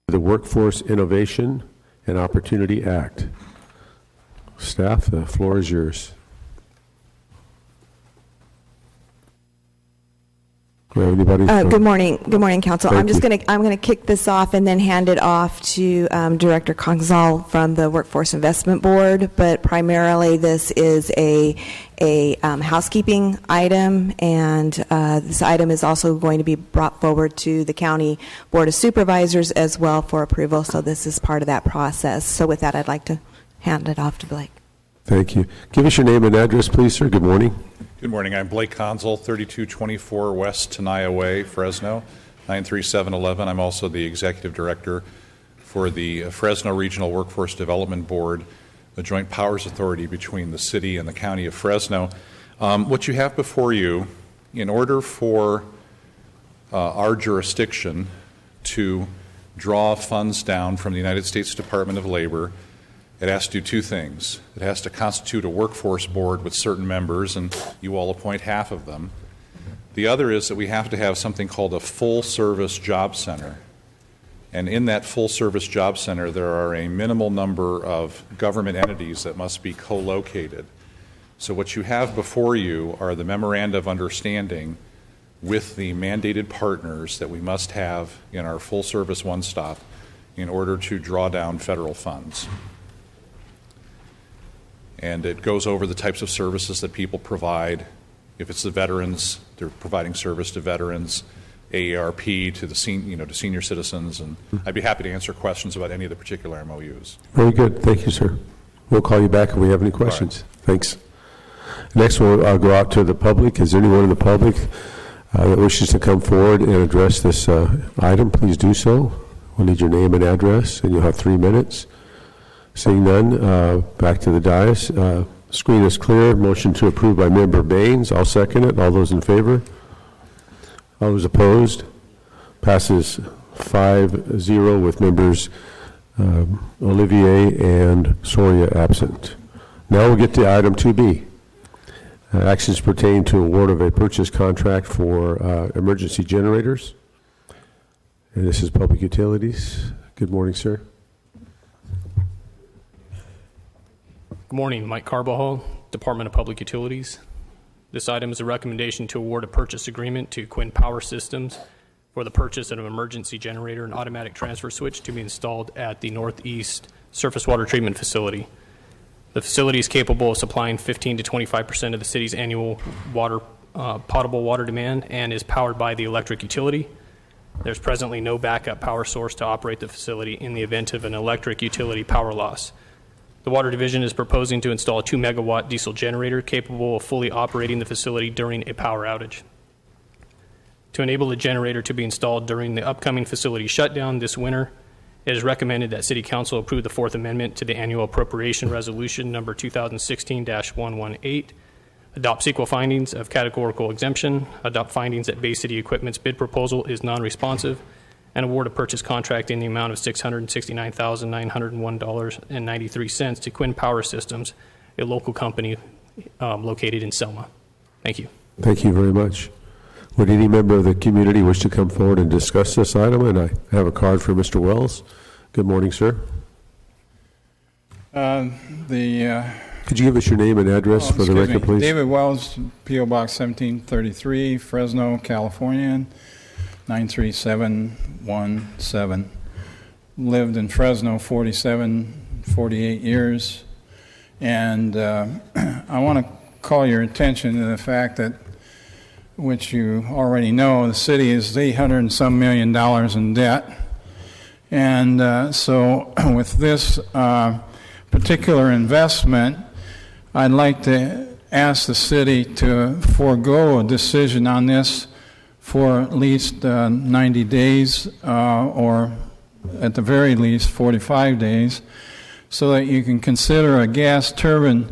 the Workforce Innovation and Opportunity Act. Staff, the floor is yours. Anybody? Good morning, Council. Thank I'm gonna kick this off and then hand it off to Director Congal from the Workforce Investment Board. But primarily, this is a housekeeping item, and this item is also going to be brought forward to the County Board of Supervisors as well for approval. So this is part of that process. So with that, I'd like to hand it off to Blake. Thank you. Give us your name and address, please, sir. Good morning. Good morning. I'm Blake Congal, 3224 West Tenaya Way, Fresno, 93711. I'm also the Executive Director for the Fresno Regional Workforce Development Board, a joint powers authority between the city and the county of Fresno. What you have before you, in order for our jurisdiction to draw funds down from the United States Department of Labor, it has to do two things. It has to constitute a workforce board with certain members, and you all appoint half of them. The other is that we have to have something called a full-service job center. And in that full-service job center, there are a minimal number of government entities that must be co-located. So what you have before you are the memoranda of understanding with the mandated partners that we must have in our full-service one-stop in order to draw down federal funds. And it goes over the types of services that people provide. If it's the veterans, they're providing service to veterans, AARP to the to senior citizens, and I'd be happy to answer questions about any of the particular MOUs. Very good. Thank you, sir. We'll call you back if we have any questions. Right. Thanks. Next, I'll go out to the public. Is there anyone in the public that wishes to come forward and address this item? Please do so. We'll need your name and address, and you'll have 3 minutes. Seeing none, back to the dais. Screen is clear. Motion to approve by Member Baines. I'll second it. All those in favor? All those opposed? Passes 5-0 with members Olivier and Soria absent. Now we'll get to item 2B. Actions pertain to award of a purchase contract for emergency generators. And this is Public Utilities. Good morning, sir. Good morning, Mike Carbajal, Department of Public Utilities. This item is a recommendation to award a purchase agreement to Quinn Power Systems for the purchase of an emergency generator and automatic transfer switch to be installed at the Northeast Surface Water Treatment Facility. The facility is capable of supplying 15 to 25% of the city's annual potable water demand and is powered by the electric utility. There's presently no backup power source to operate the facility in the event of an electric utility power loss. The Water Division is proposing to install a 2-megawatt diesel generator capable of fully operating the facility during a power outage. To enable the generator to be installed during the upcoming facility shutdown this winter, it is recommended that City Council approve the Fourth Amendment to the Annual Appropriation Resolution number 2016-118, adopt CEQA findings of categorical exemption, adopt findings that Bay City Equipment's bid proposal is non-responsive, and award a purchase contract in the amount of $669,901.93 to Quinn Power Systems, a local company located in Selma. Thank you. Thank you very much. Would any member of the community wish to come forward and discuss this item? And I have a card for Mr. Wells. Good morning, sir. Could you give us your name and address for the record, please? David Wells, P.O. Box 1733, Fresno, California, 93717. Lived in Fresno 48 years. And I want to call your attention to the fact that, which you already know, the city is $800 and some million in debt. And so with this particular investment, I'd like to ask the city to forego a decision on this for at least 90 days or at the very least 45 days so that you can consider a gas turbine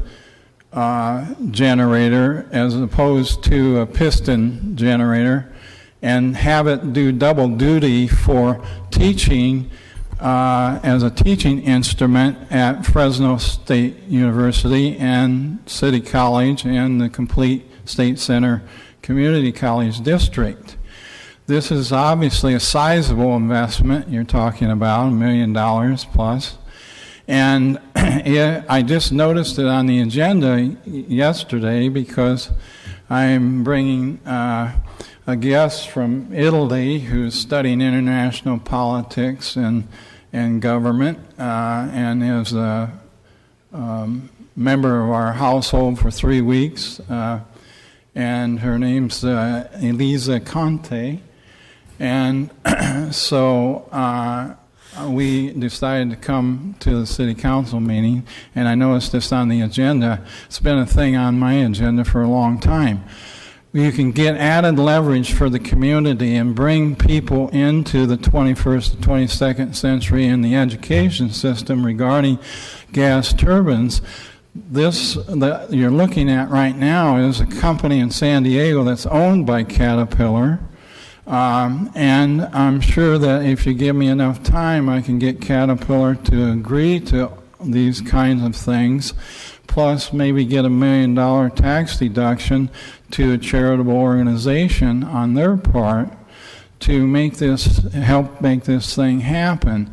generator as opposed to a piston generator and have it do double duty for teaching as a teaching instrument at Fresno State University and City College and the complete State Center Community College District. This is obviously a sizable investment. You're talking about $1 million plus. And I just noticed it on the agenda yesterday because I'm bringing a guest from Italy who's studying international politics and government and is a member of our household for 3 weeks. And her name's Elisa Conte. And so we decided to come to the city council meeting, and I noticed this on the agenda. It's been a thing on my agenda for a long time. You can get added leverage for the community and bring people into the 21st and 22nd century in the education system regarding gas turbines. This that you're looking at right now is a company in San Diego that's owned by Caterpillar. And I'm sure that if you give me enough time, I can get Caterpillar to agree to these kinds of things, plus maybe get $1 million tax deduction to a charitable organization on their part to help make this thing happen.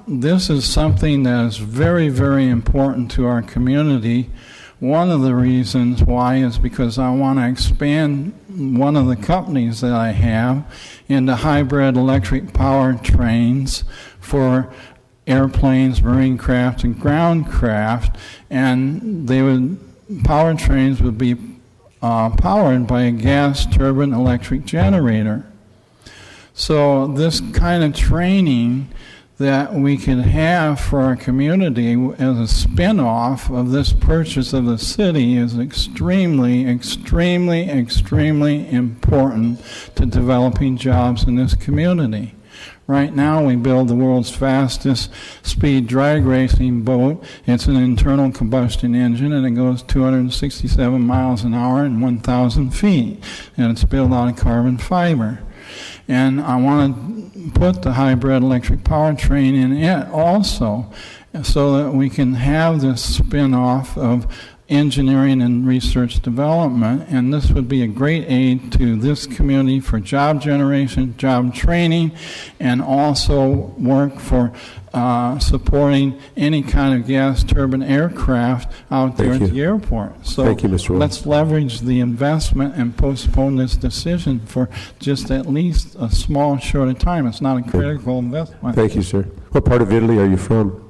This is something that is very, very important to our community. One of the reasons why is because I want to expand one of the companies that I have into hybrid electric power trains for airplanes, marine craft, and ground craft, and power trains would be powered by a gas turbine electric generator. So this kind of training that we can have for our community as a spin-off of this purchase of the city is extremely, extremely, extremely important to developing jobs in this community. Right now we build the world's fastest speed drag racing boat. It's an internal combustion engine and it goes 267 miles an hour and 1,000 feet. And it's built out of carbon fiber. And I want to put the hybrid electric powertrain in it also so that we can have this spin-off of engineering and research development, and this would be a great aid to this community for job generation, job training, and also work for supporting any kind of gas turbine aircraft out there at the airport. So thank you, Mr. Williams. Let's leverage the investment and postpone this decision for just at least a small, short of time. It's not a critical investment. Thank you, sir. What part of Italy are you from?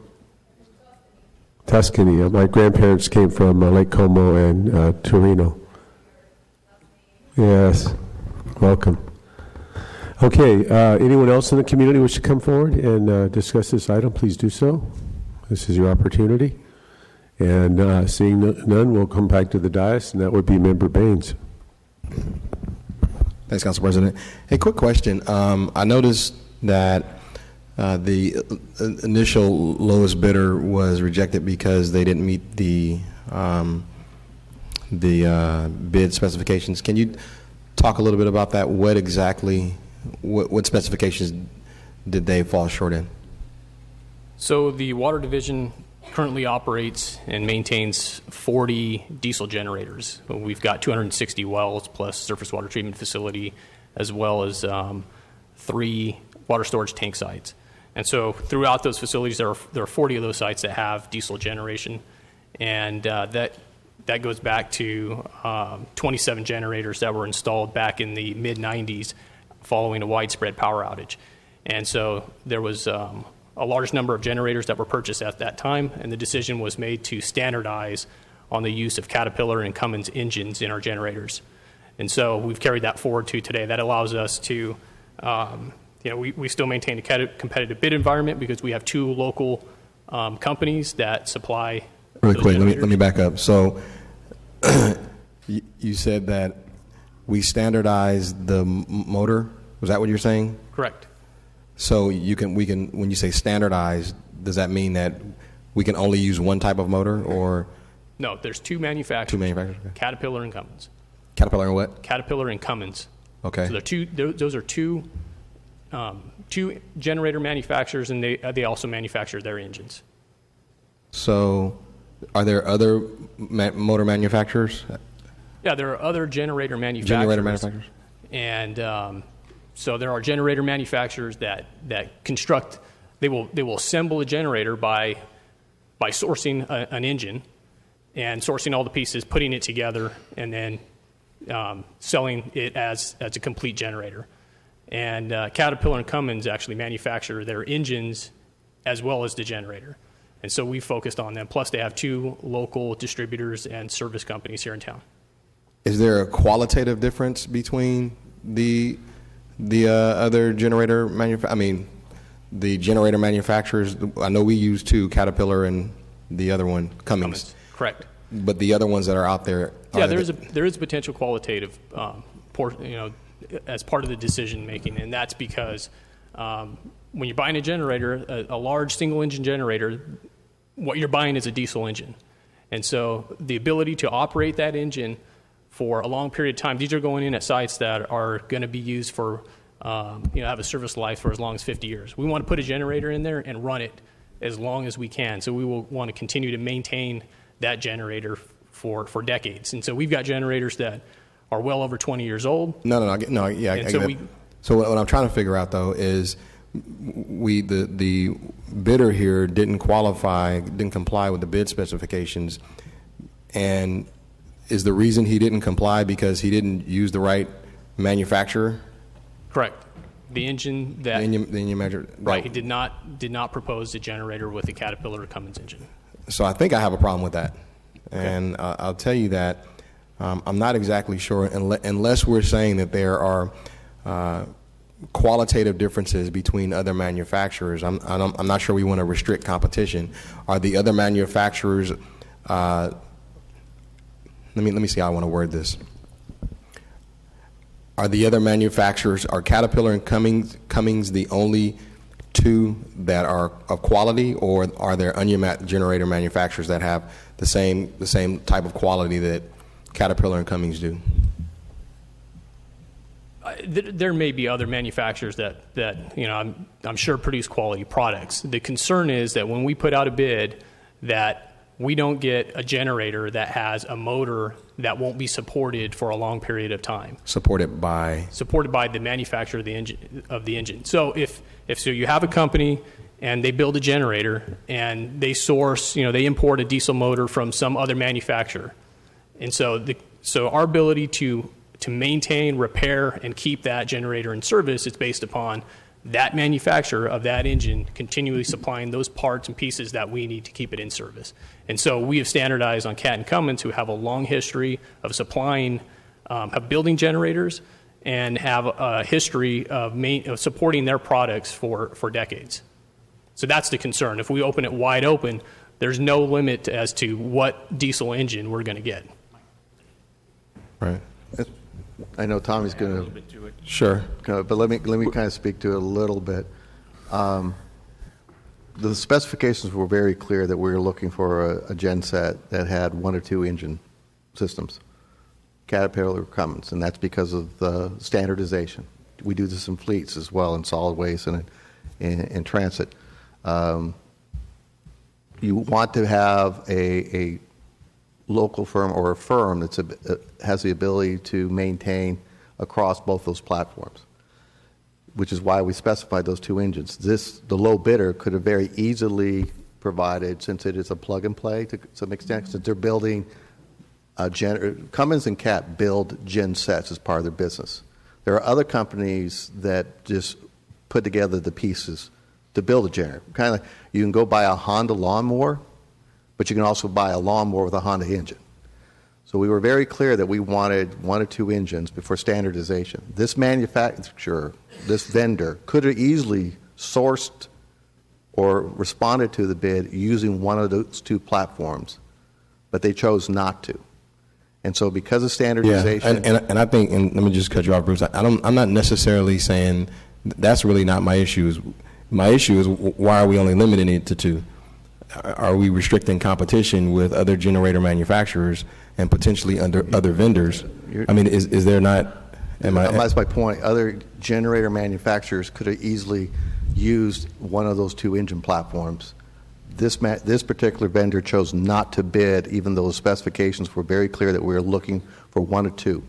Tuscany. My grandparents came from Lake Como and Torino. Yes. Welcome. Okay. Anyone else in the community wish to come forward and discuss this item? Please do so. This is your opportunity. And seeing none, we'll come back to the dais, and that would be Member Baines. Thanks, Council President. Hey, quick question. I noticed that the initial lowest bidder was rejected because they didn't meet the bid specifications. Can you talk a little bit about that? What specifications did they fall short in? So the Water Division currently operates and maintains 40 diesel generators. We've got 260 wells plus surface water treatment facility, as well as 3 water storage tank sites. And so throughout those facilities, there are 40 of those sites that have diesel generation, and that goes back to 27 generators that were installed back in the mid-'90s following a widespread power outage. And so there was a large number of generators that were purchased at that time, and the decision was made to standardize on the use of Caterpillar and Cummins engines in our generators. And so we've carried that forward to today. That allows us to we still maintain a competitive bid environment because we have 2 local companies that supply. Really quick, let me back up. So you said that we standardized the motor. Was that what you're saying? Correct. So we can when you say standardized, does that mean that we can only use one type of motor, or? No, there's 2 manufacturers. 2 manufacturers. Okay. Caterpillar and Cummins. Caterpillar and what? Caterpillar and Cummins. Okay. So those are two generator manufacturers, and they also manufacture their engines. So, are there other motor manufacturers? Yeah, there are other generator manufacturers. Generator manufacturers. And So there are generator manufacturers that construct. They will assemble a generator by sourcing an engine and sourcing all the pieces, putting it together, and then selling it as a complete generator. And Caterpillar and Cummins actually manufacture their engines as well as the generator. And so we focused on them. Plus, they have 2 local distributors and service companies here in town. Is there a qualitative difference between the other generator the generator manufacturers? I know we use 2, Caterpillar and the other one, Cummins. Correct. But the other ones that are out there, Yeah, there is a potential qualitative, as part of the decision making, and that's because when you're buying a generator, a large single engine generator, what you're buying is a diesel engine, and so the ability to operate that engine for a long period of time. These are going in at sites that are going to be used for, have a service life for as long as 50 years. We want to put a generator in there and run it as long as we can. So we will want to continue to maintain that generator for decades. And so we've got generators that are well over 20 years old. I get that. So what I'm trying to figure out, though, is the bidder here didn't comply with the bid specifications, and is the reason he didn't comply because he didn't use the right manufacturer? Correct. The engine that the engine manufacturer, right. He did not propose a generator with a Caterpillar or Cummins engine. So I think I have a problem with that, and I'll tell you that I'm not exactly sure unless we're saying that there are qualitative differences between other manufacturers. I'm not sure we want to restrict competition. Are the other manufacturers? Let me see how I want to word this. Are the other manufacturers, are Caterpillar and Cummins the only 2 that are of quality, or are there onion generator manufacturers that have the same type of quality that Caterpillar and Cummins do? There may be other manufacturers that I'm sure produce quality products. The concern is that when we put out a bid, that we don't get a generator that has a motor that won't be supported for a long period of time. Supported by the manufacturer of the engine. So if you have a company and they build a generator and they source, they import a diesel motor from some other manufacturer, and so our ability to maintain, repair, and keep that generator in service is based upon that manufacturer of that engine continually supplying those parts and pieces that we need to keep it in service. And so we have standardized on Cat and Cummins, who have a long history of supplying, of building generators, and have a history of supporting their products for decades. So that's the concern. If we open it wide open, there's no limit as to what diesel engine we're going to get. Right. I know Tommy's going to. Sure. But let me kind of speak to it a little bit. The specifications were very clear that we were looking for a gen set that had 1 or 2 engine systems, Caterpillar or Cummins, and that's because of the standardization. We do this in fleets as well, in solid waste and in transit. You want to have a local firm or a firm that has the ability to maintain across both those platforms, which is why we specified those 2 engines. The low bidder could have very easily provided, since it is a plug and play to some extent, since they're building Cummins and Cat build gen sets as part of their business. There are other companies that just put together the pieces to build a generator. Kind of, you can go buy a Honda lawnmower, but you can also buy a lawnmower with a Honda engine. So we were very clear that we wanted 1 or 2 engines before standardization. This manufacturer, this vendor, could have easily sourced or responded to the bid using one of those 2 platforms, but they chose not to. And so because of standardization... Yeah, and I think, and let me just cut you off, Bruce, I'm not necessarily saying that's really not my issue. My issue is, why are we only limiting it to 2? Are we restricting competition with other generator manufacturers and potentially under other vendors? I mean, is there not? That's my point. Other generator manufacturers could have easily used one of those 2 engine platforms. This particular vendor chose not to bid, even though the specifications were very clear that we were looking for 1 or 2.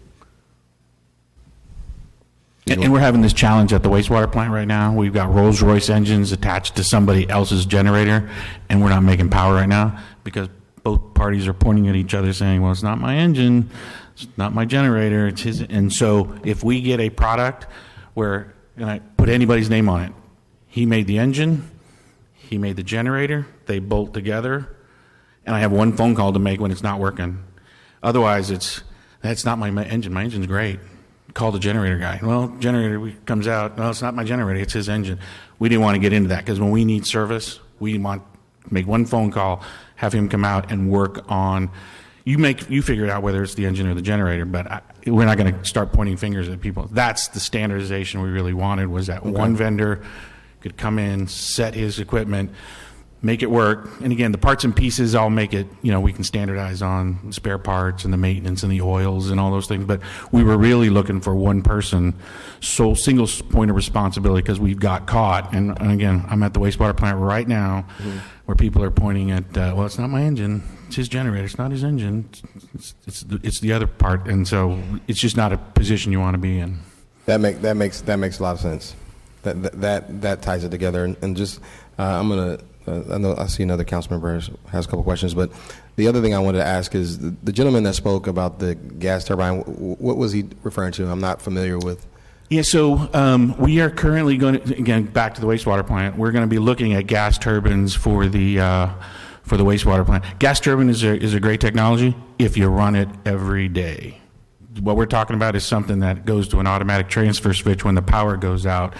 And we're having this challenge at the wastewater plant right now. We've got Rolls-Royce engines attached to somebody else's generator, and we're not making power right now because both parties are pointing at each other saying, well, it's not my engine, it's not my generator, it's his. And so if we get a product where, and I put anybody's name on it, he made the engine, he made the generator, they bolt together, and I have one phone call to make when it's not working. Otherwise, that's not my engine. My engine's great. Call the generator guy. Well, generator comes out. No, it's not my generator. It's his engine. We didn't want to get into that because when we need service, we want to make one phone call, have him come out and work on. You figure it out whether it's the engine or the generator, but we're not going to start pointing fingers at people. That's the standardization we really wanted, was that one vendor could come in, set his equipment, make it work. And again, the parts and pieces all make it, we can standardize on spare parts and the maintenance and the oils and all those things. But we were really looking for one person, single point of responsibility, because we've got caught. And again, I'm at the wastewater plant right now where people are pointing at, well, it's not my engine, it's his generator, it's not his engine, it's the other part. And so it's just not a position you want to be in. That makes a lot of sense. That ties it together. And just, I'm going to, I know I see another council member has a couple questions, but the other thing I wanted to ask is the gentleman that spoke about the gas turbine, what was he referring to? I'm not familiar with. Yeah, so we are currently going to, again, back to the wastewater plant, we're going to be looking at gas turbines for the wastewater plant. Gas turbine is a great technology if you run it every day. What we're talking about is something that goes to an automatic transfer switch when the power goes out,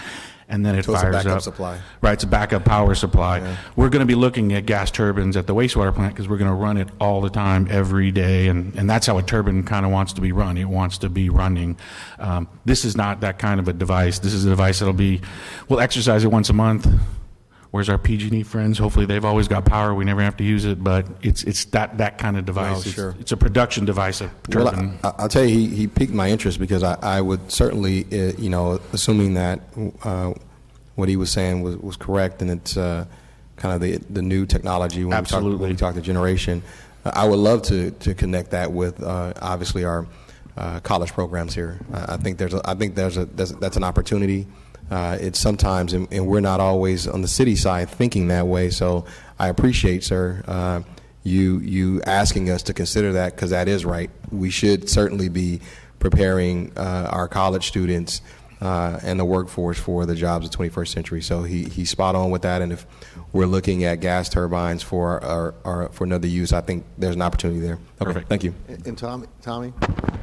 and then it fires up. It's a backup supply. Right, it's a backup power supply. Yeah. We're going to be looking at gas turbines at the wastewater plant because we're going to run it all the time, every day, and that's how a turbine kind of wants to be run. It wants to be running. This is not that kind of a device. This is a device we'll exercise it once a month. Where's our PG&E friends? Hopefully they've always got power. We never have to use it, but it's that kind of device. No, sure. It's a production device, a turbine. Well, I'll tell you, he piqued my interest because I would certainly, assuming that what he was saying was correct, and it's kind of the new technology when we talk the generation. I would love to connect that with obviously our college programs here. I think that's an opportunity. It's sometimes, and we're not always on the city side thinking that way. So I appreciate, sir, you asking us to consider that, because that is right. We should certainly be preparing our college students and the workforce for the jobs of the 21st century. So he's spot on with that. And if we're looking at gas turbines for another use, I think there's an opportunity there. Okay, perfect. Thank you. And Tommy,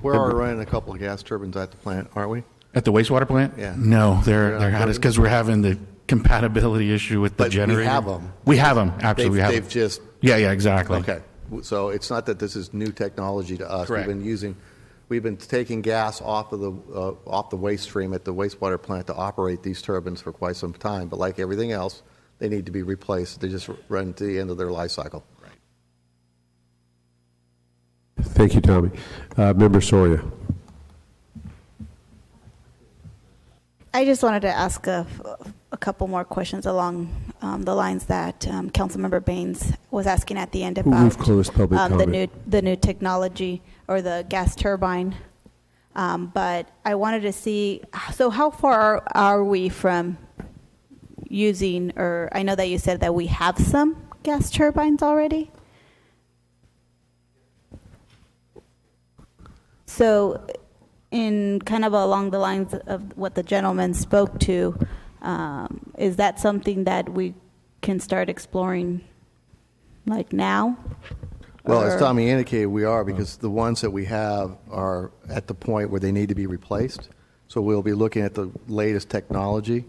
we're already running a couple of gas turbines at the plant, aren't we? At the wastewater plant? Yeah. No, they're not. It's because we're having the compatibility issue with the generator. We have them. We have them. Absolutely, They've just. Yeah, exactly. Okay, so it's not that this is new technology to us. Correct. We've been taking gas off the waste stream at the wastewater plant to operate these turbines for quite some time. But like everything else, they need to be replaced. They just run to the end of their life cycle. Right. Thank you, Tommy. Member Soria. I just wanted to ask a couple more questions along the lines that Councilmember Baines was asking at the end about We've closed public comment. the new technology or the gas turbine. But I wanted to see, so how far are we from using, or I know that you said that we have some gas turbines already. So in kind of along the lines of what the gentleman spoke to, is that something that we can start exploring like now? Well, as Tommy indicated, we are, because the ones that we have are at the point where they need to be replaced. So we'll be looking at the latest technology.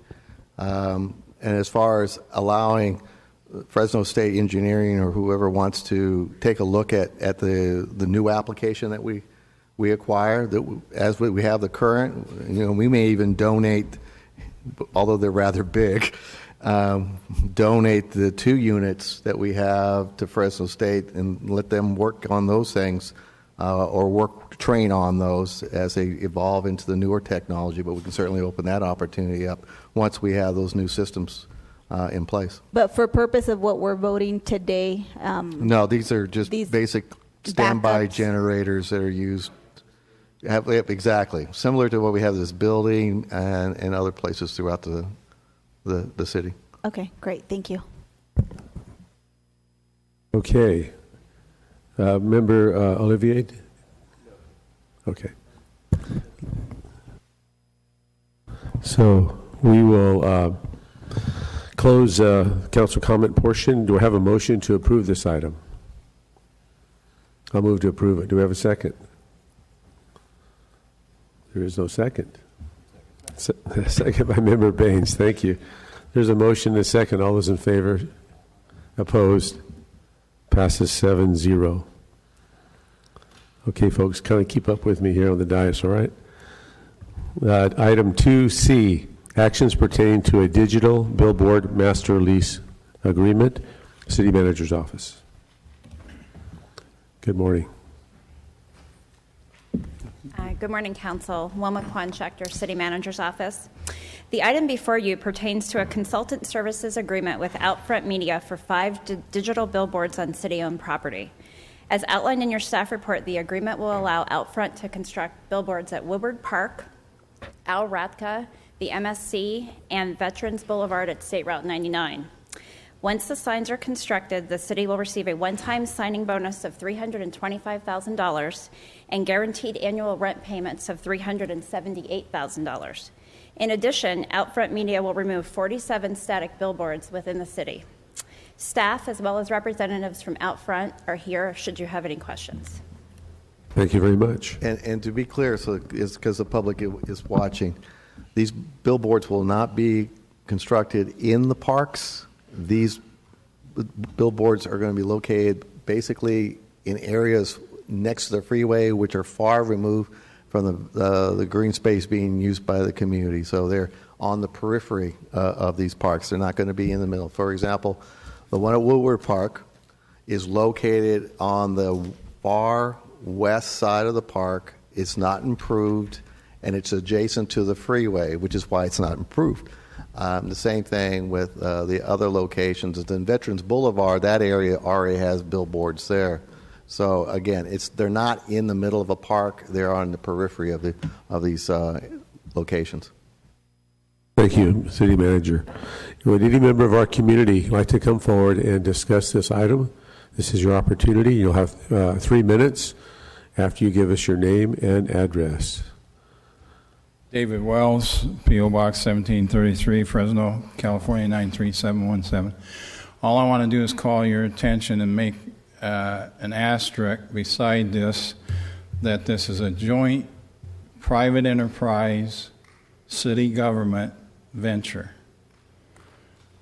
And as far as allowing Fresno State Engineering or whoever wants to take a look at the new application that we acquire, that as we have the current, we may even donate, although they're rather big, donate the 2 units that we have to Fresno State and let them work on those things or train on those as they evolve into the newer technology. But we can certainly open that opportunity up once we have those new systems in place. But for purpose of what we're voting today, no, these are just basic standby backups. generators that are used Exactly. Similar to what we have this building and other places throughout the city. Okay, great. Thank you. Okay. Member Olivier? Okay. So we will close council comment portion. Do I have a motion to approve this item? I'll move to approve it. Do we have a second? There is no second. Second by Member Baines. Thank you. There's a motion and a second. All those in favor? Opposed? Passes 7-0. Okay, folks, kind of keep up with me here on the dais, all right? Item 2C, actions pertaining to a digital billboard master lease agreement. City Manager's Office. Good morning. Good morning, Council. Wilma Kwanchak, your City Manager's Office. The item before you pertains to a consultant services agreement with Outfront Media for 5 digital billboards on city-owned property. As outlined in your staff report, the agreement will allow Outfront to construct billboards at Woodward Park, Al Rathka, the MSC, and Veterans Boulevard at State Route 99. Once the signs are constructed, the city will receive a one-time signing bonus of $325,000 and guaranteed annual rent payments of $378,000. In addition, Outfront Media will remove 47 static billboards within the city. Staff, as well as representatives from Outfront, are here should you have any questions. Thank you very much. And to be clear, so it's because the public is watching, these billboards will not be constructed in the parks. These billboards are going to be located basically in areas next to the freeway, which are far removed from the green space being used by the community. So they're on the periphery of these parks. They're not going to be in the middle. For example, the one at Woodward Park is located on the far west side of the park. It's not improved, and it's adjacent to the freeway, which is why it's not improved. The same thing with the other locations. It's in Veterans Boulevard. That area already has billboards there. So again, they're not in the middle of a park. They're on the periphery of these locations. Thank you, City Manager. Would any member of our community like to come forward and discuss this item? This is your opportunity. You'll have 3 minutes after you give us your name and address. David Wells, P.O. Box 1733, Fresno, California 93717. All I want to do is call your attention and make an asterisk beside this, that this is a joint private enterprise city government venture.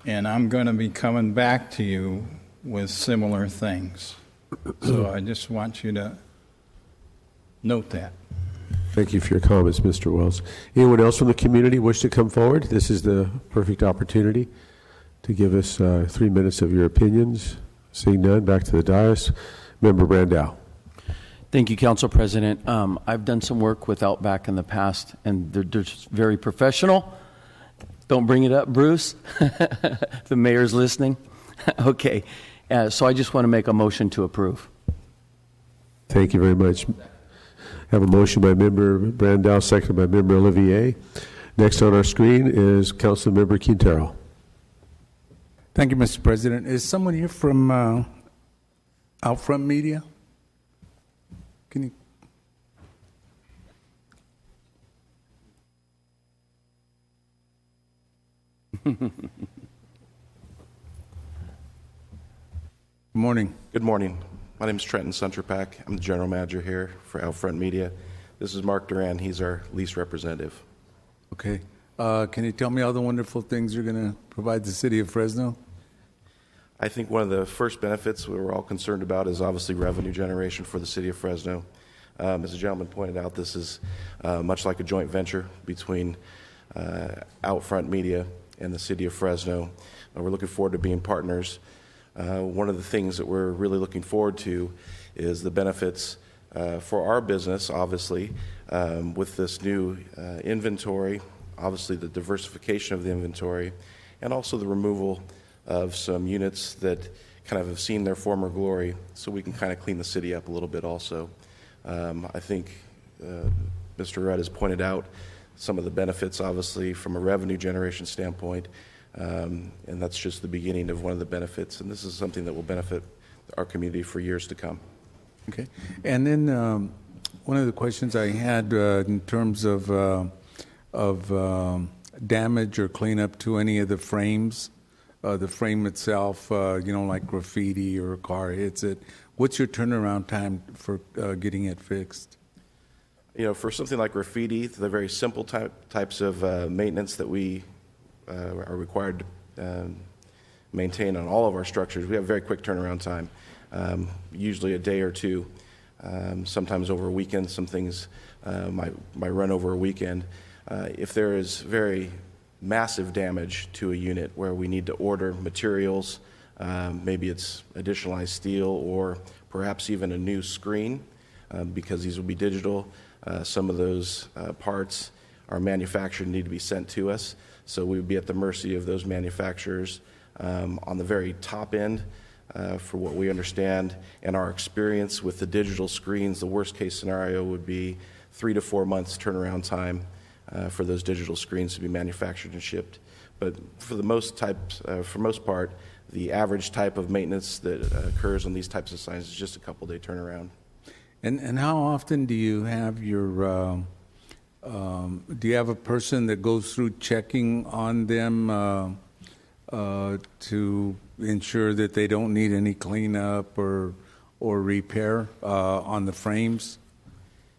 And I'm going to be coming back to you with similar things. So I just want you to note that. Thank you for your comments, Mr. Wells. Anyone else from the community wish to come forward? This is the perfect opportunity to give us 3 minutes of your opinions. Seeing none, back to the dais. Member Brandow. Thank you, Council President. I've done some work with Outback in the past, and they're just very professional. Don't bring it up, Bruce. The mayor's listening. Okay. So I just want to make a motion to approve. Thank you very much. I have a motion by Member Brandow, seconded by Member Olivier. Next on our screen is Council Member Quintero. Thank you, Mr. President. Is someone here from Outfront Media? Can you? Good morning. Good morning. My name is Trenton Sunterpack. I'm the general manager here for Outfront Media. This is Mark Duran. He's our lease representative. Okay. Can you tell me all the wonderful things you're going to provide the city of Fresno? I think one of the first benefits we're all concerned about is obviously revenue generation for the city of Fresno. As the gentleman pointed out, this is much like a joint venture between Outfront Media and the city of Fresno. We're looking forward to being partners. One of the things that we're really looking forward to is the benefits for our business, obviously, with this new inventory, obviously the diversification of the inventory, and also the removal of some units that kind of have seen their former glory, so we can kind of clean the city up a little bit also. I think Mr. Rudd has pointed out some of the benefits, obviously, from a revenue generation standpoint, and that's just the beginning of one of the benefits, and this is something that will benefit our community for years to come. Okay. And then one of the questions I had in terms of damage or cleanup to any of the frames, the frame itself, like graffiti or a car hits it, what's your turnaround time for getting it fixed? For something like graffiti, the very simple types of maintenance that we are required to maintain on all of our structures, we have very quick turnaround time, usually a day or two, sometimes over a weekend. Some things might run over a weekend. If there is very massive damage to a unit where we need to order materials, maybe it's additionalized steel or perhaps even a new screen, because these will be digital. Some of those parts are manufactured and need to be sent to us, so we would be at the mercy of those manufacturers. On the very top end, for what we understand and our experience with the digital screens, the worst case scenario would be 3 to 4 months turnaround time for those digital screens to be manufactured and shipped. But for the most part, the average type of maintenance that occurs on these types of signs is just a couple-day turnaround. And how often do you have your do you have a person that goes through checking on them to ensure that they don't need any cleanup or repair on the frames?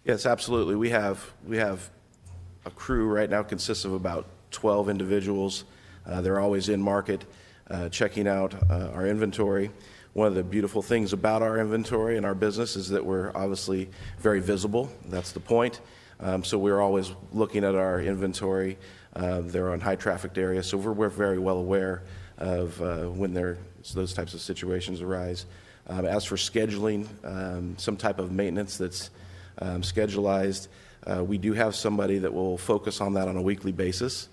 Yes, absolutely. We have a crew right now consists of about 12 individuals. They're always in market checking out our inventory. One of the beautiful things about our inventory and our business is that we're obviously very visible. That's the point. So we're always looking at our inventory. They're on high-trafficked areas, so we're very well aware of when those types of situations arise. As for scheduling some type of maintenance that's schedulized, we do have somebody that will focus on that on a weekly basis,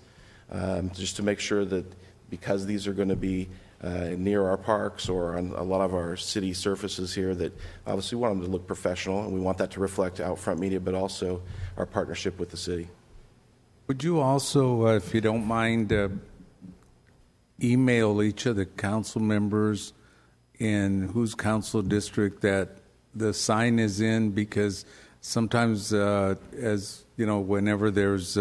just to make sure that because these are going to be near our parks or on a lot of our city surfaces here, that obviously we want them to look professional, and we want that to reflect Outfront Media, but also our partnership with the city. Would you also, if you don't mind, email each of the council members in whose council district that the sign is in? Because sometimes, whenever there's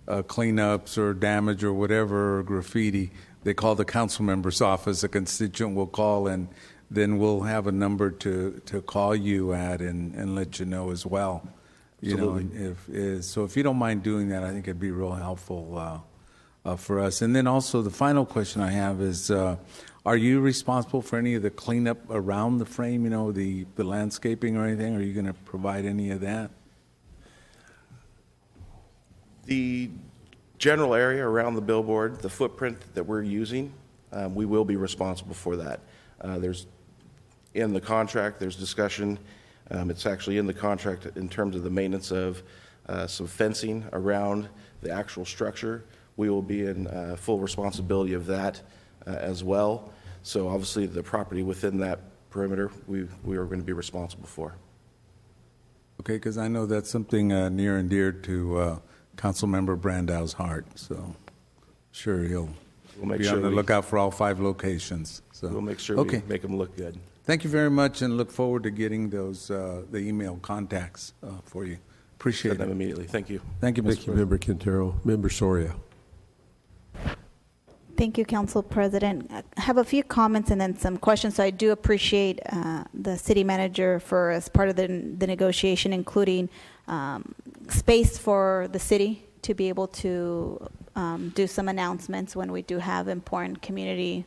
cleanups or damage or whatever, or graffiti, they call the council member's office. A constituent will call, and then we'll have a number to call you at and let you know as well. Absolutely. So if you don't mind doing that, I think it'd be real helpful for us. And then also the final question I have is, are you responsible for any of the cleanup around the frame, the landscaping or anything? Are you going to provide any of that? The general area around the billboard, the footprint that we're using, we will be responsible for that. There's in the contract, there's discussion. It's actually in the contract in terms of the maintenance of some fencing around the actual structure. We will be in full responsibility of that as well. So obviously the property within that perimeter, we are going to be responsible for. Okay, because I know that's something near and dear to Councilmember Brandau's heart. So sure he'll be on the lookout for all 5 locations. So we'll make sure we make them look good. Thank you very much, and look forward to getting those the email contacts for you. Appreciate Send them immediately. Thank you. Thank you, Mr. Thank you, Member Quintero. Member Soria. Thank you, Council President. I have a few comments and then some questions. So I do appreciate the city manager for, as part of the negotiation, including space for the city to be able to do some announcements when we do have important community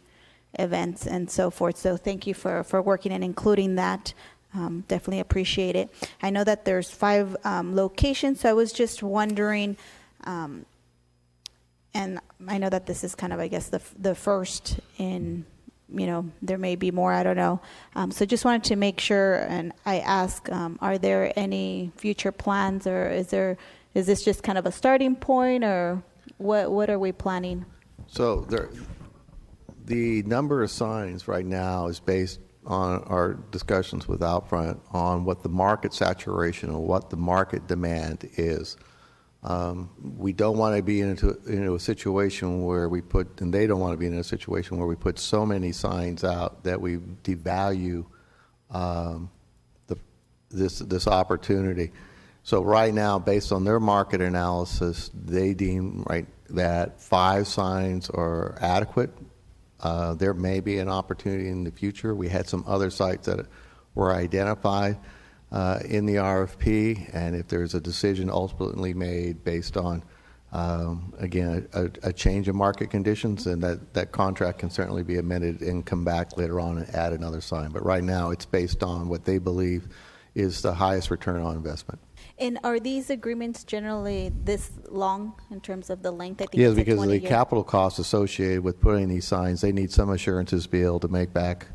events and so forth. So thank you for working and including that. Definitely appreciate it. I know that there's 5 locations, so I was just wondering, and I know that this is kind of, I guess, the first in, there may be more, I don't know. So just wanted to make sure, and I ask, are there any future plans, or is this just kind of a starting point, or what are we planning? So the number of signs right now is based on our discussions with Outfront on what the market saturation and what the market demand is. We don't want to be into a situation where we put, and they don't want to be in a situation where we put so many signs out that we devalue this opportunity. So right now, based on their market analysis, they deem that 5 signs are adequate. There may be an opportunity in the future. We had some other sites that were identified in the RFP, and if there's a decision ultimately made based on, again, a change in market conditions, then that contract can certainly be amended and come back later on and add another sign. But right now, it's based on what they believe is the highest return on investment. And are these agreements generally this long in terms of the length? I think Yes, it's like because of 20 the years. capital costs associated with putting these signs, they need some assurances to be able to make back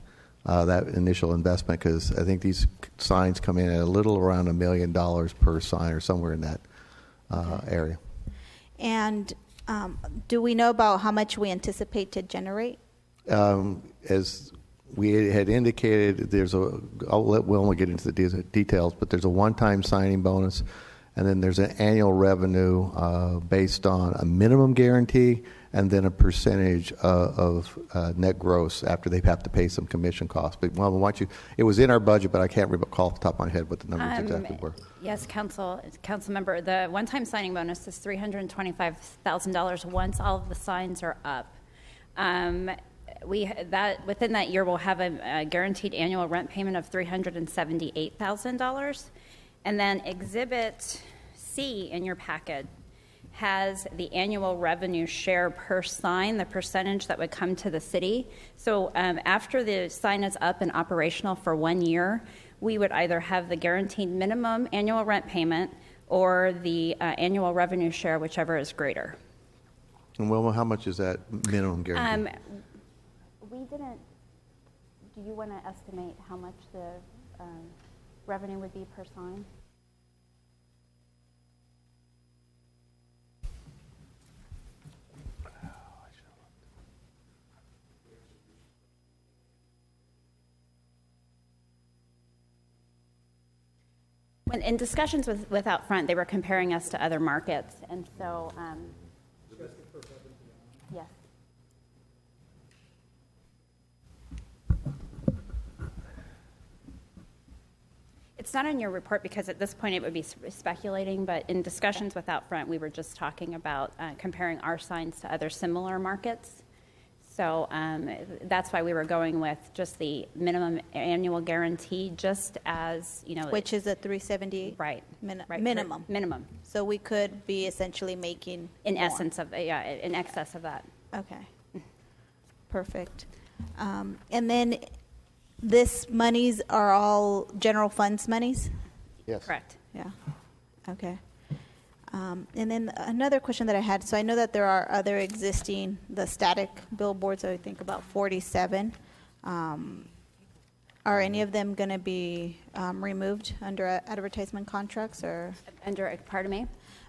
that initial investment, because I think these signs come in at a little around $1 million per sign or somewhere in that area. And do we know about how much we anticipate to generate? As we had indicated, we'll only get into the details, but there's a one-time signing bonus, and then there's an annual revenue based on a minimum guarantee and then a percentage of net gross after they have to pay some commission costs. But it was in our budget, but I can't recall off the top of my head what the numbers exactly were. Yes, council member, the one-time signing bonus is $325,000 once all of the signs are up. Within that year, we'll have a guaranteed annual rent payment of $378,000, and then Exhibit C in your packet has the annual revenue share per sign, the percentage that would come to the city. So after the sign is up and operational for 1 year, we would either have the guaranteed minimum annual rent payment or the annual revenue share, whichever is greater. And Wilma, how much is that minimum guarantee? We didn't. Do you want to estimate how much the revenue would be per sign? When in discussions with Outfront, they were comparing us to other markets, and so yes. It's not in your report because at this point it would be speculating, but in discussions with Outfront, we were just talking about comparing our signs to other similar markets. So that's why we were going with just the minimum annual guarantee, just as, Which is a 378 right, minimum. Minimum. So we could be essentially making in more. essence of in excess of that. Okay. Perfect. And then this monies are all general funds monies? Yes. Correct. Yeah. Okay. And then another question that I had, so I know that there are other existing, the static billboards, I think about 47. Are any of them going to be removed under advertisement contracts or? Pardon me?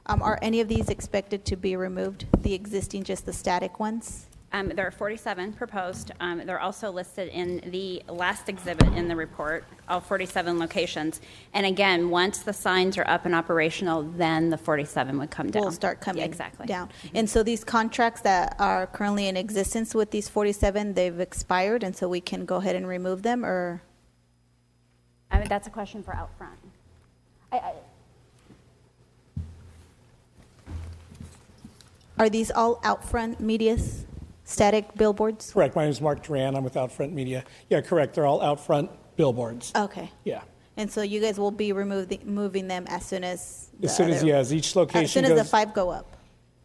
Are any of these expected to be removed, the existing, just the static ones? There are 47 proposed. They're also listed in the last exhibit in the report, all 47 locations. And again, once the signs are up and operational, then the 47 would come down. Will start coming exactly. down. And so these contracts that are currently in existence with these 47, they've expired, and so we can go ahead and remove them, or? I mean, that's a question for Outfront. Are these all Outfront medias? Static billboards? Correct. My name is Mark Duran. I'm with Outfront Media. Yeah, correct. They're all Outfront billboards. Okay. Yeah. And so you guys will be moving them as soon as As soon as each location as soon as the 5 go up.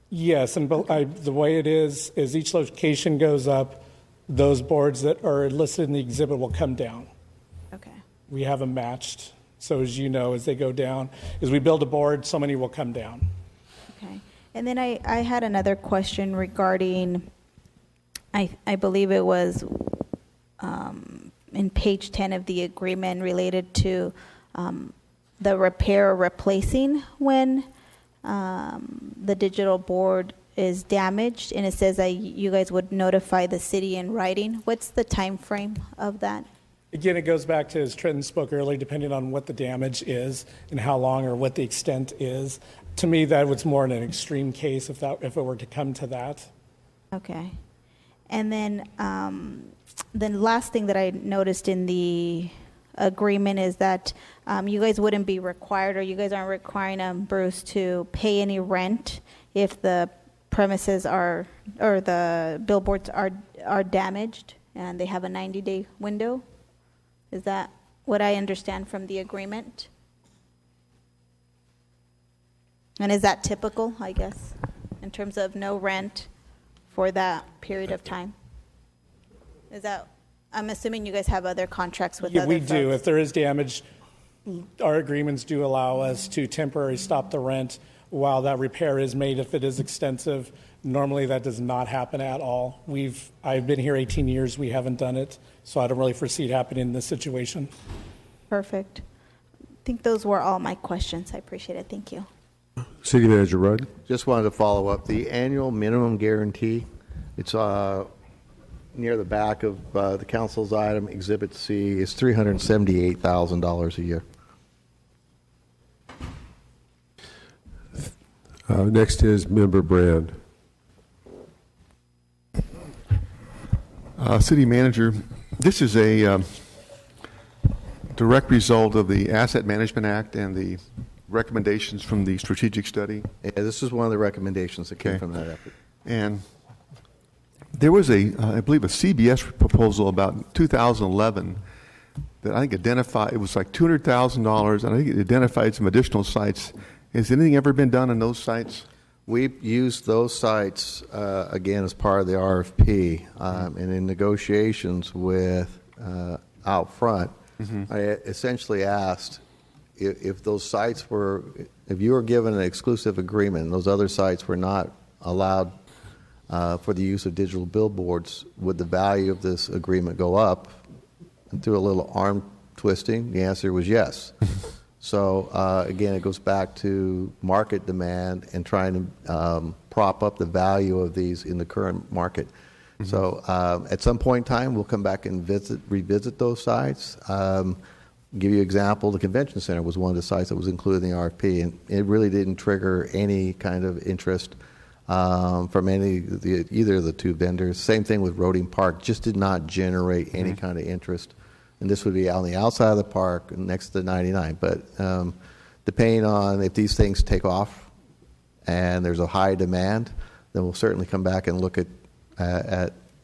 Yes, and the way it is each location goes up, those boards that are listed in the exhibit will come down. Okay. We have them matched. So as you know, as they go down, as we build a board, so many will come down. Okay. And then I had another question regarding, I believe it was in page 10 of the agreement related to the repair or replacing when the digital board is damaged, and it says that you guys would notify the city in writing. What's the time frame of that? Again, it goes back to, as Trenton spoke earlier, depending on what the damage is and how long or what the extent is. To me, that was more in an extreme case if it were to come to that. Okay. And then the last thing that I noticed in the agreement is that you guys wouldn't be required, or you guys aren't requiring Bruce to pay any rent if the premises are, or the billboards are damaged and they have a 90-day window. Is that what I understand from the agreement? And is that typical, I guess, in terms of no rent for that period of time? Is that, I'm assuming you guys have other contracts with other We folks. do. If there is damage, our agreements do allow us to temporarily stop the rent while that repair is made if it is extensive. Normally, that does not happen at all. I've been here 18 years. We haven't done it, so I don't really foresee it happening in this situation. Perfect. I think those were all my questions. I appreciate it. Thank you. City Manager Rudd. Just wanted to follow up. The annual minimum guarantee, it's near the back of the council's item, Exhibit C, is $378,000 a year. Next is Member Brand. City Manager, this is a direct result of the Asset Management Act and the recommendations from the strategic study. Yeah, this is one of the recommendations that came from that effort. And there was I believe, a CBS proposal about 2011 that I think identified, it was like $200,000, and I think it identified some additional sites. Has anything ever been done on those sites? We've used those sites, again, as part of the RFP, and in negotiations with Outfront, I essentially asked if those sites were, if you were given an exclusive agreement and those other sites were not allowed for the use of digital billboards, would the value of this agreement go up? And through a little arm twisting, the answer was yes. So again, it goes back to market demand and trying to prop up the value of these in the current market. So at some point in time, we'll come back and revisit those sites. Give you an example, the convention center was one of the sites that was included in the RFP, and it really didn't trigger any kind of interest from either of the two vendors. Same thing with Roding Park, just did not generate any kind of interest. And this would be on the outside of the park next to 99. But depending on if these things take off and there's a high demand, then we'll certainly come back and look at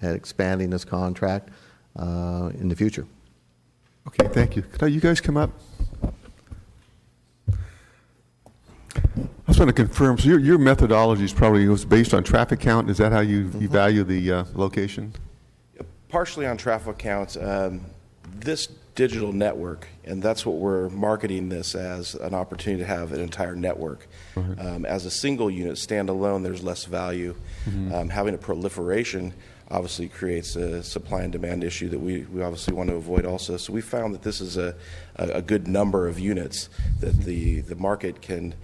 expanding this contract in the future. Okay, thank you. Could you guys come up? I just want to confirm, so your methodology is probably was based on traffic count. Is that how you value the location? Partially on traffic counts. This digital network, and that's what we're marketing this as, an opportunity to have an entire network. As a single unit, standalone, there's less value. Having a proliferation obviously creates a supply and demand issue that we obviously want to avoid also. So we found that this is a good number of units that the market can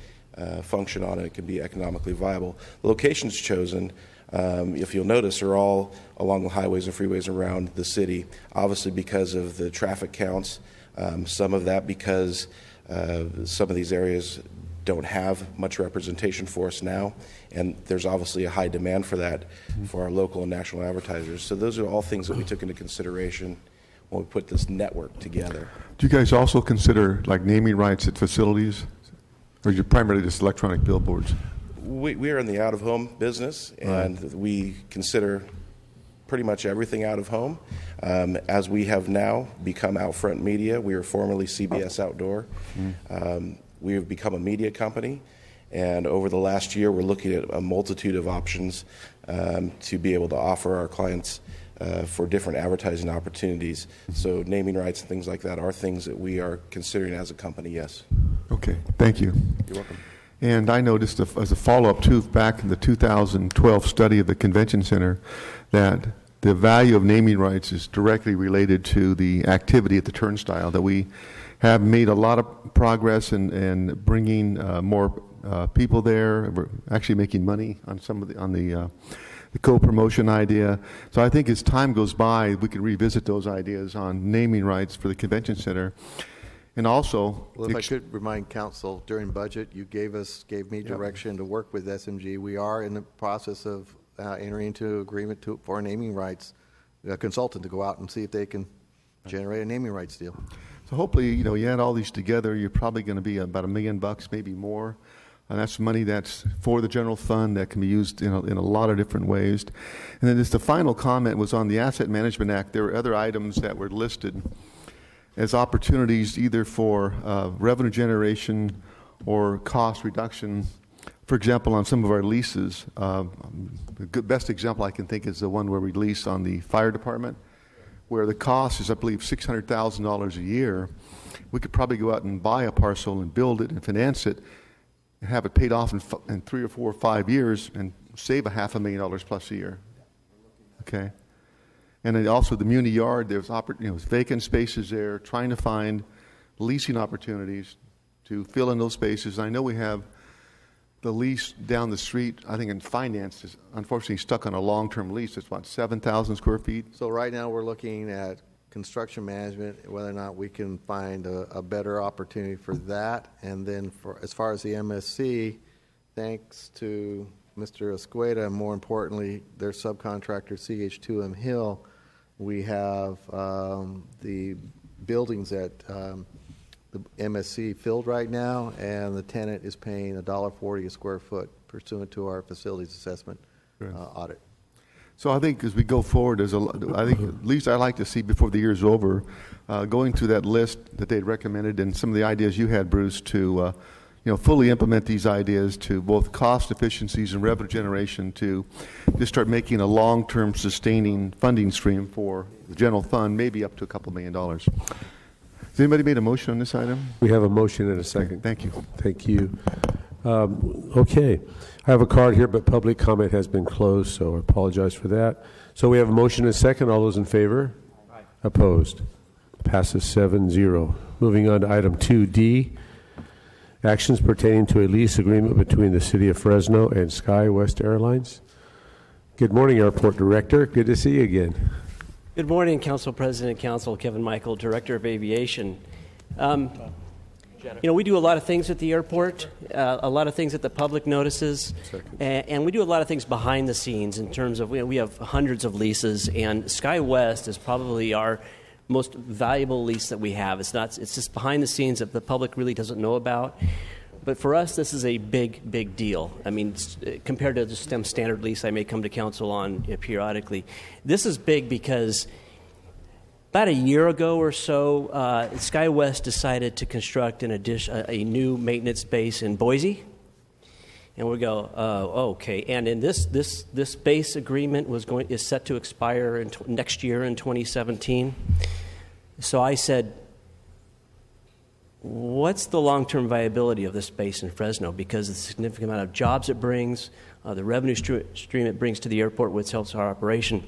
function on, and it can be economically viable. The locations chosen, if you'll notice, are all along the highways and freeways around the city, obviously because of the traffic counts, some of that because some of these areas don't have much representation for us now, and there's obviously a high demand for that for our local and national advertisers. So those are all things that we took into consideration when we put this network together. Do you guys also consider like naming rights at facilities, or you're primarily just electronic billboards? We are in the out-of-home business, and we consider pretty much everything out of home. As we have now become Outfront Media, we were formerly CBS Outdoor. We have become a media company, and over the last year, we're looking at a multitude of options to be able to offer our clients for different advertising opportunities. So naming rights and things like that are things that we are considering as a company, yes. Okay, thank you. You're welcome. And I noticed as a follow-up too, back in the 2012 study of the convention center, that the value of naming rights is directly related to the activity at the turnstile, that we have made a lot of progress in bringing more people there. We're actually making money on some of the the co-promotion idea. So I think as time goes by, we can revisit those ideas on naming rights for the convention center. And also, well, if I could remind council, during budget, you gave me direction to work with SMG. We are in the process of entering into agreement for naming rights, a consultant to go out and see if they can generate a naming rights deal. So hopefully, you add all these together, you're probably going to be about $1 million, maybe more. And that's money that's for the general fund that can be used in a lot of different ways. And then just the final comment was on the Asset Management Act. There were other items that were listed as opportunities either for revenue generation or cost reduction. For example, on some of our leases, the best example I can think is the one where we lease on the fire department, where the cost is, I believe, $600,000 a year. We could probably go out and buy a parcel and build it and finance it and have it paid off in 3 or 4 or 5 years and save $500,000 plus a year. Okay? And then also the Muni Yard, there's vacant spaces there, trying to find leasing opportunities to fill in those spaces. I know we have the lease down the street, I think in finance, is unfortunately stuck on a long-term lease. It's about 7,000 square feet. So right now we're looking at construction management, whether or not we can find a better opportunity for that. And then as far as the MSC, thanks to Mr. Escueda, and more importantly, their subcontractor CH2M Hill, we have the buildings at the MSC filled right now, and the tenant is paying $1.40 a square foot pursuant to our facilities assessment audit. So I think as we go forward, I think at least I'd like to see before the year's over, going through that list that they'd recommended and some of the ideas you had, Bruce, to fully implement these ideas to both cost efficiencies and revenue generation to just start making a long-term sustaining funding stream for the general fund, maybe up to a couple $1 million. Has anybody made a motion on this item? We have a motion and a second. Thank you. Thank you. Okay. I have a card here, but public comment has been closed, so I apologize for that. So we have a motion and a second. All those in favor? Aye. Opposed? Passes 7-0. Moving on to item 2D, actions pertaining to a lease agreement between the City of Fresno and SkyWest Airlines. Good morning, Airport Director. Good to see you again. Good morning, Council President, Council Kevin Michael, Director of Aviation. We do a lot of things at the airport, a lot of things that the public notices, and we do a lot of things behind the scenes in terms of, we have hundreds of leases, and SkyWest is probably our most valuable lease that we have. It's just behind the scenes that the public really doesn't know about. But for us, this is a big, big deal. I mean, compared to the STEM standard lease I may come to council on periodically. This is big because about a year ago or so, SkyWest decided to construct a new maintenance base in Boise. And we go, okay. And in this base agreement is set to expire next year in 2017. So I said, what's the long-term viability of this base in Fresno? Because of the significant amount of jobs it brings, the revenue stream it brings to the airport, which helps our operation.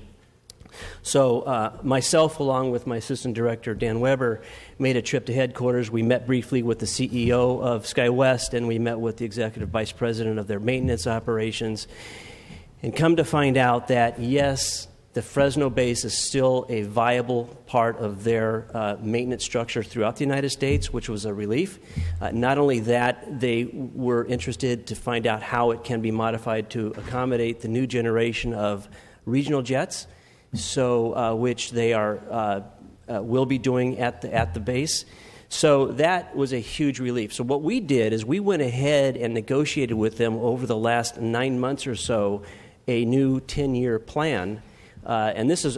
So myself, along with my assistant director, Dan Weber, made a trip to headquarters. We met briefly with the CEO of SkyWest, and we met with the executive vice president of their maintenance operations, and come to find out that, yes, the Fresno base is still a viable part of their maintenance structure throughout the United States, which was a relief. Not only that, they were interested to find out how it can be modified to accommodate the new generation of regional jets, so which they will be doing at the base. So that was a huge relief. So what we did is we went ahead and negotiated with them over the last 9 months or so a new 10-year plan. And this is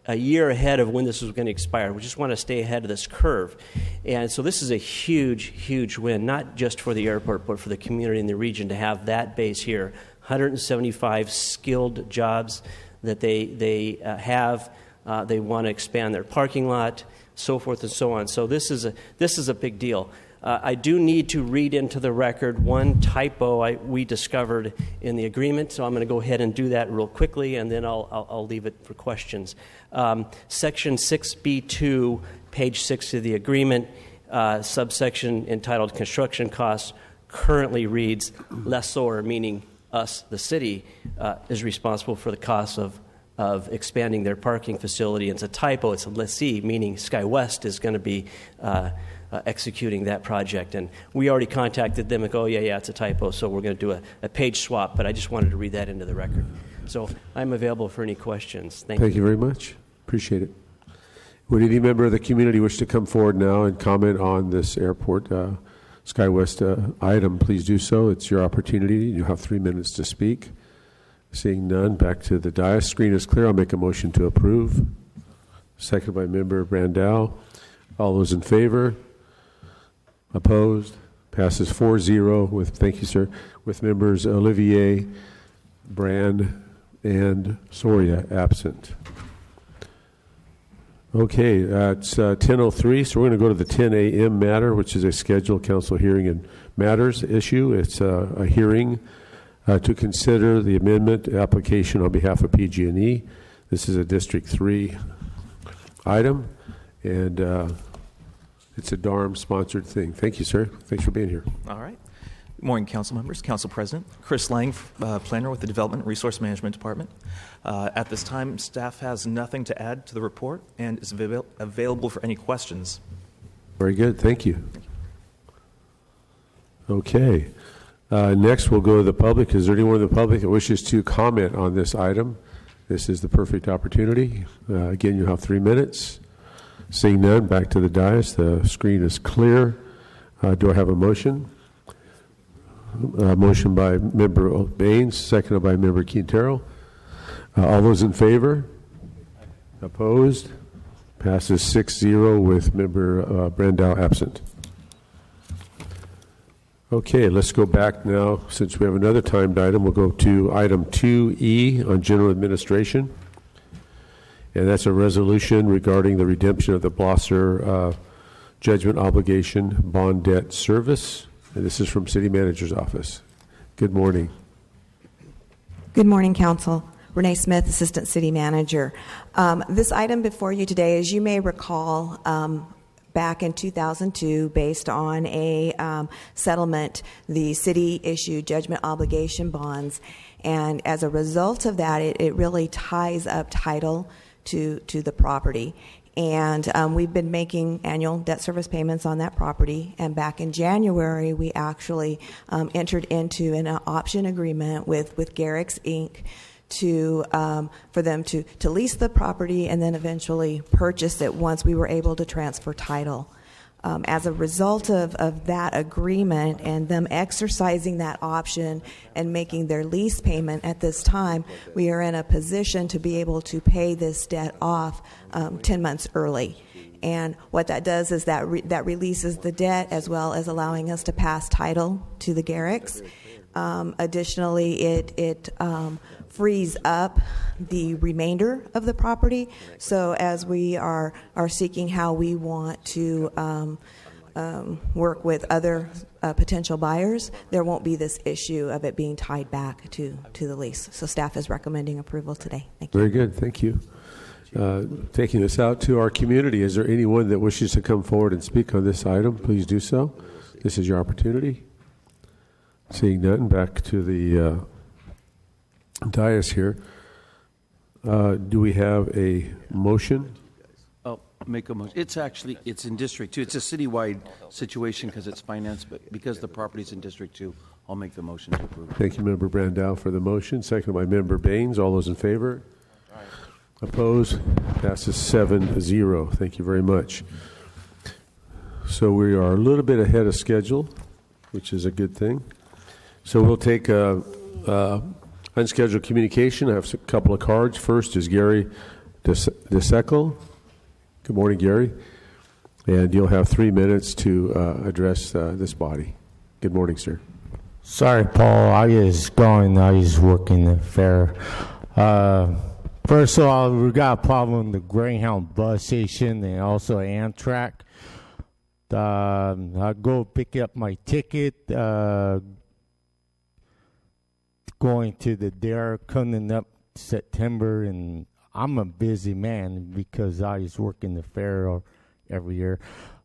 a year ahead of when this was going to expire. We just want to stay ahead of this curve. And so this is a huge, huge win, not just for the airport, but for the community in the region to have that base here. 175 skilled jobs that they have. They want to expand their parking lot, so forth and so on. So this is a big deal. I do need to read into the record one typo we discovered in the agreement, so I'm going to go ahead and do that real quickly, and then I'll leave it for questions. Section 6B2, page 6 of the agreement, subsection entitled Construction Costs, currently reads lessor, meaning us, the city, is responsible for the cost of expanding their parking facility. It's a typo. It's a lessee, meaning SkyWest is going to be executing that project. And we already contacted them and go, yeah, it's a typo, so we're going to do a page swap. But I just wanted to read that into the record. So I'm available for any questions. Thank you very much. Appreciate it. Would any member of the community wish to come forward now and comment on this airport SkyWest item? Please do so. It's your opportunity. You have 3 minutes to speak. Seeing none, back to the dais. Screen is clear. I'll make a motion to approve. Second by Member Brandau. All those in favor? Opposed? Passes 4-0 with, thank you, sir, with members Olivier, Brand, and Soria absent. Okay, it's 10:03, so we're going to go to the 10 a.m. matter, which is a scheduled council hearing and matters issue. It's a hearing to consider the amendment application on behalf of PG&E. This is a District 3 item, and it's a DARM-sponsored thing. Thank you, sir. Thanks for being here. All right. Good morning, council members, council president. Chris Lang, planner with the Development and Resource Management Department. At this time, staff has nothing to add to the report and is available for any questions. Very good. Thank you. Okay. Next, we'll go to the public. Is there anyone in the public that wishes to comment on this item? This is the perfect opportunity. Again, you have 3 minutes. Seeing none, back to the dais. The screen is clear. Do I have a motion? Motion by Member Baines, seconded by Member Quintero. All those in favor? Opposed? Passes 6-0 with Member Brandau absent. Okay, let's go back now. Since we have another timed item, we'll go to item 2E on general administration. And that's a resolution regarding the redemption of the Blosser judgment obligation bond debt service. And this is from City Manager's office. Good morning. Good morning, Council. Renee Smith, Assistant City Manager. This item before you today, as you may recall, back in 2002, based on a settlement, the city issued judgment obligation bonds. And as a result of that, it really ties up title to the property. And we've been making annual debt service payments on that property. And back in January, we actually entered into an option agreement with Garrix Inc. For them to lease the property and then eventually purchase it once we were able to transfer title. As a result of that agreement and them exercising that option and making their lease payment at this time, we are in a position to be able to pay this debt off 10 months early. And what that does is that releases the debt as well as allowing us to pass title to the Garrix. Additionally, it frees up the remainder of the property. So as we are seeking how we want to work with other potential buyers, there won't be this issue of it being tied back to the lease. So staff is recommending approval today. Thank you. Very good. Thank you. Taking this out to our community, is there anyone that wishes to come forward and speak on this item? Please do so. This is your opportunity. Seeing none, back to the dais here. Do we have a motion? Oh, make a motion. It's in District 2. It's a citywide situation because it's financed, but because the property's in District 2, I'll make the motion to approve. Thank you, Member Brandau, for the motion. Seconded by Member Baines. All those in favor? Opposed? Passes 7-0. Thank you very much. So we are a little bit ahead of schedule, which is a good thing. So we'll take unscheduled communication. I have a couple of cards. First is Gary DeSecco. Good morning, Gary. And you'll have 3 minutes to address this body. Good morning, sir. Sorry, Paul. I was working the fair. First of all, we got a problem with the Greyhound bus station and also Amtrak. I go pick up my ticket, going to the dare coming up September, and I'm a busy man because I was working the fair every year.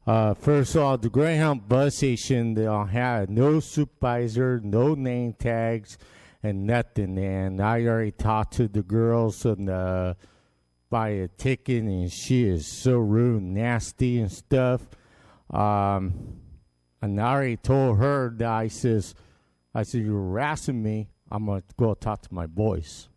First of all, the Greyhound bus station, they had no supervisor, no name tags, and nothing. And I already talked to the girls and buy a ticket, and she is so rude, and nasty, and stuff. And I already told her that I said, you're harassing me. I'm gonna go talk to my boys.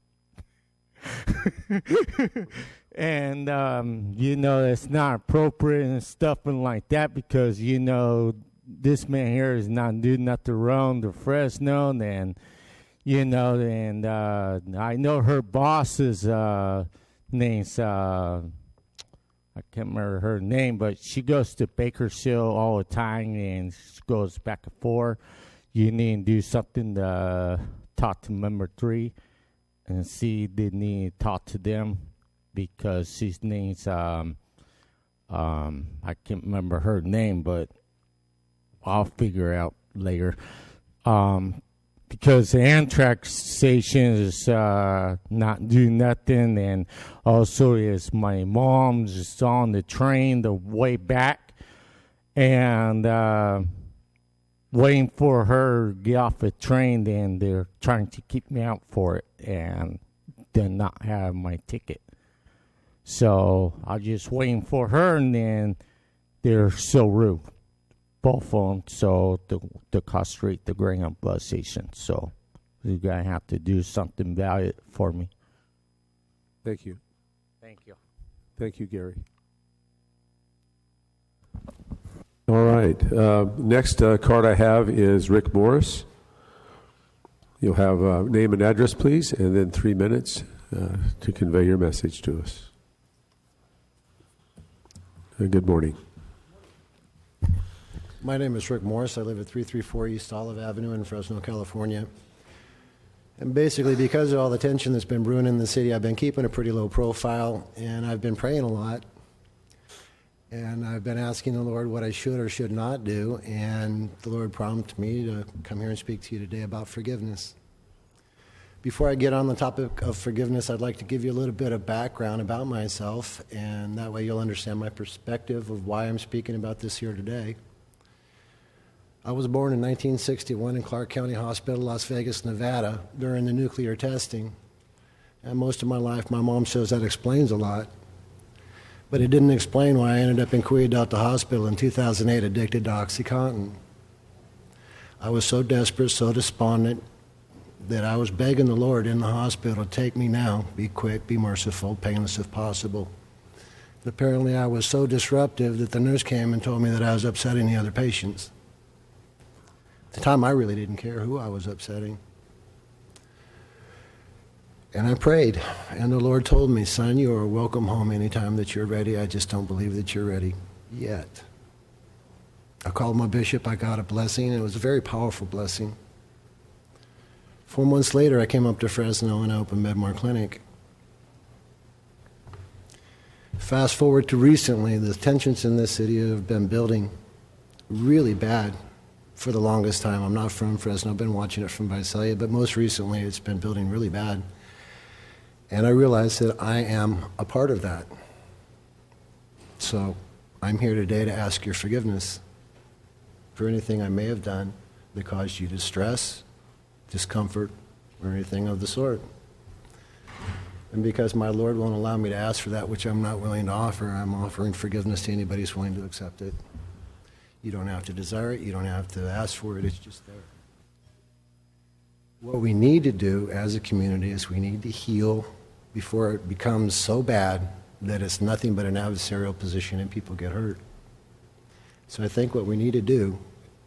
And it's not appropriate and stuff and like that, because this man here is not doing nothing wrong to Fresno, and I know her boss's name's I can't remember her name, but she goes to Bakersfield all the time, and she goes back and forth. You need to do something to talk to member 3 and see they need to talk to them, because his name's I can't remember her name, but I'll figure it out later. Because the Amtrak station is not doing nothing, and also is my mom's just on the train the way back, and waiting for her to get off the train, and they're trying to keep me out for it, and they're not have my ticket. So I'm just waiting for her, and then they're so rude, both of them, so to castrate the Greyhound bus station. So you're going to have to do something about it for me. Thank you. Thank you. Thank you, Gary. All right. Next card I have is Rick Morris. You'll have name and address, please, and then 3 minutes to convey your message to us. Good morning. My name is Rick Morris. I live at 334 East Olive Avenue in Fresno, California. And basically, because of all the tension that's been brewing in the city, I've been keeping a pretty low profile, and I've been praying a lot. And I've been asking the Lord what I should or should not do, and the Lord prompted me to come here and speak to you today about forgiveness. Before I get on the topic of forgiveness, I'd like to give you a little bit of background about myself, and that way you'll understand my perspective of why I'm speaking about this here today. I was born in 1961 in Clark County Hospital, Las Vegas, Nevada, during the nuclear testing. And most of my life, my mom says that explains a lot. But it didn't explain why I ended up in Cuya Delta Hospital in 2008 addicted to OxyContin. I was so desperate, so despondent, that I was begging the Lord in the hospital, take me now, be quick, be merciful, painless if possible. And apparently I was so disruptive that the nurse came and told me that I was upsetting the other patients. At the time, I really didn't care who I was upsetting. And I prayed, and the Lord told me, son, you are welcome home anytime that you're ready. I just don't believe that you're ready yet. I called my bishop. I got a blessing, and it was a very powerful blessing. 4 months later, I came up to Fresno, and I opened Medmar Clinic. Fast forward to recently, the tensions in this city have been building really bad for the longest time. I'm not from Fresno. I've been watching it from Visalia, but most recently, it's been building really bad. And I realized that I am a part of that. So I'm here today to ask your forgiveness for anything I may have done that caused you distress, discomfort, or anything of the sort. And because my Lord won't allow me to ask for that which I'm not willing to offer, I'm offering forgiveness to anybody who's willing to accept it. You don't have to desire it. You don't have to ask for it. It's just there. What we need to do as a community is we need to heal before it becomes so bad that it's nothing but an adversarial position and people get hurt. So I think what we need to do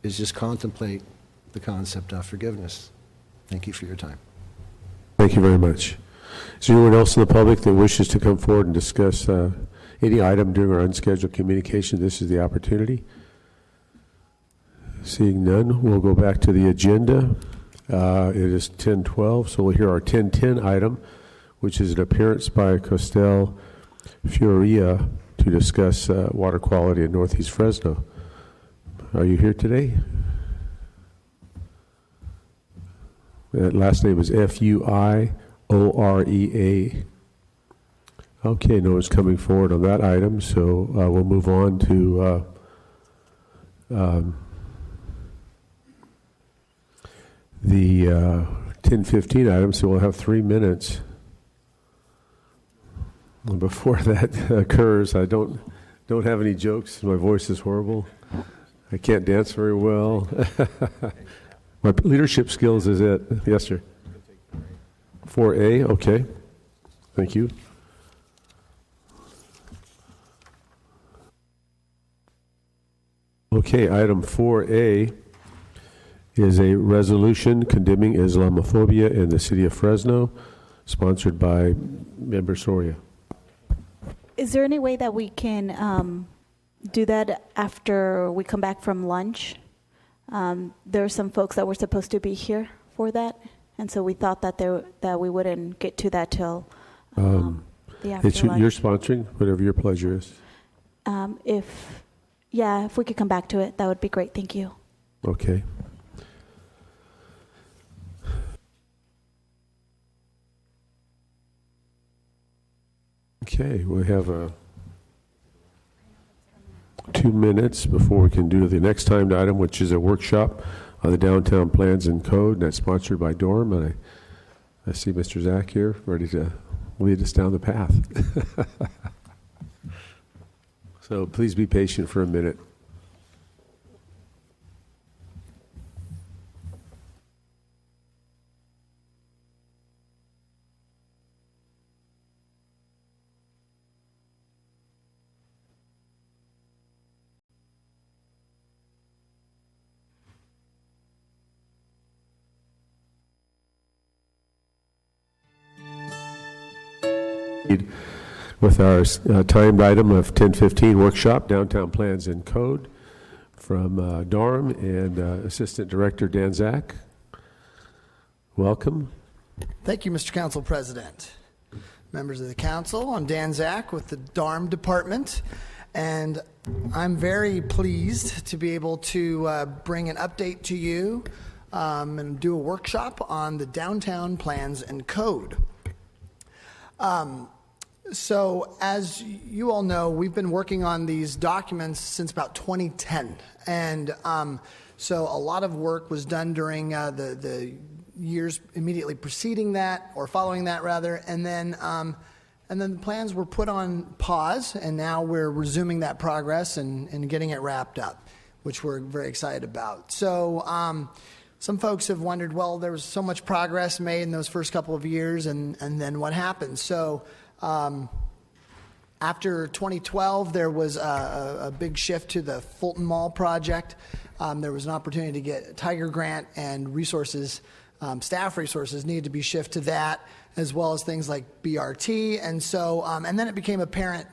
is just contemplate the concept of forgiveness. Thank you for your time. Thank you very much. Is there anyone else in the public that wishes to come forward and discuss any item during our unscheduled communication? This is the opportunity. Seeing none, we'll go back to the agenda. It is 10:12, so we'll hear our 10:10 item, which is an appearance by Costel Fioria to discuss water quality in Northeast Fresno. Are you here today? That last name is Fuiorea. Okay, no one's coming forward on that item, so we'll move on to the 10:15 item, so we'll have 3 minutes. Before that occurs, I don't have any jokes. My voice is horrible. I can't dance very well. My leadership skills is it. Yes, sir. 4A, okay. Thank you. Okay, item 4A is a resolution condemning Islamophobia in the city of Fresno, sponsored by Member Soria. Is there any way that we can do that after we come back from lunch? There are some folks that were supposed to be here for that, and so we thought that we wouldn't get to that till the after lunch. You're sponsoring, whatever your pleasure is. If we could come back to it, that would be great. Thank you. Okay. Okay, we have 2 minutes before we can do the next timed item, which is a workshop on the downtown plans and code, and that's sponsored by Dorm. And I see Mr. Zach here, ready to lead us down the path. So please be patient for a minute. With our timed item of 10:15 workshop, Downtown Plans and Code, from Dorm and Assistant Director Dan Zach. Welcome. Thank you, Mr. Council President. Members of the council, I'm Dan Zach with the DARM department, and I'm very pleased to be able to bring an update to you and do a workshop on the Downtown Plans and Code. So as you all know, we've been working on these documents since about 2010. And so a lot of work was done during the years immediately preceding that, or following that rather. And then the plans were put on pause, and now we're resuming that progress and getting it wrapped up, which we're very excited about. So some folks have wondered, well, there was so much progress made in those first couple of years, and then what happened? So after 2012, there was a big shift to the Fulton Mall project. There was an opportunity to get a Tiger grant, and resources, staff resources needed to be shifted to that, as well as things like BRT. And so, and then it became apparent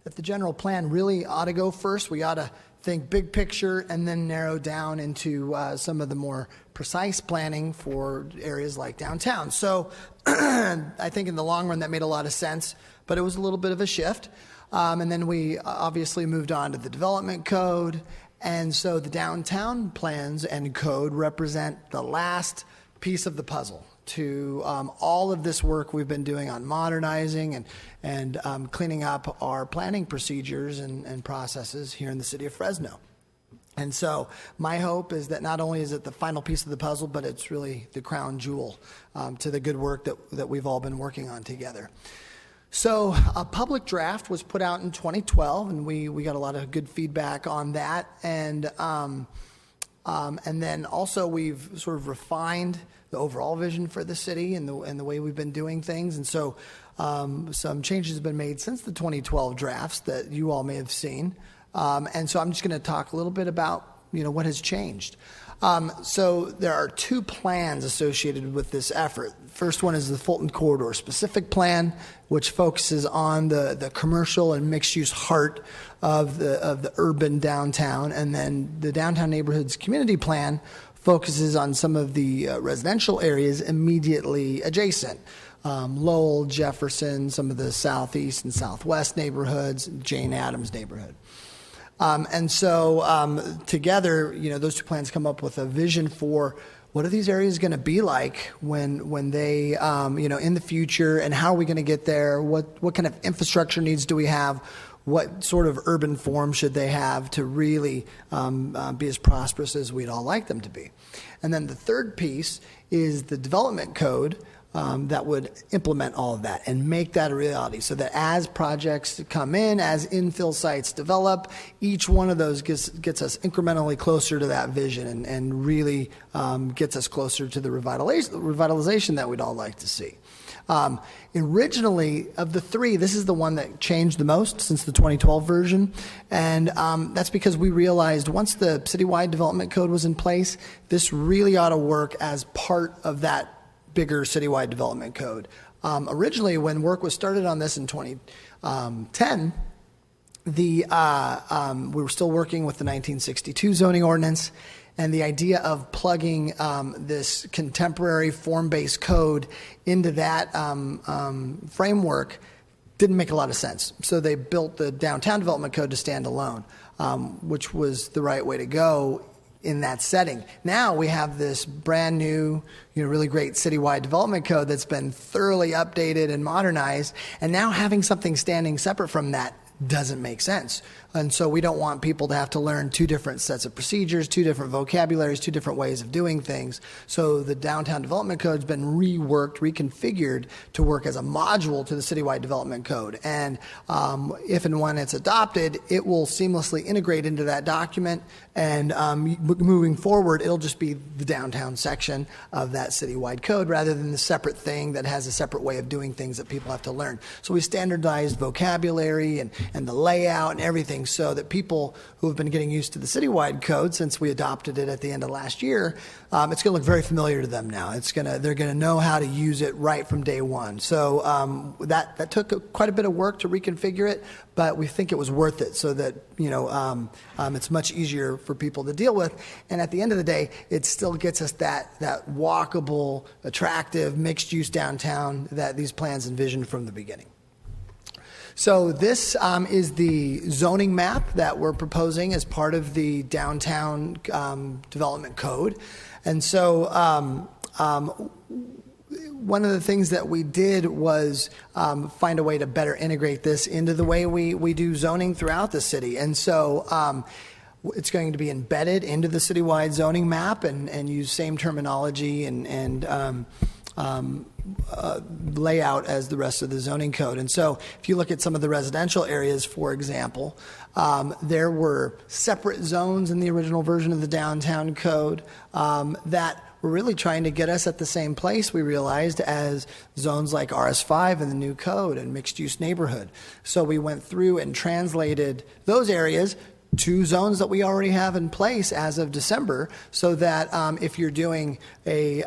that the general plan really ought to go first. We ought to think big picture and then narrow down into some of the more precise planning for areas like downtown. So I think in the long run that made a lot of sense, but it was a little bit of a shift. And then we obviously moved on to the development code. And so the downtown plans and code represent the last piece of the puzzle to all of this work we've been doing on modernizing and cleaning up our planning procedures and processes here in the city of Fresno. And so my hope is that not only is it the final piece of the puzzle, but it's really the crown jewel to the good work that we've all been working on together. So a public draft was put out in 2012, and we got a lot of good feedback on that. And then also we've sort of refined the overall vision for the city and the way we've been doing things. And so some changes have been made since the 2012 drafts that you all may have seen. And so I'm just going to talk a little bit about what has changed. So there are two plans associated with this effort. First one is the Fulton Corridor Specific Plan, which focuses on the commercial and mixed-use heart of the urban downtown. And then the Downtown Neighborhoods Community Plan focuses on some of the residential areas immediately adjacent. Lowell, Jefferson, some of the southeast and southwest neighborhoods, Jane Addams neighborhood. And so together, those two plans come up with a vision for what are these areas going to be like when they, in the future, and how are we going to get there? What kind of infrastructure needs do we have? what sort of urban form should they have to really be as prosperous as we'd all like them to be. And then the third piece is the development code that would implement all of that and make that a reality, so that as projects come in, as infill sites develop, each one of those gets us incrementally closer to that vision and really gets us closer to the revitalization that we'd all like to see. Originally, of the three, this is the one that changed the most since the 2012 version, and that's because we realized once the citywide development code was in place, this really ought to work as part of that bigger citywide development code. Originally, when work was started on this in 2010, we were still working with the 1962 zoning ordinance, and the idea of plugging this contemporary form-based code into that framework didn't make a lot of sense. So they built the downtown development code to stand alone, which was the right way to go in that setting. Now we have this brand new, really great citywide development code that's been thoroughly updated and modernized, and now having something standing separate from that doesn't make sense. And so we don't want people to have to learn two different sets of procedures, two different vocabularies, two different ways of doing things. So the downtown development code's been reworked, reconfigured to work as a module to the citywide development code. And if and when it's adopted, it will seamlessly integrate into that document. And moving forward, it'll just be the downtown section of that citywide code rather than the separate thing that has a separate way of doing things that people have to learn. So we standardized vocabulary and the layout and everything, so that people who have been getting used to the citywide code since we adopted it at the end of last year, it's going to look very familiar to them now. They're going to know how to use it right from day one. So that took quite a bit of work to reconfigure it, but we think it was worth it, so that it's much easier for people to deal with. And at the end of the day, it still gets us that walkable, attractive, mixed-use downtown that these plans envisioned from the beginning. So this is the zoning map that we're proposing as part of the downtown development code. And so one of the things that we did was find a way to better integrate this into the way we do zoning throughout the city. And so it's going to be embedded into the citywide zoning map and use same terminology and layout as the rest of the zoning code. And so if you look at some of the residential areas, for example, there were separate zones in the original version of the downtown code that were really trying to get us at the same place, we realized, as zones like RS5 in the new code and mixed-use neighborhood. So we went through and translated those areas to zones that we already have in place as of December, so that if you're doing a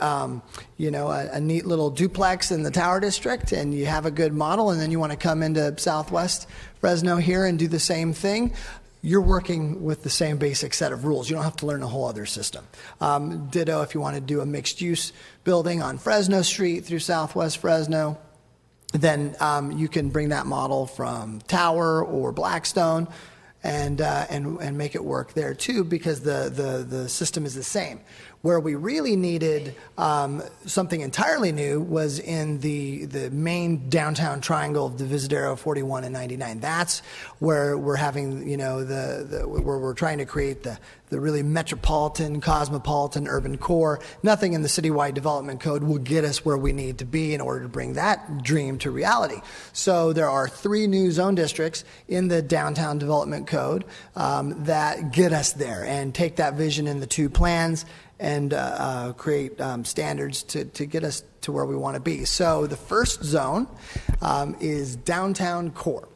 neat little duplex in the Tower District and you have a good model, and then you want to come into Southwest Fresno here and do the same thing, you're working with the same basic set of rules. You don't have to learn a whole other system. Ditto if you want to do a mixed-use building on Fresno Street through Southwest Fresno, then you can bring that model from Tower or Blackstone and make it work there too, because the system is the same. Where we really needed something entirely new was in the main downtown triangle of the Visadero 41 and 99. That's where we're having, where we're trying to create the really metropolitan, cosmopolitan urban core. Nothing in the citywide development code will get us where we need to be in order to bring that dream to reality. So there are 3 new zone districts in the downtown development code that get us there and take that vision in the 2 plans and create standards to get us to where we want to be. So the first zone is downtown core.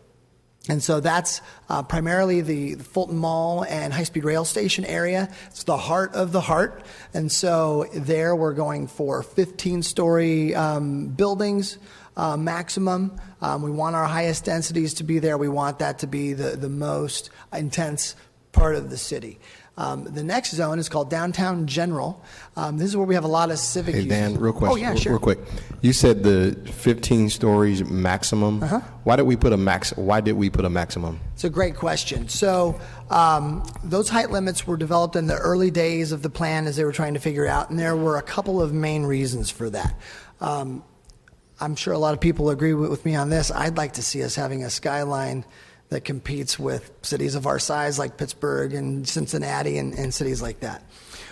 And so that's primarily the Fulton Mall and high-speed rail station area. It's the heart of the heart. And so there we're going for 15-story buildings maximum. We want our highest densities to be there. We want that to be the most intense part of the city. The next zone is called Downtown General. This is where we have a lot of civic Hey, uses. Dan, real question. Oh, yeah, sure. Real quick. You said the 15 stories maximum. Uh-huh. Why did we put a maximum? It's a great question. So those height limits were developed in the early days of the plan as they were trying to figure out, and there were a couple of main reasons for that. I'm sure a lot of people agree with me on this. I'd like to see us having a skyline that competes with cities of our size like Pittsburgh and Cincinnati and cities like that.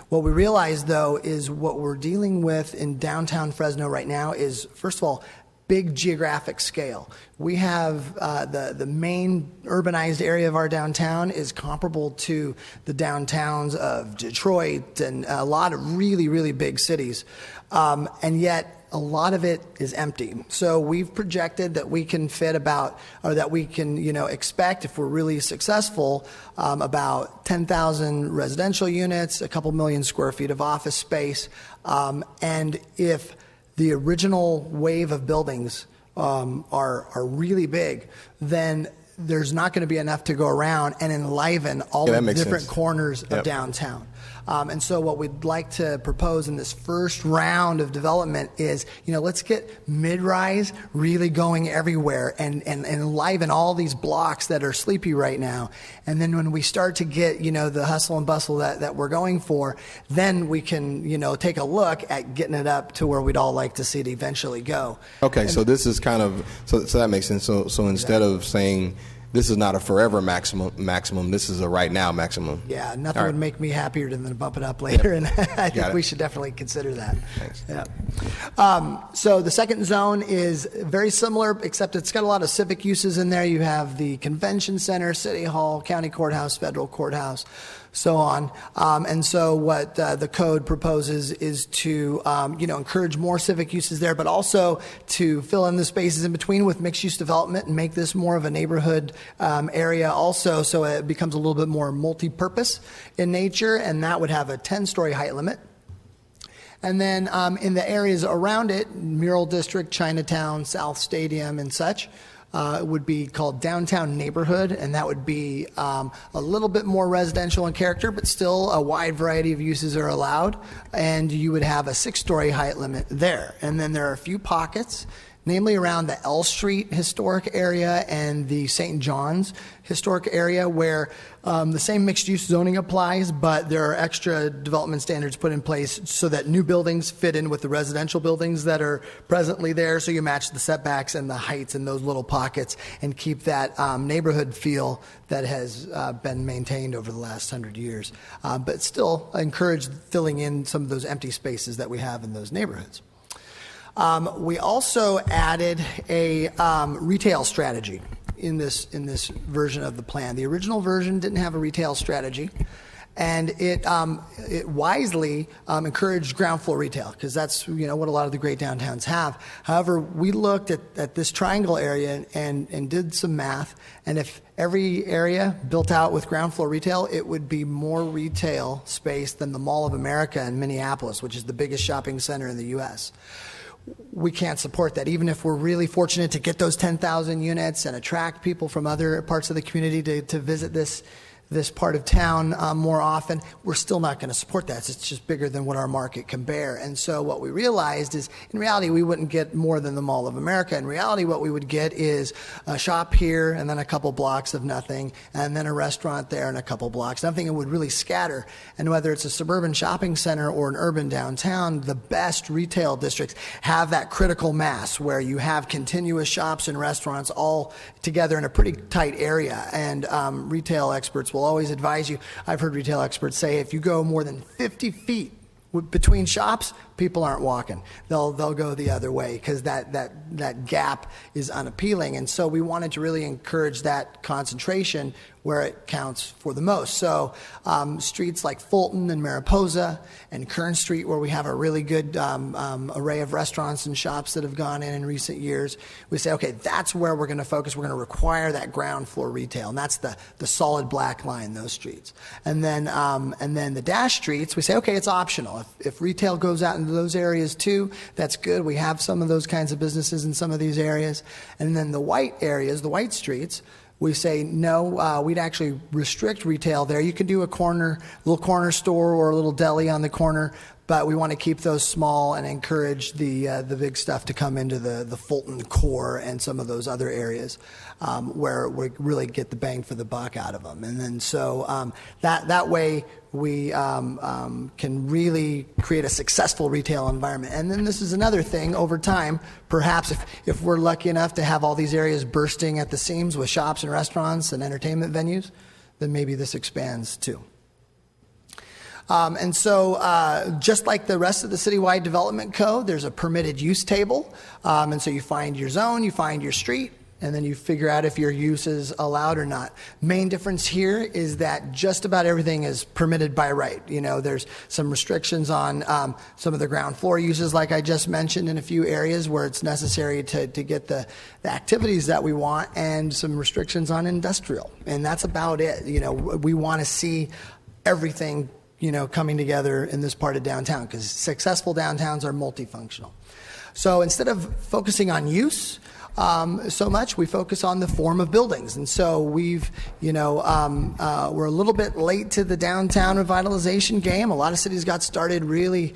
What we realize, though, is what we're dealing with in downtown Fresno right now is, first of all, big geographic scale. We have the main urbanized area of our downtown is comparable to the downtowns of Detroit and a lot of really, really big cities. And yet, a lot of it is empty. So we've projected that we can fit about, or that we can, expect, if we're really successful, about 10,000 residential units, a couple million square feet of office space. And if the original wave of buildings are really big, then there's not going to be enough to go around and enliven all the different corners of downtown. And so what we'd like to propose in this first round of development is, let's get mid-rise really going everywhere and enliven all these blocks that are sleepy right now. And then when we start to get, the hustle and bustle that we're going for, then we can, take a look at getting it up to where we'd all like to see it eventually go. Okay, so this is kind of, so that makes sense. So instead of saying, this is not a forever maximum. This is a right now maximum. Yeah, nothing would make me happier than to bump it up later, and I think we should definitely consider that. Thanks. Yeah. So the second zone is very similar, except it's got a lot of civic uses in there. You have the convention center, city hall, county courthouse, federal courthouse, so on. And so what the code proposes is to, encourage more civic uses there, but also to fill in the spaces in between with mixed-use development and make this more of a neighborhood area also, so it becomes a little bit more multi-purpose in nature, and that would have a 10-story height limit. And then in the areas around it, Mural District, Chinatown, South Stadium, and such, would be called downtown neighborhood, and that would be a little bit more residential in character, but still a wide variety of uses are allowed, and you would have a 6-story height limit there. And then there are a few pockets, namely around the L Street historic area and the St. John's historic area, where the same mixed-use zoning applies, but there are extra development standards put in place so that new buildings fit in with the residential buildings that are presently there, so you match the setbacks and the heights in those little pockets and keep that neighborhood feel that has been maintained over the last 100 years, but still encourage filling in some of those empty spaces that we have in those neighborhoods. We also added a retail strategy in this version of the plan. The original version didn't have a retail strategy, and it wisely encouraged ground floor retail, because that's what a lot of the great downtowns have. However, we looked at this triangle area and did some math, and if every area built out with ground floor retail, it would be more retail space than the Mall of America in Minneapolis, which is the biggest shopping center in the U.S. We can't support that. Even if we're really fortunate to get those 10,000 units and attract people from other parts of the community to visit this part of town more often, we're still not going to support that. It's just bigger than what our market can bear. And so what we realized is, in reality, we wouldn't get more than the Mall of America. In reality, what we would get is a shop here and then a couple blocks of nothing, and then a restaurant there and a couple blocks. Nothing that would really scatter. And whether it's a suburban shopping center or an urban downtown, the best retail districts have that critical mass where you have continuous shops and restaurants all together in a pretty tight area. And retail experts will always advise you. I've heard retail experts say if you go more than 50 feet between shops, people aren't walking. They'll go the other way because that gap is unappealing. And so we wanted to really encourage that concentration where it counts for the most. So streets like Fulton and Mariposa and Kern Street, where we have a really good array of restaurants and shops that have gone in recent years, we say, okay, that's where we're going to focus. We're going to require that ground floor retail, and that's the solid black line, those streets. And then the dash streets, we say, okay, it's optional. If retail goes out into those areas too, that's good. We have some of those kinds of businesses in some of these areas. And then the white areas, the white streets, we say, no, we'd actually restrict retail there. You can do a little corner store or a little deli on the corner, but we want to keep those small and encourage the big stuff to come into the Fulton core and some of those other areas where we really get the bang for the buck out of them. And then so that way we can really create a successful retail environment. And then this is another thing over time, perhaps if we're lucky enough to have all these areas bursting at the seams with shops and restaurants and entertainment venues, then maybe this expands too. And so just like the rest of the citywide development code, there's a permitted use table. And so you find your zone, you find your street, and then you figure out if your use is allowed or not. Main difference here is that just about everything is permitted by right. You know, there's some restrictions on some of the ground floor uses, like I just mentioned, in a few areas where it's necessary to get the activities that we want, and some restrictions on industrial. And that's about it. You know, we want to see everything, you know, coming together in this part of downtown, because successful downtowns are multifunctional. So instead of focusing on use so much, we focus on the form of buildings. And so we've, you know, we're a little bit late to the downtown revitalization game. A lot of cities got started really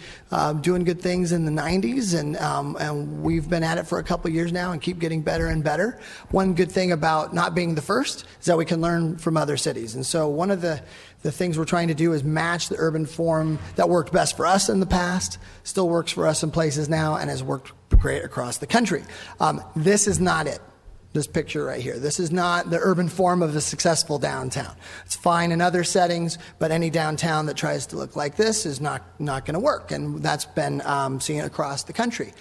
doing good things in the 90s, and we've been at it for a couple of years now and keep getting better and better. One good thing about not being the first is that we can learn from other cities. And so one of the things we're trying to do is match the urban form that worked best for us in the past, still works for us in places now, and has worked great across the country. This is not it, this picture right here. This is not the urban form of a successful downtown. It's fine in other settings, but any downtown that tries to look like this is not going to work, and that's been seen across the country.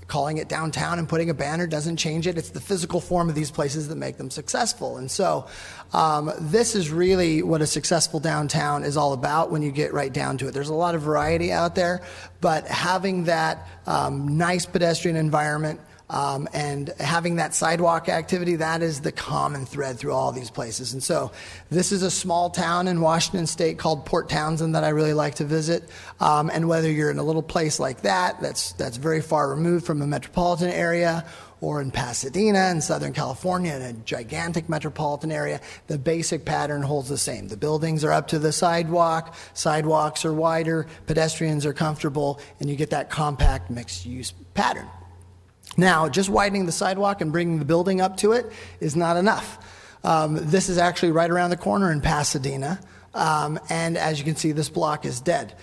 Calling it downtown and putting a banner doesn't change it. It's the physical form of these places that make them successful. And so this is really what a successful downtown is all about when you get right down to it. There's a lot of variety out there, but having that nice pedestrian environment and having that sidewalk activity, that is the common thread through all these places. And so this is a small town in Washington State called Port Townsend that I really like to visit. And whether you're in a little place like that's very far removed from a metropolitan area, or in Pasadena in Southern California in a gigantic metropolitan area, the basic pattern holds the same. The buildings are up to the sidewalk, sidewalks are wider, pedestrians are comfortable, and you get that compact mixed-use pattern. Now, just widening the sidewalk and bringing the building up to it is not enough. This is actually right around the corner in Pasadena, and as you can see, this block is dead.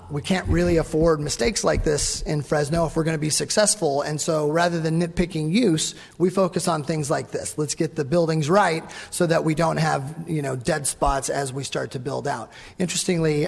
We can't really afford mistakes like this in Fresno if we're going to be successful, and so rather than nitpicking use, we focus on things like this. Let's get the buildings right so that we don't have, you know, dead spots as we start to build out. Interestingly,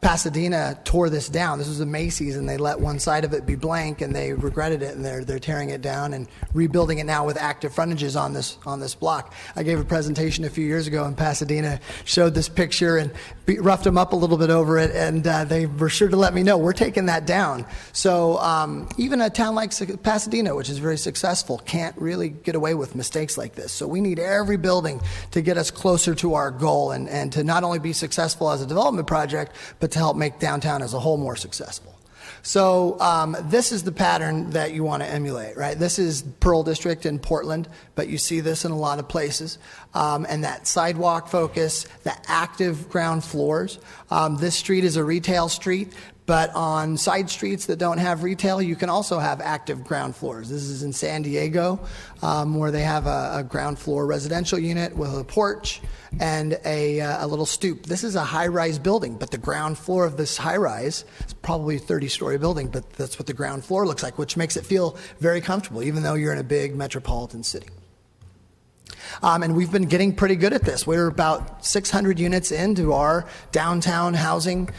Pasadena tore this down. This was a Macy's, and they let one side of it be blank, and they regretted it, and they're tearing it down and rebuilding it now with active frontages on this block. I gave a presentation a few years ago in Pasadena, showed this picture, and roughed them up a little bit over it, and they were sure to let me know we're taking that down. So even a town like Pasadena, which is very successful, can't really get away with mistakes like this. So we need every building to get us closer to our goal, and to not only be successful as a development project, but to help make downtown as a whole more successful. So this is the pattern that you want to emulate, right? This is Pearl District in Portland, but you see this in a lot of places. And that sidewalk focus, the active ground floors. This street is a retail street, but on side streets that don't have retail, you can also have active ground floors. This is in San Diego, where they have a ground floor residential unit with a porch and a little stoop. This is a high-rise building, but the ground floor of this high-rise is probably a 30-story building, but that's what the ground floor looks like, which makes it feel very comfortable, even though you're in a big metropolitan city. And we've been getting pretty good at this. We're about 600 units into our downtown housing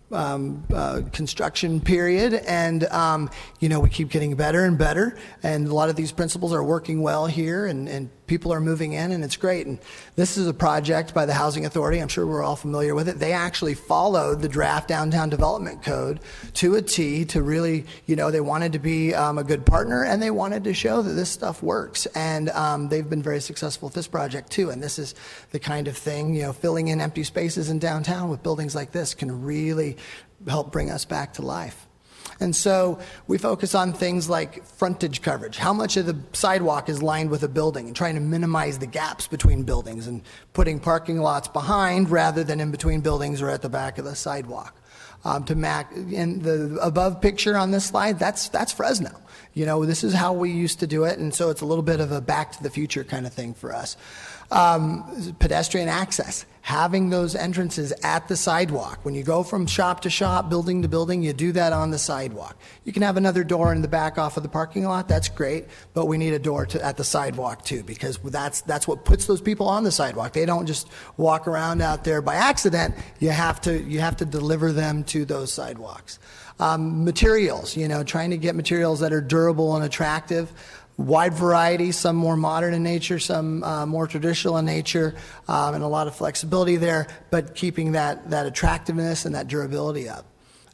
construction period, and we keep getting better and better, and a lot of these principles are working well here, and people are moving in, and it's great. And this is a project by the Housing Authority. I'm sure we're all familiar with it. They actually followed the draft Downtown Development Code to a T to really, they wanted to be a good partner, and they wanted to show that this stuff works. And they've been very successful with this project too. And this is the kind of thing, filling in empty spaces in downtown with buildings like this can really help bring us back to life. And so we focus on things like frontage coverage. How much of the sidewalk is lined with a building, and trying to minimize the gaps between buildings and putting parking lots behind rather than in between buildings or at the back of the sidewalk. In the above picture on this slide, that's Fresno. You know, this is how we used to do it, and so it's a little bit of a back to the future kind of thing for us. Pedestrian access, having those entrances at the sidewalk. When you go from shop to shop, building to building, you do that on the sidewalk. You can have another door in the back off of the parking lot, that's great, but we need a door at the sidewalk too, because that's what puts those people on the sidewalk. They don't just walk around out there by accident. You have to deliver them to those sidewalks. Materials, trying to get materials that are durable and attractive. Wide variety, some more modern in nature, some more traditional in nature, and a lot of flexibility there, but keeping that attractiveness and that durability up.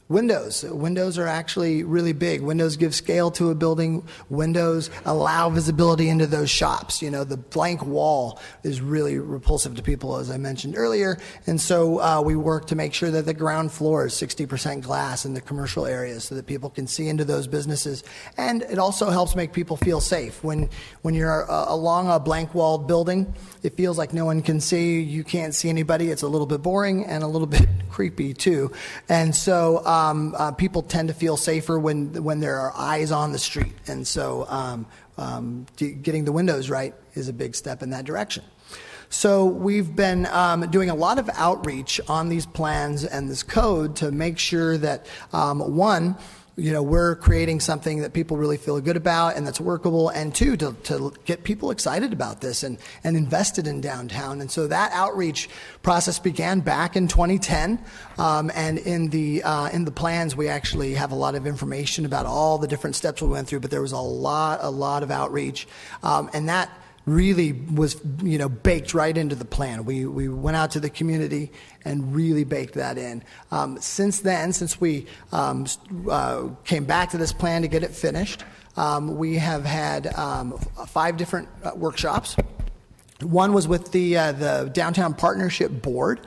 Windows are actually really big. Windows give scale to a building. Windows allow visibility into those shops. The blank wall is really repulsive to people, as I mentioned earlier. And so we work to make sure that the ground floor is 60% glass in the commercial areas so that people can see into those businesses. And it also helps make people feel safe. When you're along a blank walled building, it feels like no one can see you. You can't see anybody. It's a little bit boring and a little bit creepy too. And so people tend to feel safer when there are eyes on the street. And so getting the windows right is a big step in that direction. So we've been doing a lot of outreach on these plans and this code to make sure that, one, we're creating something that people really feel good about and that's workable, and two, to get people excited about this and invested in downtown. And so that outreach process began back in 2010, and in the plans we actually have a lot of information about all the different steps we went through, but there was a lot of outreach, and that really was, baked right into the plan. We went out to the community and really baked that in. Since then, since we came back to this plan to get it finished, we have had 5 different workshops. One was with the Downtown Partnership Board.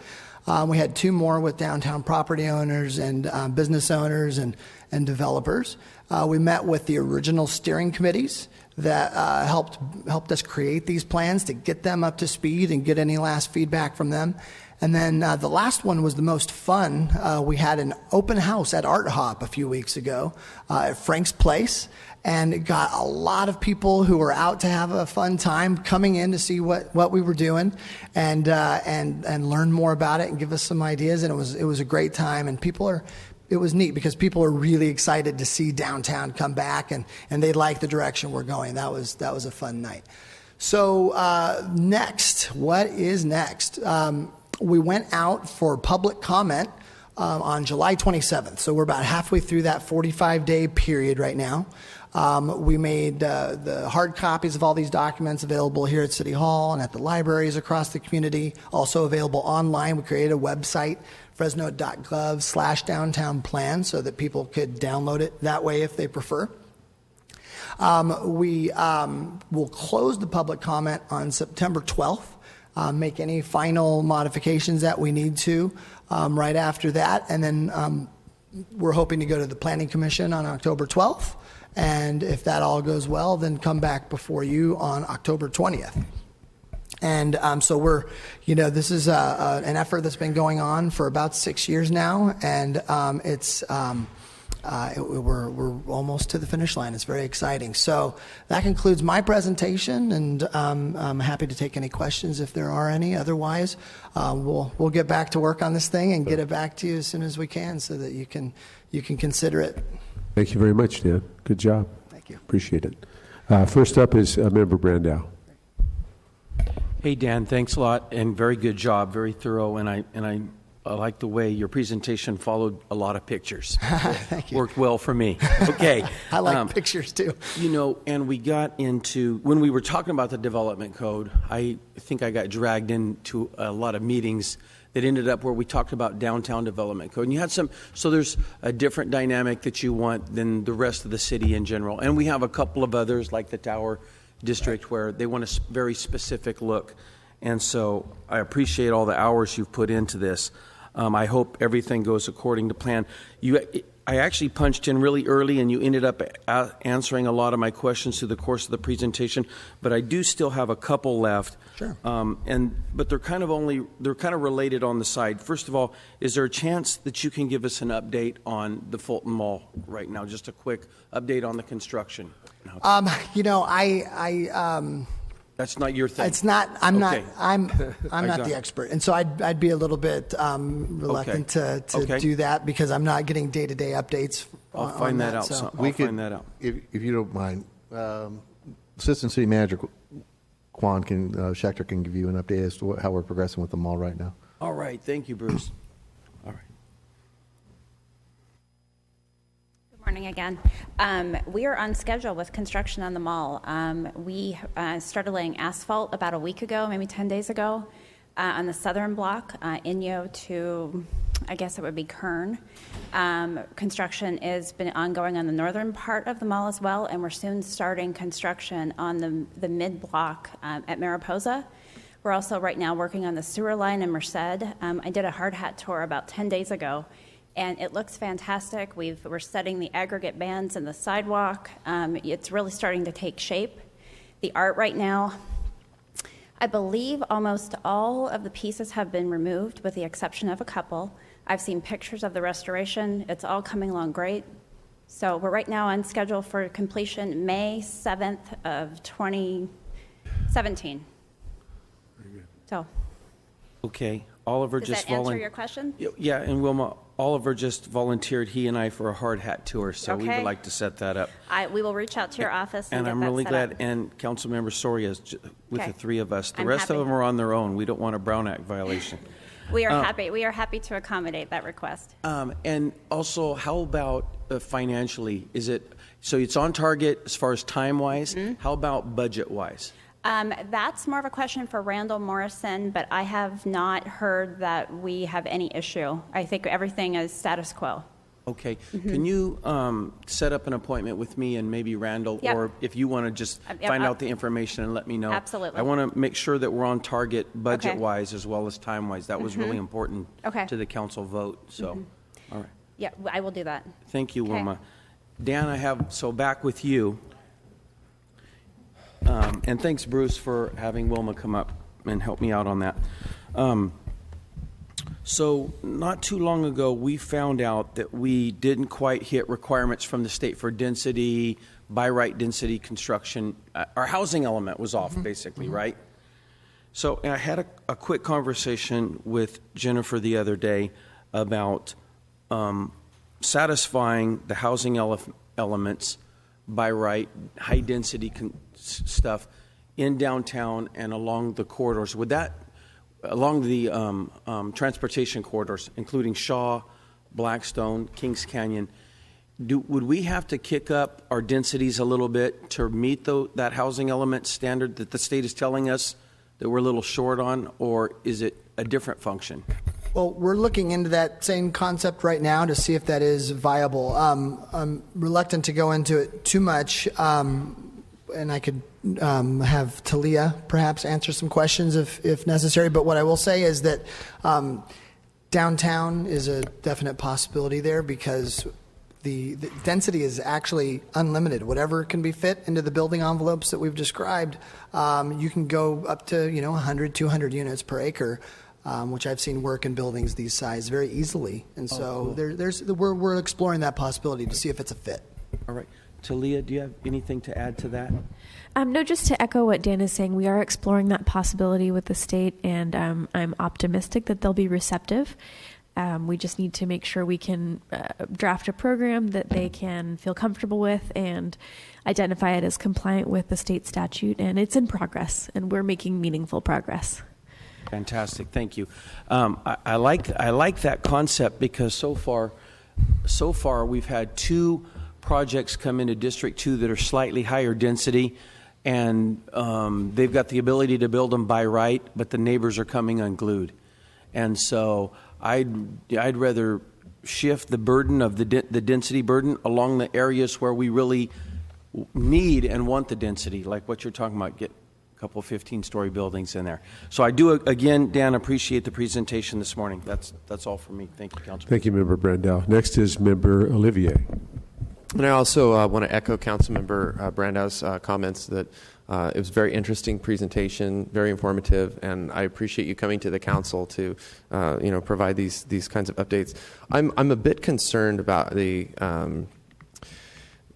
We had 2 more with downtown property owners and business owners and developers. We met with the original steering committees that helped us create these plans to get them up to speed and get any last feedback from them. And then the last one was the most fun. We had an open house at Art Hop a few weeks ago at Frank's Place, and it got a lot of people who were out to have a fun time coming in to see what we were doing and learn more about it and give us some ideas. And it was a great time, and it was neat because people are really excited to see downtown come back, and they like the direction we're going. That was a fun night. So next, what is next? We went out for public comment on July 27th. So we're about halfway through that 45-day period right now. We made the hard copies of all these documents available here at City Hall and at the libraries across the community, also available online. We created a website, fresno.gov/downtown plan, so that people could download it that way if they prefer. We will close the public comment on September 12th, make any final modifications that we need to right after that, and then we're hoping to go to the Planning Commission on October 12th, and if that all goes well, then come back before you on October 20th. And so we're, this is an effort that's been going on for about 6 years now, and we're almost to the finish line. It's very exciting. So that concludes my presentation, and I'm happy to take any questions if there are any. Otherwise, we'll get back to work on this thing and get it back to you as soon as we can, so that you can consider it. Thank you very much, Dan. Good job. Thank you. Appreciate it. First up is Member Brandow. Hey, Dan, thanks a lot, and very good job, very thorough, and I like the way your presentation followed a lot of pictures. Thank you. Worked well for me. Okay. I like pictures, too. And we got into, when we were talking about the development code, I think I got dragged into a lot of meetings that ended up where we talked about downtown development code. And you had so there's a different dynamic that you want than the rest of the city in general. And we have a couple of others, like the Tower District, where they want a very specific look. And so I appreciate all the hours you've put into this. I hope everything goes according to plan. I actually punched in really early, and you ended up answering a lot of my questions through the course of the presentation. But I do still have a couple left. Sure. But they're kind of related on the side. First of all, is there a chance that you can give us an update on the Fulton Mall right now? Just a quick update on the construction. That's not your thing. It's not. I'm Okay. not the expert, and so I'd be a little bit reluctant to do that because I'm not getting day-to-day updates. I'll find that out. So. I'll find that out. If you don't mind, Assistant City Manager Quan Schechter can give you an update as to how we're progressing with the mall right now. All right. Thank you, Bruce. All right. Morning again. We are on schedule with construction on the mall. We started laying asphalt about a week ago, maybe 10 days ago, on the southern block, Inyo to, I guess it would be Kern. Construction has been ongoing on the northern part of the mall as well, and we're soon starting construction on the mid-block at Mariposa. We're also right now working on the sewer line in Merced. I did a hard hat tour about 10 days ago, and it looks fantastic. We're setting the aggregate bands in the sidewalk. It's really starting to take shape. The art right now, I believe almost all of the pieces have been removed with the exception of a couple. I've seen pictures of the restoration. It's all coming along great. So we're right now on schedule for completion May 7th of 2017. Very good. So. Okay. Oliver Does just that answer your question? Yeah, and Wilma, Oliver just volunteered he and I for a hard hat tour, so we Okay. would like to set that up. We will reach out to your office and get I'm that really set glad, up. and Councilmember Soria is with Okay. the three of us. The I'm rest happy. of them are on their own. We don't want a Brown Act violation. We are happy. We are happy to accommodate that request. And also, how about financially? So it's on target as far as time-wise? Mm-hmm. How about budget-wise? That's more of a question for Randall Morrison, but I have not heard that we have any issue. I think everything is status quo. Okay. Mm-hmm. Can you set up an appointment with me and maybe Randall, Yep. or if you want to just find out the information and let me know? Absolutely. I want to make sure that we're on target budget-wise as well as time-wise. That was Mm-hmm. really important Okay. to the council vote. So, Mm-hmm. all right. Yeah, I will do that. Thank you, Okay. Wilma. Dan, back with you. And thanks, Bruce, for having Wilma come up and help me out on that. So not too long ago, we found out that we didn't quite hit requirements from the state for density, by right density construction. Our housing element was off, basically, right? So I had a quick conversation with Jennifer the other day about satisfying the housing elements by right, high density stuff in downtown and along the corridors. Would that, along the transportation corridors, including Shaw, Blackstone, Kings Canyon, would we have to kick up our densities a little bit to meet that housing element standard that the state is telling us that we're a little short on, or is it a different function? Well, we're looking into that same concept right now to see if that is viable. I'm reluctant to go into it too much, and I could have Talia perhaps answer some questions if necessary. But what I will say is that downtown is a definite possibility there because the density is actually unlimited. Whatever can be fit into the building envelopes that we've described, you can go up to 100, 200 units per acre. Which I've seen work in buildings these size very easily, and so cool. we're exploring that possibility to see if it's a fit. All right, Talia, do you have anything to add to that? No, just to echo what Dan is saying, we are exploring that possibility with the state, and I'm optimistic that they'll be receptive. We just need to make sure we can draft a program that they can feel comfortable with and identify it as compliant with the state statute, and it's in progress, and we're making meaningful progress. Fantastic, thank you. I like that concept because so far we've had 2 projects come into District 2 that are slightly higher density, and they've got the ability to build them by right, but the neighbors are coming unglued. And so I'd rather shift the burden of the density burden along the areas where we really need and want the density, like what you're talking about, get couple 15-story buildings in there. So I do, again, Dan, appreciate the presentation this morning. That's all from me. Thank you, Councilman. Thank you, Member Brandau. Next is Member Olivier. And I also want to echo Councilmember Brandau's comments that it was a very interesting presentation, very informative, and I appreciate you coming to the council to, provide these kinds of updates. I'm a bit concerned about the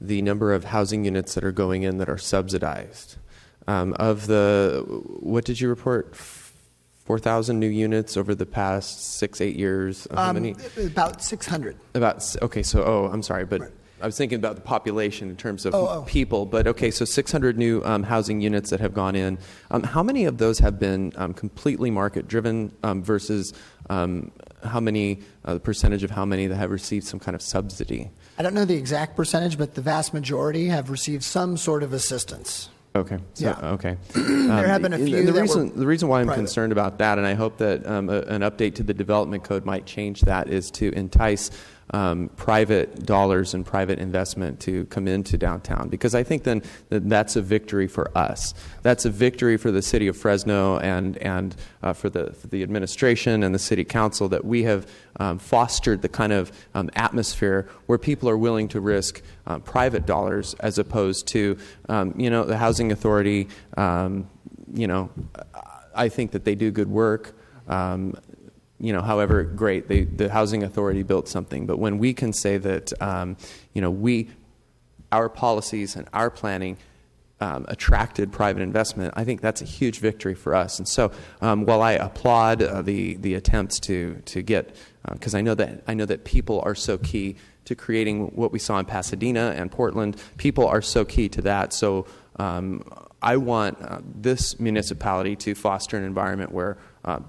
number of housing units that are going in that are subsidized. What did you report? 4,000 new units over the past 6-8 years. How many? About 600. I'm sorry, but. Right. I was thinking about the population in terms of people, but okay, so 600 new housing units that have gone in. How many of those have been completely market-driven versus how many, the percentage of how many that have received some kind of subsidy? I don't know the exact percentage, but the vast majority have received some sort of assistance. Okay. Okay. There have been a few. The reason why I'm concerned about that, and I hope that an update to the development code might change that, is to entice private dollars and private investment to come into downtown, because I think then that's a victory for us. That's a victory for the city of Fresno and for the administration and the city council, that we have fostered the kind of atmosphere where people are willing to risk private dollars as opposed to the housing authority. I think that they do good work. However great, the housing authority built something. But when we can say that, our policies and our planning attracted private investment, I think that's a huge victory for us. And so, while I applaud the attempts to get, because I know that people are so key to creating what we saw in Pasadena and Portland. People are so key to that. So, I want this municipality to foster an environment where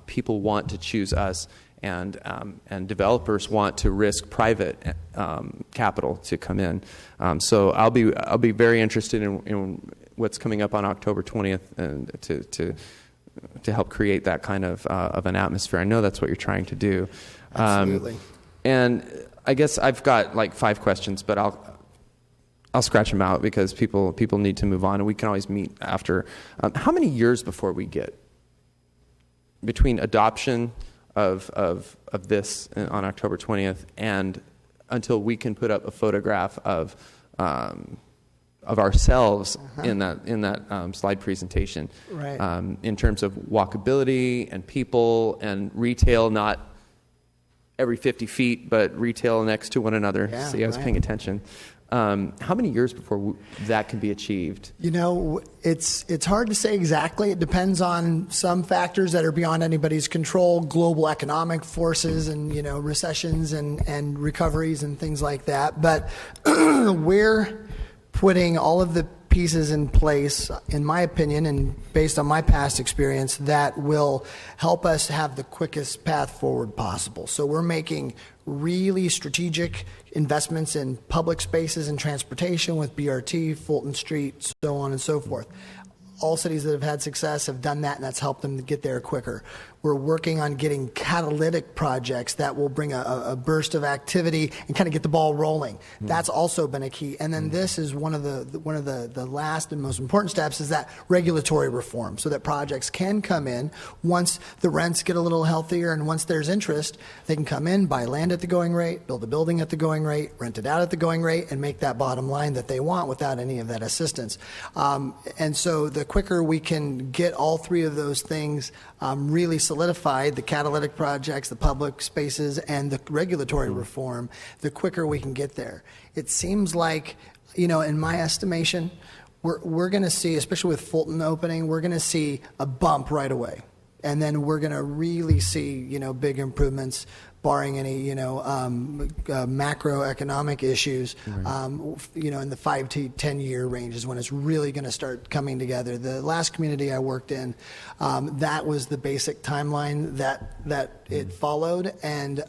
people want to choose us, and developers want to risk private capital to come in. So I'll be very interested in what's coming up on October 20th, and to help create that kind of an atmosphere. I know that's what you're trying to do. Absolutely. And I guess I've got like 5 questions, but I'll scratch them out because people need to move on, and we can always meet after. How many years before we get between adoption of this on October 20th and until we can put up a photograph of ourselves in that slide presentation, right? In terms of walkability and people and retail, not every 50 feet, but retail next to one another. Yeah, See, I was paying attention. How many years before that can be achieved? It's hard to say exactly. It depends on some factors that are beyond anybody's control, global economic forces and, recessions and recoveries and things like that. But we're putting all of the pieces in place, in my opinion, and based on my past experience, that will help us have the quickest path forward possible. So we're making really strategic investments in public spaces and transportation with BRT, Fulton Street, so on and so forth. All cities that have had success have done that, and that's helped them to get there quicker. We're working on getting catalytic projects that will bring a burst of activity and kind of get the ball rolling. That's also been a key. And then this is one of the last and most important steps, is that regulatory reform, so that projects can come in once the rents get a little healthier, and once there's interest, they can come in, buy land at the going rate, build a building at the going rate, rent it out at the going rate, and make that bottom line that they want without any of that assistance. And so the quicker we can get all 3 of those things really solidified, the catalytic projects, the public spaces, and the regulatory reform, the quicker we can get there. It seems like, in my estimation, we're going to see, especially with Fulton opening, we're going to see a bump right away. And then we're going to really see, big improvements, barring any, macroeconomic issues, in the 5 to 10 year range is when it's really going to start coming together. The last community I worked in, that was the basic timeline that it followed, and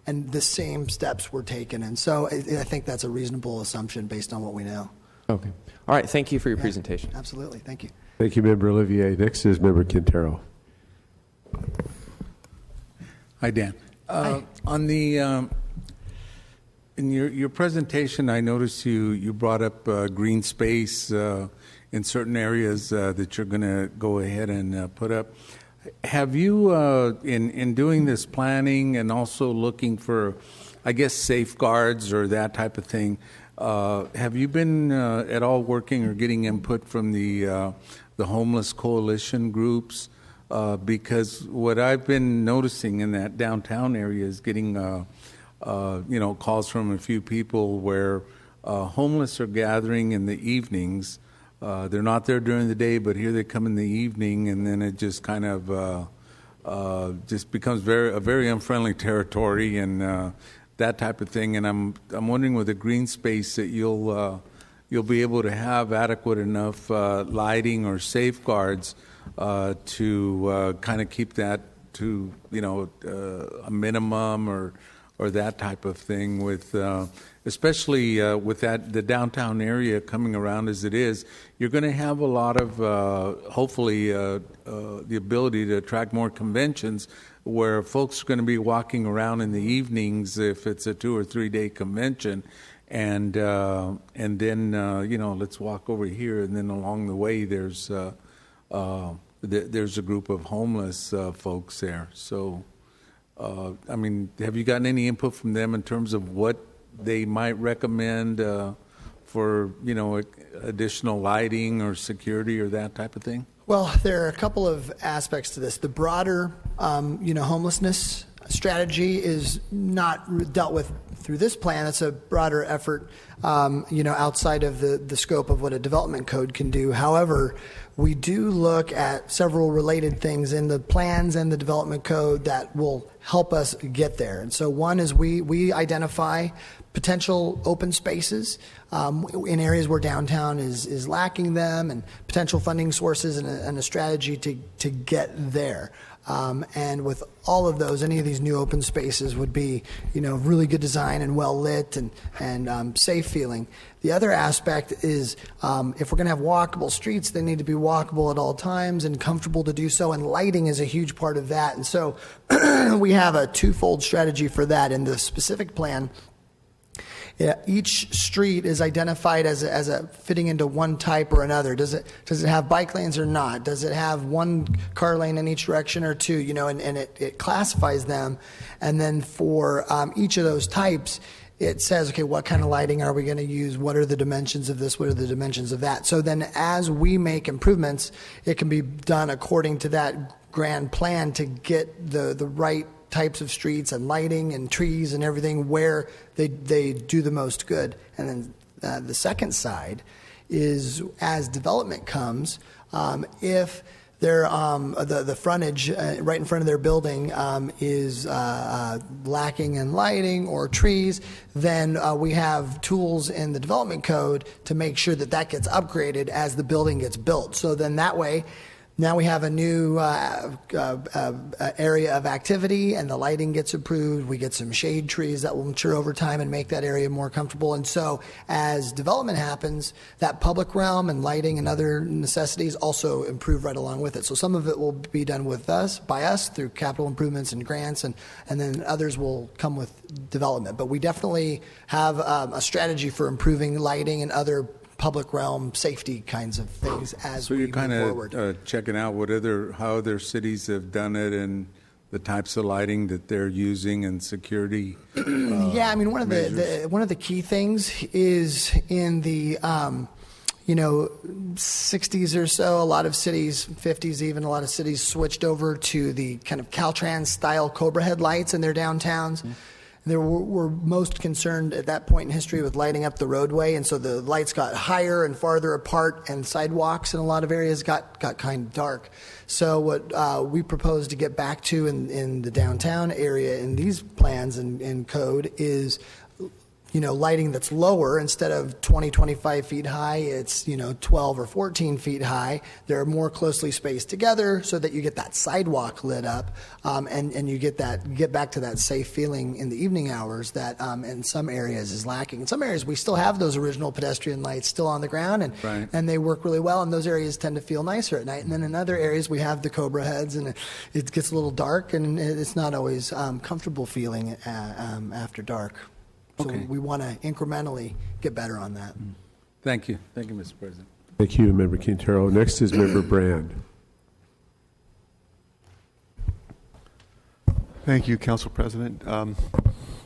the same steps were taken. And so I think that's a reasonable assumption based on what we know. Okay. All right. Thank you for your presentation. Absolutely. Thank you. Thank you, Member Olivier. Next is Member Quintero. Hi, Dan. On the in your presentation, I noticed you brought up green space in in certain areas that you're going to go ahead and put up. Have you, in doing this planning and also looking for, I guess, safeguards or that type of thing, have you been at all working or getting input from the homeless coalition groups? Because what I've been noticing in that downtown area is getting, calls from a few people where homeless are gathering in the evenings. They're not there during the day, but here they come in the evening, and then it just kind of just becomes a very unfriendly territory and that type of thing. And I'm wondering with the green space that you'll be able to have adequate enough lighting or safeguards to kind of keep that to a minimum or that type of thing, with especially with the downtown area coming around as it is. You're going to have a lot of hopefully the ability to attract more conventions where folks are going to be walking around in the evenings if it's a 2 or 3 day convention, and then let's walk over here, and then along the way there's a group of homeless folks there. So, have you gotten any input from them in terms of what they might recommend for, additional lighting or security or that type of thing? Well, there are a couple of aspects to this. The broader, homelessness strategy is not dealt with through this plan. It's a broader effort, outside of the scope of what a development code can do. However, we do look at several related things in the plans and the development code that will help us get there. And so one is we identify potential open spaces in areas where downtown is lacking them, and potential funding sources and a strategy to get there. And with all of those, any of these new open spaces would be, really good design and well lit and safe feeling. The other aspect is if we're going to have walkable streets, they need to be walkable at all times and comfortable to do so. And lighting is a huge part of that. And so we have a twofold strategy for that in the specific plan. Yeah, each street is identified as a fitting into one type or another. Does it have bike lanes or not? Does it have one car lane in each direction or two? And it classifies them. And then for each of those types, it says, okay, what kind of lighting are we going to use? What are the dimensions of this? What are the dimensions of that? So then as we make improvements, it can be done according to that grand plan to get the right types of streets and lighting and trees and everything where they do the most good. And then the second side is, as development comes, if they're the frontage right in front of their building is lacking in lighting or trees, then we have tools in the development code to make sure that gets upgraded as the building gets built. So then that way, now we have a new area of activity, and the lighting gets improved. We get some shade trees that will mature over time and make that area more comfortable. And so as development happens, that public realm and lighting and other necessities also improve right along with it. So some of it will be done by us through capital improvements and grants, and then others will come with development. But we definitely have a strategy for improving lighting and other public realm safety kinds of things as we move forward. So you're kind of checking out how other cities have done it and the types of lighting that they're using and security. Yeah, I mean, one of the key things is in the 60s or so, a lot of cities, 50s even, a lot of cities switched over to the kind of Caltrans style Cobra head lights in their downtowns. Mm-hmm. They were most concerned at that point in history with lighting up the roadway, and so the lights got higher and farther apart, and sidewalks in a lot of areas got kind of dark. So what we propose to get back to in the downtown area in these plans and code is lighting that's lower. Instead of 20, 25 feet high, it's 12 or 14 feet high. They're more closely spaced together so that you get that sidewalk lit up, and you get back to that safe feeling in the evening hours that in some areas is lacking. In some areas we still have those original pedestrian lights still on the ground, and they work really well, and those areas tend to feel nicer at night. And then in other areas we have the Cobra heads, and it gets a little dark, and it's not always comfortable feeling after dark. So we want to incrementally get better on that. Thank you. Thank you, Mr. President. Thank you, Member Quintero. Next is Member Brand. Thank you, Council President.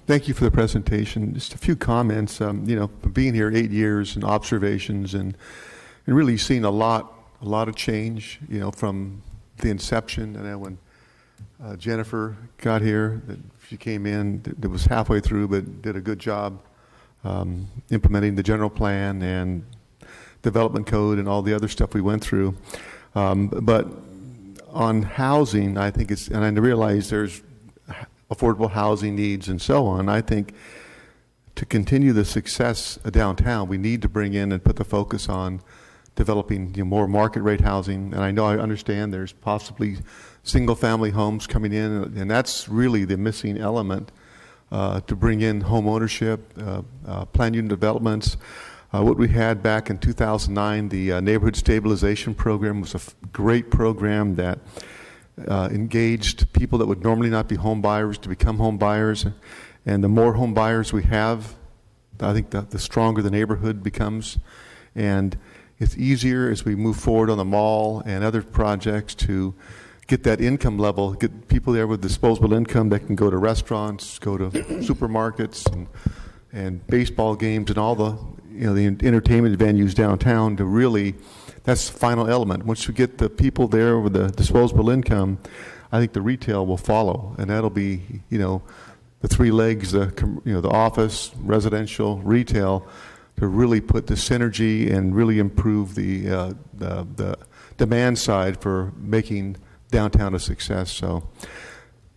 Thank you for the presentation. Just a few comments. Being here 8 years and observations and really seeing a lot of change. From the inception. And then when Jennifer got here, she came in. It was halfway through, but did a good job implementing the general plan and development code and all the other stuff we went through. But on housing, I think and I realize there's affordable housing needs and so on. I think to continue the success downtown, we need to bring in and put the focus on developing more market rate housing. And I understand there's possibly single family homes coming in, and that's really the missing element to bring in home ownership, planned unit developments. What we had back in 2009, the Neighborhood Stabilization Program was a great program that engaged people that would normally not be home buyers to become home buyers. And the more home buyers we have, I think the stronger the neighborhood becomes. And it's easier as we move forward on the mall and other projects to get that income level, get people there with disposable income that can go to restaurants, go to supermarkets and baseball games and all the the entertainment venues downtown to really, that's the final element. Once you get the people there with the disposable income, I think the retail will follow, and that'll be the three legs, the office, residential, retail, to really put the synergy and really improve the demand side for making downtown a success. So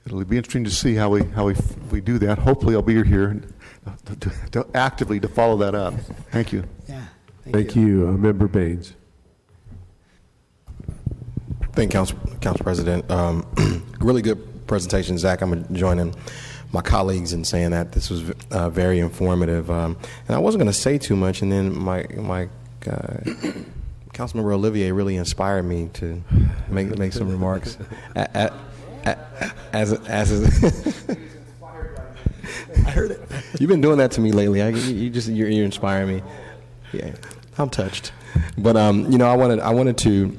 it'll be interesting to see how we do that. Hopefully, I'll be here to actively to follow that up. Thank you. Yeah. Thank you, Member Baines. Thank you, Council President. Really good presentation, Zach. I'm going to join in my colleagues in saying that this was very informative. And I wasn't going to say too much, and then my Councilmember Olivier really inspired me to make some remarks. I heard it. You've been doing that to me lately. You're inspiring me. Yeah, I'm touched. But I wanted to,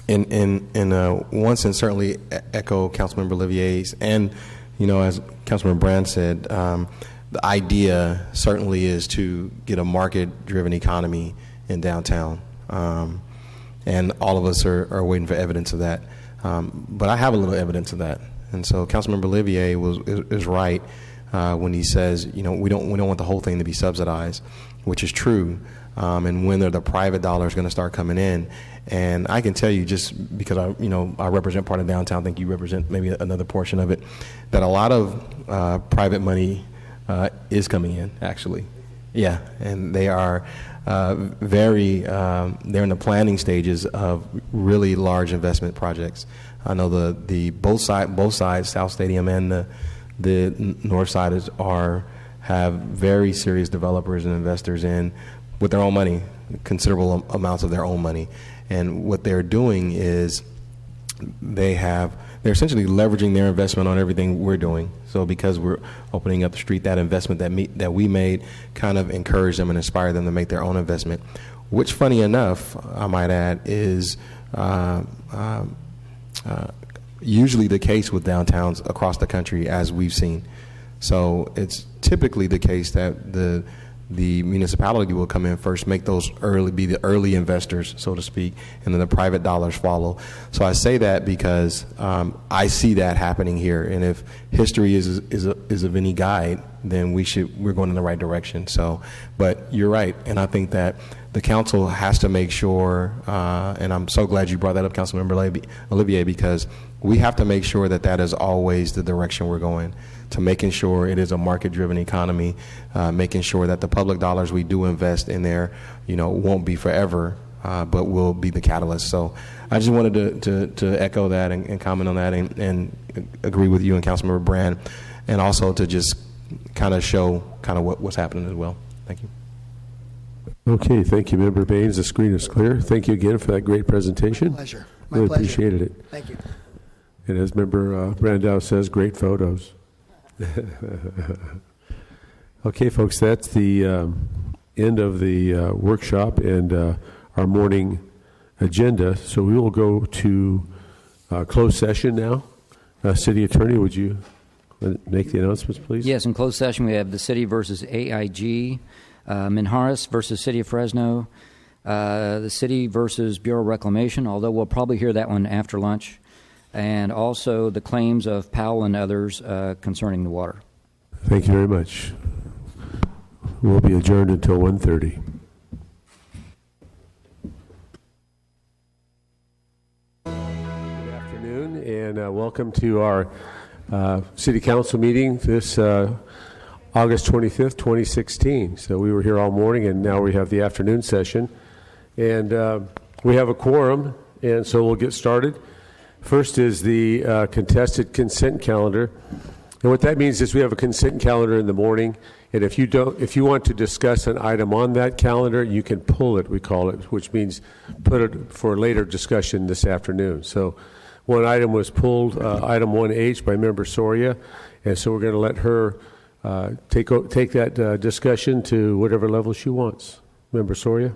in one sense, certainly echo Councilmember Olivier's, and as Councilmember Brand said, the idea certainly is to get a market-driven economy in downtown, and all of us are waiting for evidence of that. But I have a little evidence of that, and so Councilmember Olivier is right when he says, we don't want the whole thing to be subsidized, which is true. And when the private dollar is going to start coming in, and I can tell you, just because I represent part of downtown, I think you represent maybe another portion of it, that a lot of private money is coming in, actually. Yeah, and they are they're in the planning stages of really large investment projects. I know the both sides, South Stadium and the North Side have very serious developers and investors in with their own money, considerable amounts of their own money. And what they're doing is they're essentially leveraging their investment on everything we're doing. So because we're opening up the street, that investment that we made kind of encouraged them and inspired them to make their own investment, which, funny enough, I might add, is usually the case with downtowns across the country, as we've seen. So it's typically the case that the municipality will come in first, be the early investors, so to speak, and then the private dollars follow. So I say that because I see that happening here, and if history is of any guide, then we're going in the right direction. So, but you're right, and I think that the council has to make sure, and I'm so glad you brought that up, Councilmember Olivier, because we have to make sure that is always the direction we're going, to making sure it is a market-driven economy, making sure that the public dollars we do invest in there, won't be forever, but will be the catalyst. So I just wanted to echo that and comment on that and agree with you and Councilmember Brand, and also to just kind of show what's happening as well. Thank you. Okay, thank you, Member Baines. The screen is clear. Thank you again for that great presentation. My pleasure. Really appreciated it. Thank you. And as Member Brandow says, great photos. Okay, folks, that's the end of the workshop, and our our morning agenda. So we will go to closed session now. City Attorney, would you make the announcements, please? Yes, in closed session we have the city versus AIG, Minharis versus City of Fresno, the city versus Bureau of Reclamation, although we'll probably hear that one after lunch, and also the claims of Powell and others concerning the water. Thank you very much. We'll be adjourned until 1:30. Good afternoon, and welcome to our City Council meeting this August 25th, 2016. So we were here all morning, and now we have the afternoon session. And we have a quorum, and so we'll get started. First is the contested consent calendar. And what that means is we have a consent calendar in the morning, and if you want to discuss an item on that calendar, you can pull it, we call it, which means put it for later discussion this afternoon. So one item was pulled, item 1H by Member Soria, and so we're going to let her take that discussion to whatever level she wants. Member Soria?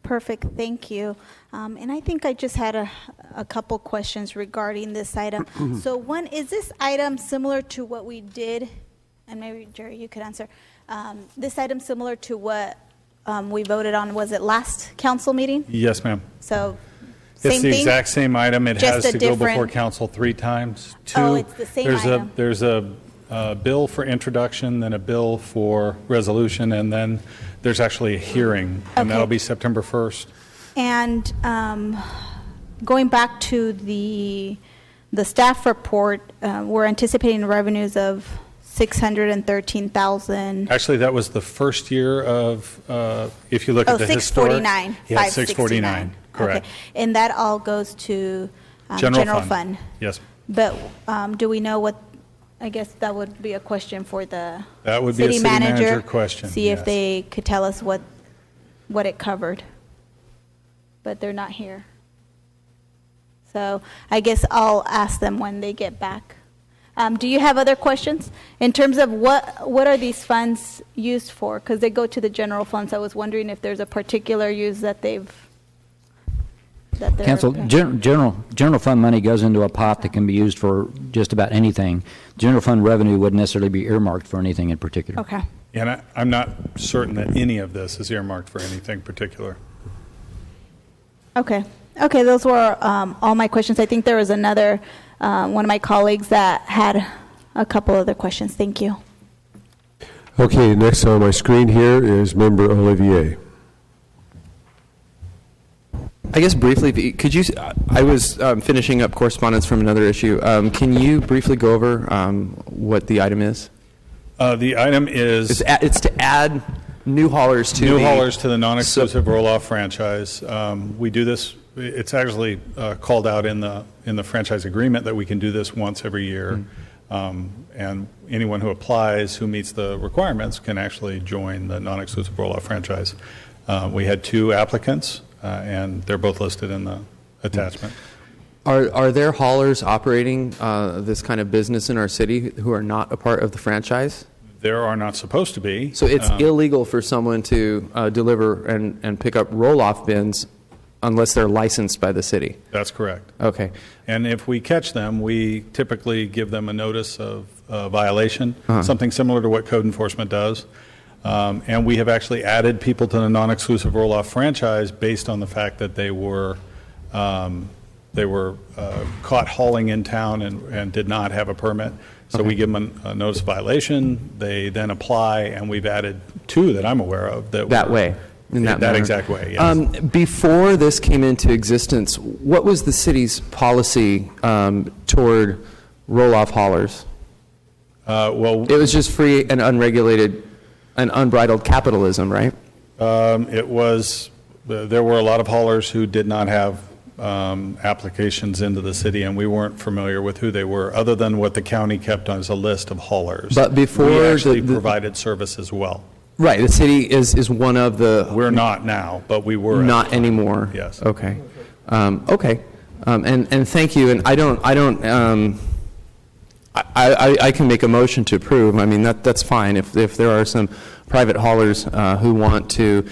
Perfect, thank you. And I think I just had a couple questions regarding this item. So one, is this item similar to what we did, and maybe Jerry, you could answer, this item similar to what we voted on, was it last council meeting? Yes, ma'am. So it's same the thing? exact same item. It Just has a to go before different- council 3 times. Oh, it's the same item. There's a bill for introduction, then a bill for resolution, and then there's actually a hearing, and Okay. that'll be September 1st. And going back to the staff report, we're anticipating revenues of $613,000. Actually, that was the first year of, if you look at the historic. 649. Yeah, 649, correct. Okay. And that all goes to General fund. Yes. But do we know what, I guess that would be a question for the That would be a city city manager question, See if yes. they could tell us what it covered. But they're not here. So I guess I'll ask them when they get back. Do you have other questions in terms of what are these funds used for? Because they go to the general funds. I was wondering if there's a particular use that they're Council, general fund money goes into a pot that can be used for just about anything. General fund revenue wouldn't necessarily be earmarked for anything in particular. Okay. And I'm not certain that any of this is earmarked for anything particular. Okay. Okay, those were all my questions. I think there was another one of my colleagues that had a couple other questions. Thank you. Okay, next on my screen here is Member Olivier. I guess briefly, could you? I was finishing up correspondence from another issue. Can you briefly go over what the item is? The item is it's to add new haulers to the non-exclusive roll-off franchise. We do this. It's actually called out in the franchise agreement that we can do this once every year, and anyone who applies who meets the requirements can actually join the non-exclusive roll-off franchise. We had 2 applicants, and they're both listed in the attachment. Are there haulers operating this kind of business in our city who are not a part of the franchise? There are not supposed to be. So it's illegal for someone to deliver and pick up roll-off bins unless they're licensed by the city? That's correct. Okay. And if we catch them, we typically give them a notice of violation, something similar to what code enforcement does. And we have actually added people to the non-exclusive roll-off franchise based on the fact that they were caught hauling in town and did not have a permit. So we give them a notice of violation. They then apply, and we've added 2 that I'm aware of that way. In that exact way, yes. Before this came into existence, what was the city's policy toward roll-off haulers? Well, it was just free and unregulated and unbridled capitalism, right? It was. There were a lot of haulers who did not have applications into the city, and we weren't familiar with who they were, other than what the county kept as a list of haulers. But before we actually provided service as well. Right, the city is one of the. We're not now, but we were. Not anymore. Yes. Okay. Okay. And thank you. And I don't. I can make a motion to approve. I mean, that's fine. If there are some private haulers who want to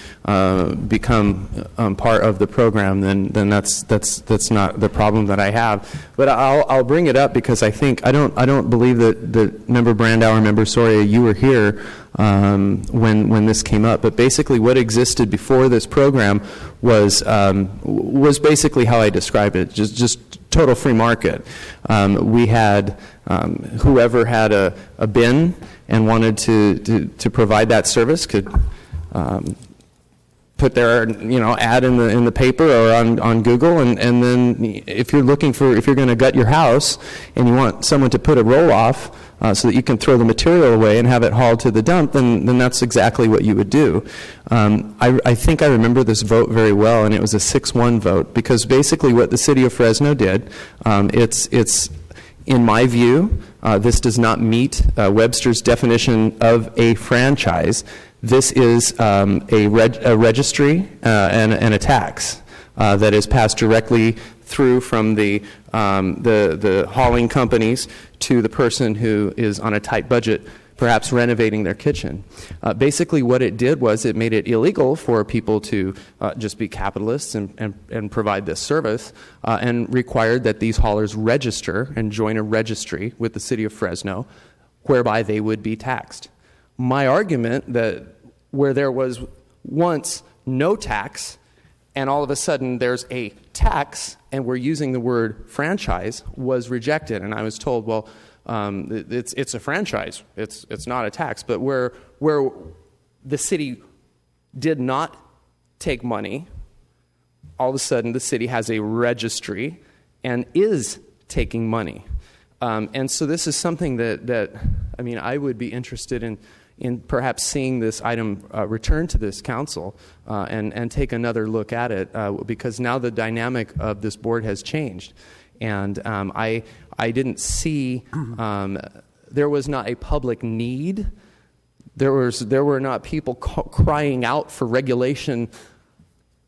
become part of the program, then that's not the problem that I have. But I'll bring it up because I don't believe that Member Brandow or Member Soria, you were here when this came up. But basically, what existed before this program was basically how I described it, just total free market. We had whoever had a bin and wanted to provide that service could put their ad in the paper or on Google, and then if you're going to gut your house and you want someone to put a roll off so that you can throw the material away and have it hauled to the dump, then that's exactly what you would do. I think I remember this vote very well, and it was a 6-1 vote, because basically what the city of Fresno did, it's in my view, this does not meet Webster's definition of a franchise. This is a registry and a tax that is passed directly through from the hauling companies to the person who is on a tight budget, perhaps renovating their kitchen. Basically what it did was it made it illegal for people to just be capitalists and provide this service, and required that these haulers register and join a registry with the city of Fresno, whereby they would be taxed. My argument that where there was once no tax and all of a sudden there's a tax and we're using the word franchise was rejected, and I was told, well, it's a franchise, it's not a tax. But where the city did not take money, all of a sudden the city has a registry and is taking money. And so this is something that I mean, I would be interested in perhaps seeing this item return to this council and take another look at it, because now the dynamic of this board has changed. And I didn't see, there was not a public need. There were not people crying out for regulation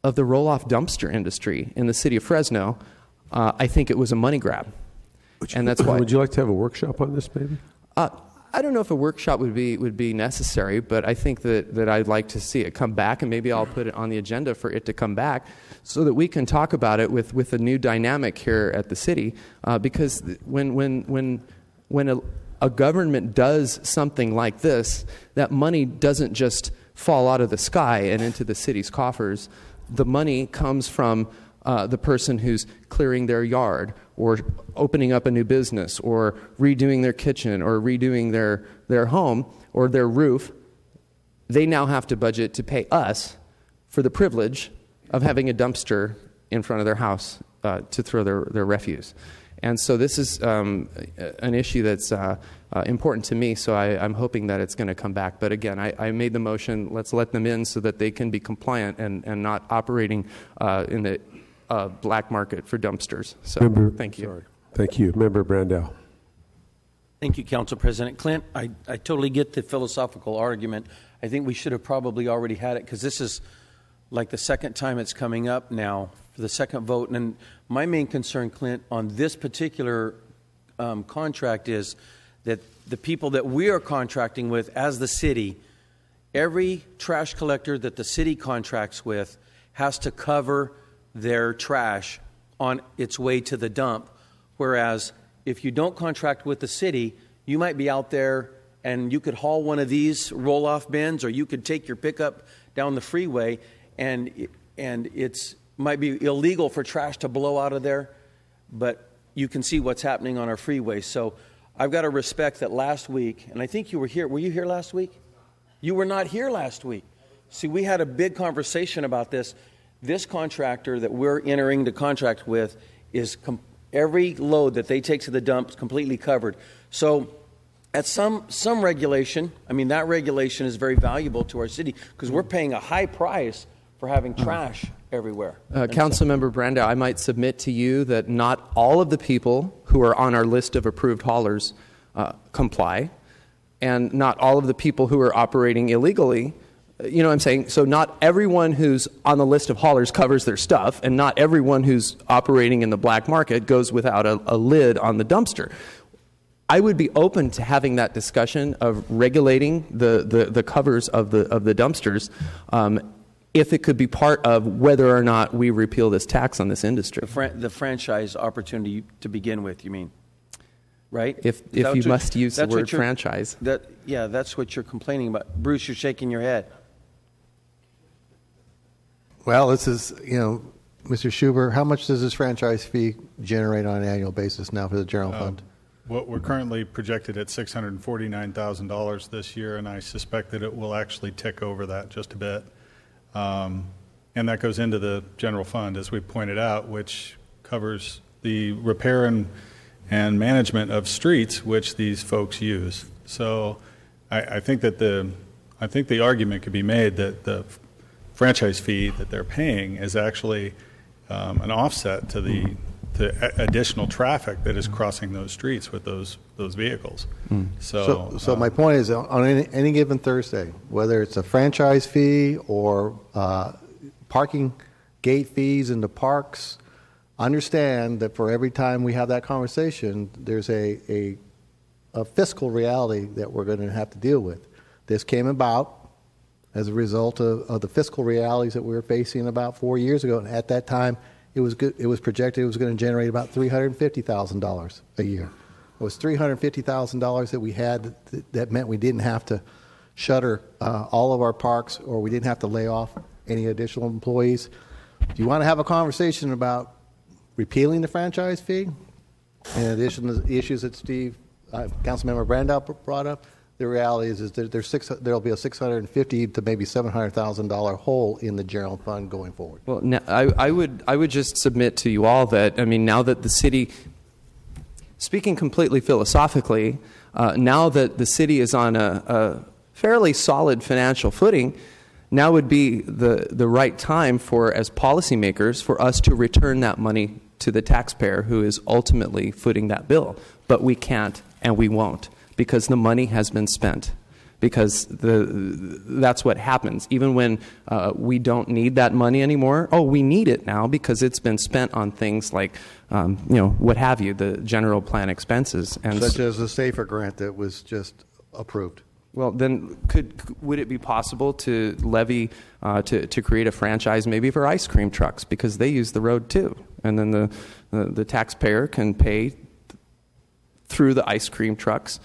of the roll-off dumpster industry in the city of Fresno. I think it was a money grab. And that's why. Would you like to have a workshop on this, maybe? I don't know if a workshop would be necessary, but I think that I'd like to see it come back, and maybe I'll put it on the agenda for it to come back so that we can talk about it with a new dynamic here at the city. Because when a government does something like this, that money doesn't just fall out of the sky and into the city's coffers. The money comes from the person who's clearing their yard or opening up a new business or redoing their kitchen or redoing their home or their roof. They now have to budget to pay us for the privilege of having a dumpster in front of their house to throw their refuse. And so this is an issue that's important to me, so I'm hoping that it's going to come back. But again, I made the motion, let's let them in so that they can be compliant and not operating in the black market for dumpsters. So thank you. Sorry. Thank you. Member Brandow. Thank you, Council President Clint. I totally get the philosophical argument. I think we should have probably already had it, because this is like the second time it's coming up now for the second vote. And my main concern, Clint, on this particular contract is that the people that we are contracting with as the city, every trash collector that the city contracts with has to cover their trash on its way to the dump. Whereas if you don't contract with the city, you might be out there and you could haul one of these roll-off bins, or you could take your pickup down the freeway, and it's might be illegal for trash to blow out of there, but you can see what's happening on our freeways. So I've got to respect that last week, and I think you were here. Were you here last week? You were not here last week. See, we had a big conversation about this. This contractor that we're entering the contract with is every load that they take to the dump is completely covered. So at some regulation, I mean, that regulation is very valuable to our city because we're paying a high price for having trash everywhere. Councilmember Brandow, I might submit to you that not all of the people who are on our list of approved haulers comply, and not all of the people who are operating illegally. You know what I'm saying? So not everyone who's on the list of haulers covers their stuff, and not everyone who's operating in the black market goes without a lid on the dumpster. I would be open to having that discussion of regulating the covers of the dumpsters, if it could be part of whether or not we repeal this tax on this industry. The franchise opportunity to begin with, you mean? Right? If you must use the word franchise. That's what you're complaining about. Bruce, you're shaking your head. Well, this is, Mr. Schubert, how much does this franchise fee generate on an annual basis now for the general fund? What we're currently projected at $649,000 this year, and I suspect that it will actually tick over that just a bit. And that goes into the general fund, as we pointed out, which covers the repair and management of streets which these folks use. So I think that the argument could be made that the franchise fee that they're paying is actually an offset to the additional traffic that is crossing those streets with those vehicles. So my point is, on any given Thursday, whether it's a franchise fee or parking gate fees in the parks, understand that for every time we have that conversation, there's a fiscal reality that we're going to have to deal with. This came about as a result of the fiscal realities that we were facing about 4 years ago, and at that time, it was projected it was going to generate about $350,000 a year. It was $350,000 that we had that meant we didn't have to shutter all of our parks, or we didn't have to lay off any additional employees. If you want to have a conversation about repealing the franchise fee, in addition to the issues that Councilmember Brandow brought up, the reality is that there'll be a $650,000 to maybe $700,000 hole in the general fund going forward. Well, now, I would just submit to you all that, now that the city, speaking completely philosophically, now that the city is on a fairly solid financial footing, now would be the right time for, as policymakers, for us to return that money to the taxpayer who is ultimately footing that bill. But we can't and we won't, because the money has been spent. Because that's what happens. Even when we don't need that money anymore, we need it now because it's been spent on things like, what have you, the general plan expenses. And such as the SAFER grant that was just approved. Well, then would it be possible to levy, to create a franchise maybe for ice cream trucks, because they use the road too? And then the taxpayer can pay through the ice cream trucks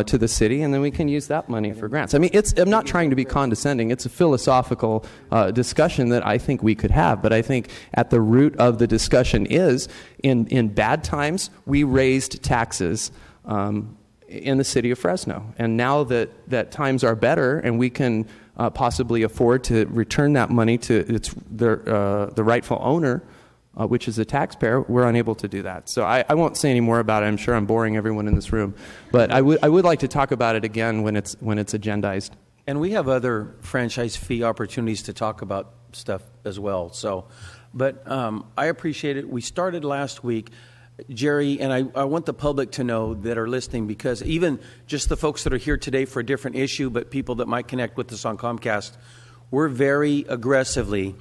to the city, and then we can use that money for grants. I'm not trying to be condescending. It's a philosophical discussion that I think we could have, but I think at the root of the discussion is, in bad times, we raised taxes in the city of Fresno. And now that times are better and we can possibly afford to return that money to the rightful owner, which is the taxpayer, we're unable to do that. So I won't say any more about it. I'm sure I'm boring everyone in this room. But I would like to talk about it again when it's agendized. And we have other franchise fee opportunities to talk about stuff as well. But I appreciate it. We started last week, Jerry, and I want the public to know that are listening, because even just the folks that are here today for a different issue, but people that might connect with us on Comcast, we're very aggressively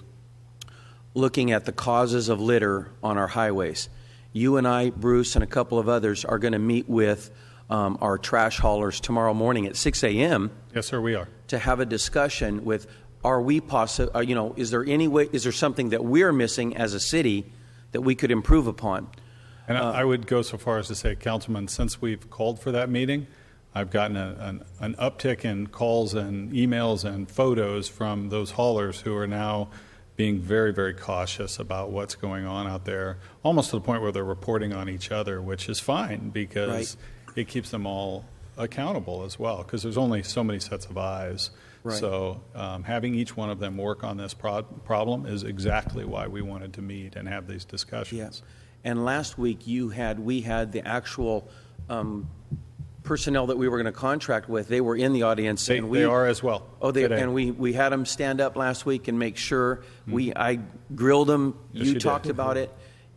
looking at the causes of litter on our highways. You and I, Bruce, and a couple of others are going to meet with our trash haulers tomorrow morning at 6 a.m. Yes, sir, we are. To have a discussion with, is there something that we're missing as a city that we could improve upon? And I would go so far as to say, Councilman, since we've called for that meeting, I've gotten an uptick in calls and emails and photos from those haulers who are now being very, very cautious about what's going on out there, almost to the point where they're reporting on each other, which is fine because it keeps them all accountable as well, because there's only so many sets of eyes. Right. So having each one of them work on this problem is exactly why we wanted to meet and have these discussions. Yes. And last week we had the actual personnel that we were going to contract with. They were in the audience. They are as well. And we had them stand up last week and make sure I grilled them. Yes, you talked about it,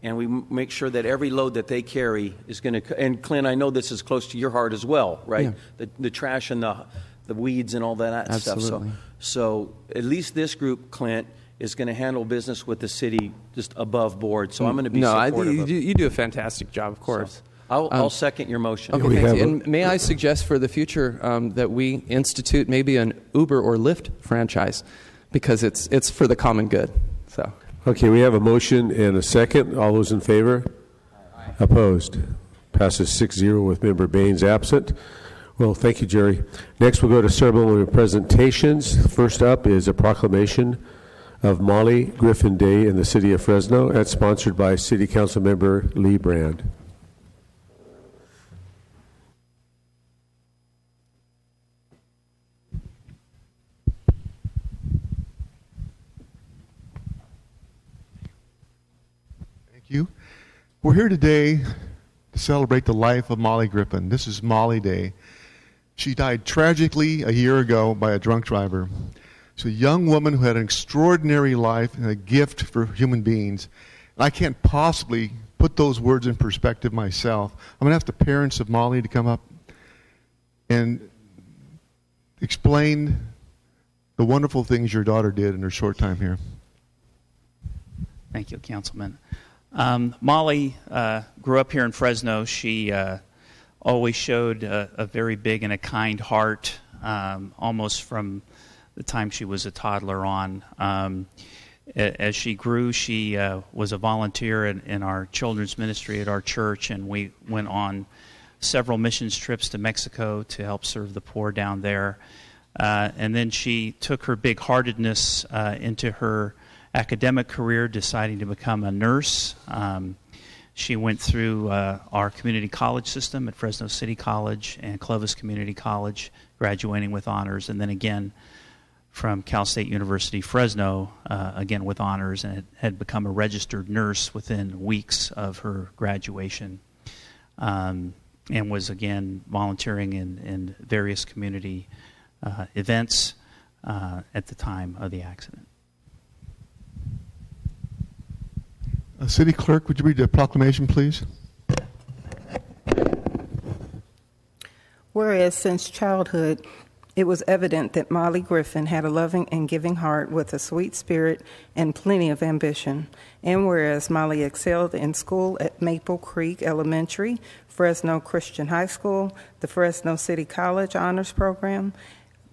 and we make sure that every load that they carry is going to. And Clint, I know this is close to your heart as well, right? Yeah. The trash and the weeds and all that Absolutely. Stuff. So at least this group, Clint, is going to handle business with the city just above board. So I'm going to be supportive. You do a fantastic job, of course. I'll second your motion. Okay, thank you. And may I suggest for the future that we institute maybe an Uber or Lyft franchise, because it's for the common good. So. Okay, we have a motion and a second. All those in favor? Aye. Opposed? Passes 6-0 with Member Baines absent. Well, thank you, Jerry. Next, we'll go to ceremonial presentations. First up is a proclamation of Molly Griffin Day in the city of Fresno, and sponsored by City Council Member Lee Brand. You. We're here today to celebrate the life of Molly Griffin. This is Molly Day. She died tragically a year ago by a drunk driver. She's a young woman who had an extraordinary life and a gift for human beings. And I can't possibly put those words in perspective myself. I'm going to ask the parents of Molly to come up and explain the wonderful things your daughter did in her short time here. Thank you, Councilman. Molly grew up here in Fresno. She always showed a very big and a kind heart, almost from the time she was a toddler on. As she grew, she was a volunteer in our children's ministry at our church, and we went on several missions trips to Mexico to help serve the poor down there. And then she took her big-heartedness into her academic career, deciding to become a nurse. She went through our community college system at Fresno City College and Clovis Community College, graduating with honors, and then again from Cal State University Fresno, again with honors, and had become a registered nurse within weeks of her graduation, and was again volunteering in various community events at the time of the accident. City Clerk, would you read the proclamation, please? Whereas since childhood, it was evident that Molly Griffin had a loving and giving heart with a sweet spirit and plenty of ambition. And whereas Molly excelled in school at Maple Creek Elementary, Fresno Christian High School, the Fresno City College Honors Program,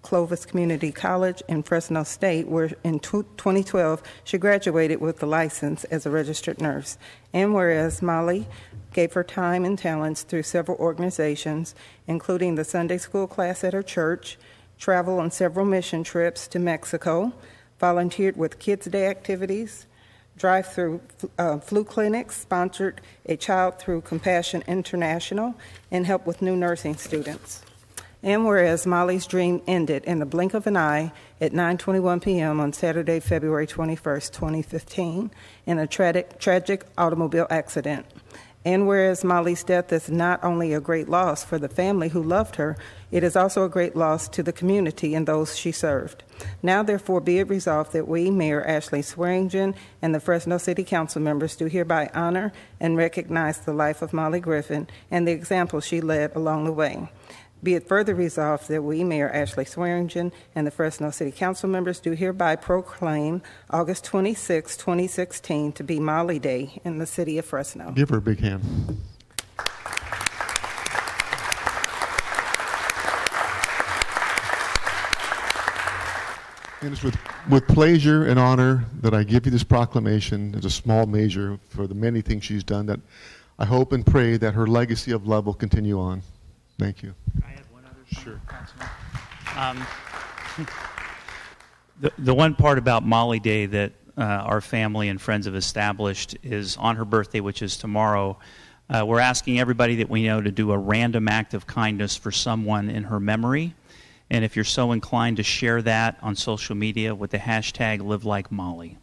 Clovis Community College, and Fresno State, where in 2012 she graduated with a license as a registered nurse. And whereas Molly gave her time and talents through several organizations, including the Sunday school class at her church, travel on several mission trips to Mexico, volunteered with Kids Day activities, drive-through flu clinics, sponsored a Child Through Compassion International, and helped with new nursing students. And whereas Molly's dream ended in the blink of an eye at 9:21 p.m. on Saturday, February 21st, 2015, in a tragic automobile accident. And whereas Molly's death is not only a great loss for the family who loved her, it is also a great loss to the community and those she served. Now, therefore, be it resolved that we, Mayor Ashley Swearingen, and the Fresno City Council members do hereby honor and recognize the life of Molly Griffin and the example she led along the way. Be it further resolved that we, Mayor Ashley Swearingen, and the Fresno City Council members do hereby proclaim August 26, 2016 to be Molly Day in the city of Fresno. Give her a big hand. And it's with pleasure and honor that I give you this proclamation as a small measure for the many things she's done, that I hope and pray that her legacy of love will continue on. Thank you. I have one other comment, Councilman. The one part about Molly Day that our family and friends have established is on her birthday, which is tomorrow. We're asking everybody that we know to do a random act of kindness for someone in her memory. And if you're so inclined to share that on social media with the hashtag #LiveLikeMolly.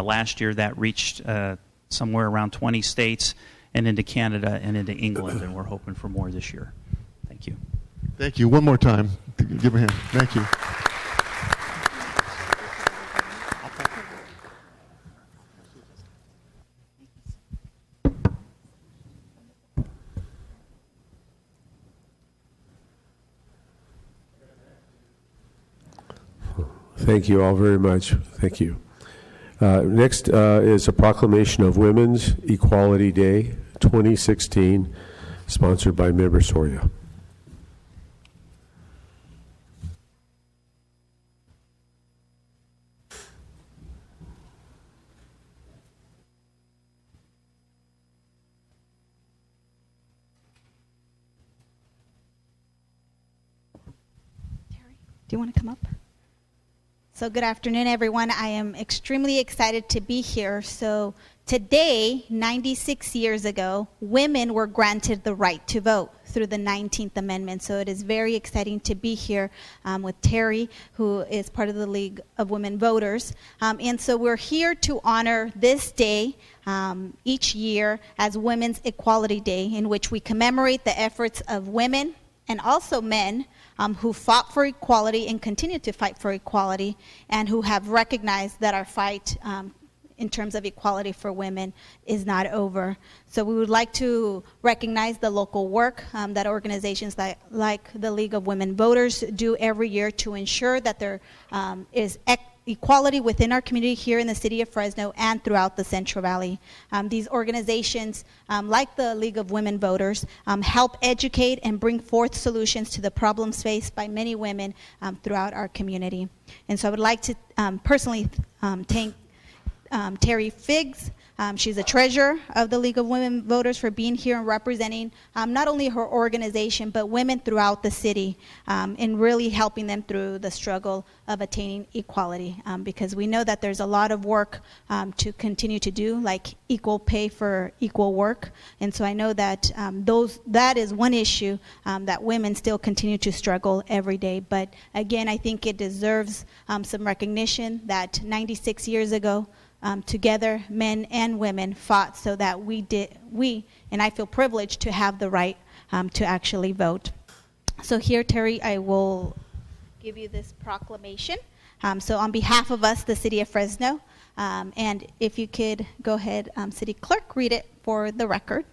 Last year that reached somewhere around 20 states and into Canada and into England, and we're hoping for more this year. Thank you. Thank you. One more time. Give her a hand. Thank you. Thank you all very much. Thank you. Next is a proclamation of Women's Equality Day 2016 sponsored by Member Soria. Do you want to come up? So good afternoon, everyone. I am extremely excited to be here. So today, 96 years ago, women were granted the right to vote through the 19th Amendment. So it is very exciting to be here with Terry, who is part of the League of Women Voters. And so we're here to honor this day each year as Women's Equality Day, in which we commemorate the efforts of women and also men who fought for equality and continue to fight for equality, and who have recognized that our fight in terms of equality for women is not over. So we would like to recognize the local work that organizations like the League of Women Voters do every year to ensure that there is equality within our community here in the city of Fresno and throughout the Central Valley. These organizations, like the League of Women Voters, help educate and bring forth solutions to the problems faced by many women throughout our community. And so I would like to personally thank Terry Figgs. She's the treasurer of the League of Women Voters, for being here and representing not only her organization, but women throughout the city, in really helping them through the struggle of attaining equality. Because we know that there's a lot of work to continue to do, like equal pay for equal work. And so I know that that is one issue that women still continue to struggle every day. But again, I think it deserves some recognition that 96 years ago, together, men and women fought so that and I feel privileged to have the right to actually vote. So here, Terry, I will give you this proclamation. So on behalf of us, the City of Fresno, and if you could go ahead, City Clerk, read it for the record.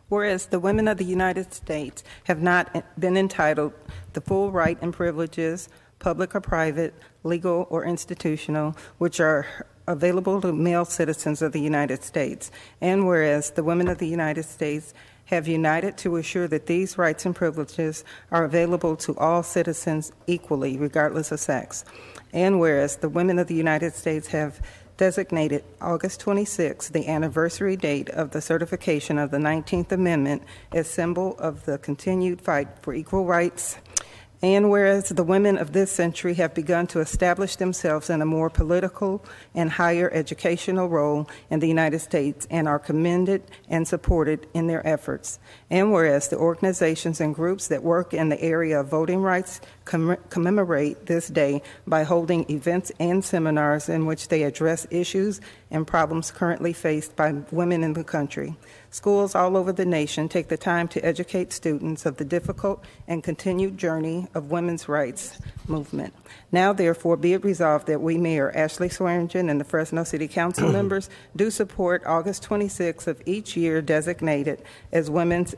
Whereas the women of the United States have not been entitled the full right and privileges, public or private, legal or institutional, which are available to male citizens of the United States. And whereas the women of the United States have united to assure that these rights and privileges are available to all citizens equally, regardless of sex. And whereas the women of the United States have designated August 26, the anniversary date of the certification of the 19th Amendment, as symbol of the continued fight for equal rights. And whereas the women of this century have begun to establish themselves in a more political and higher educational role in the United States and are commended and supported in their efforts. And whereas the organizations and groups that work in the area of voting rights commemorate this day by holding events and seminars in which they address issues and problems currently faced by women in the country. Schools all over the nation take the time to educate students of the difficult and continued journey of women's rights movement. Now, therefore, be it resolved that we, Mayor Ashley Swearingen and the Fresno City Council members, do support August 26th of each year designated as Women's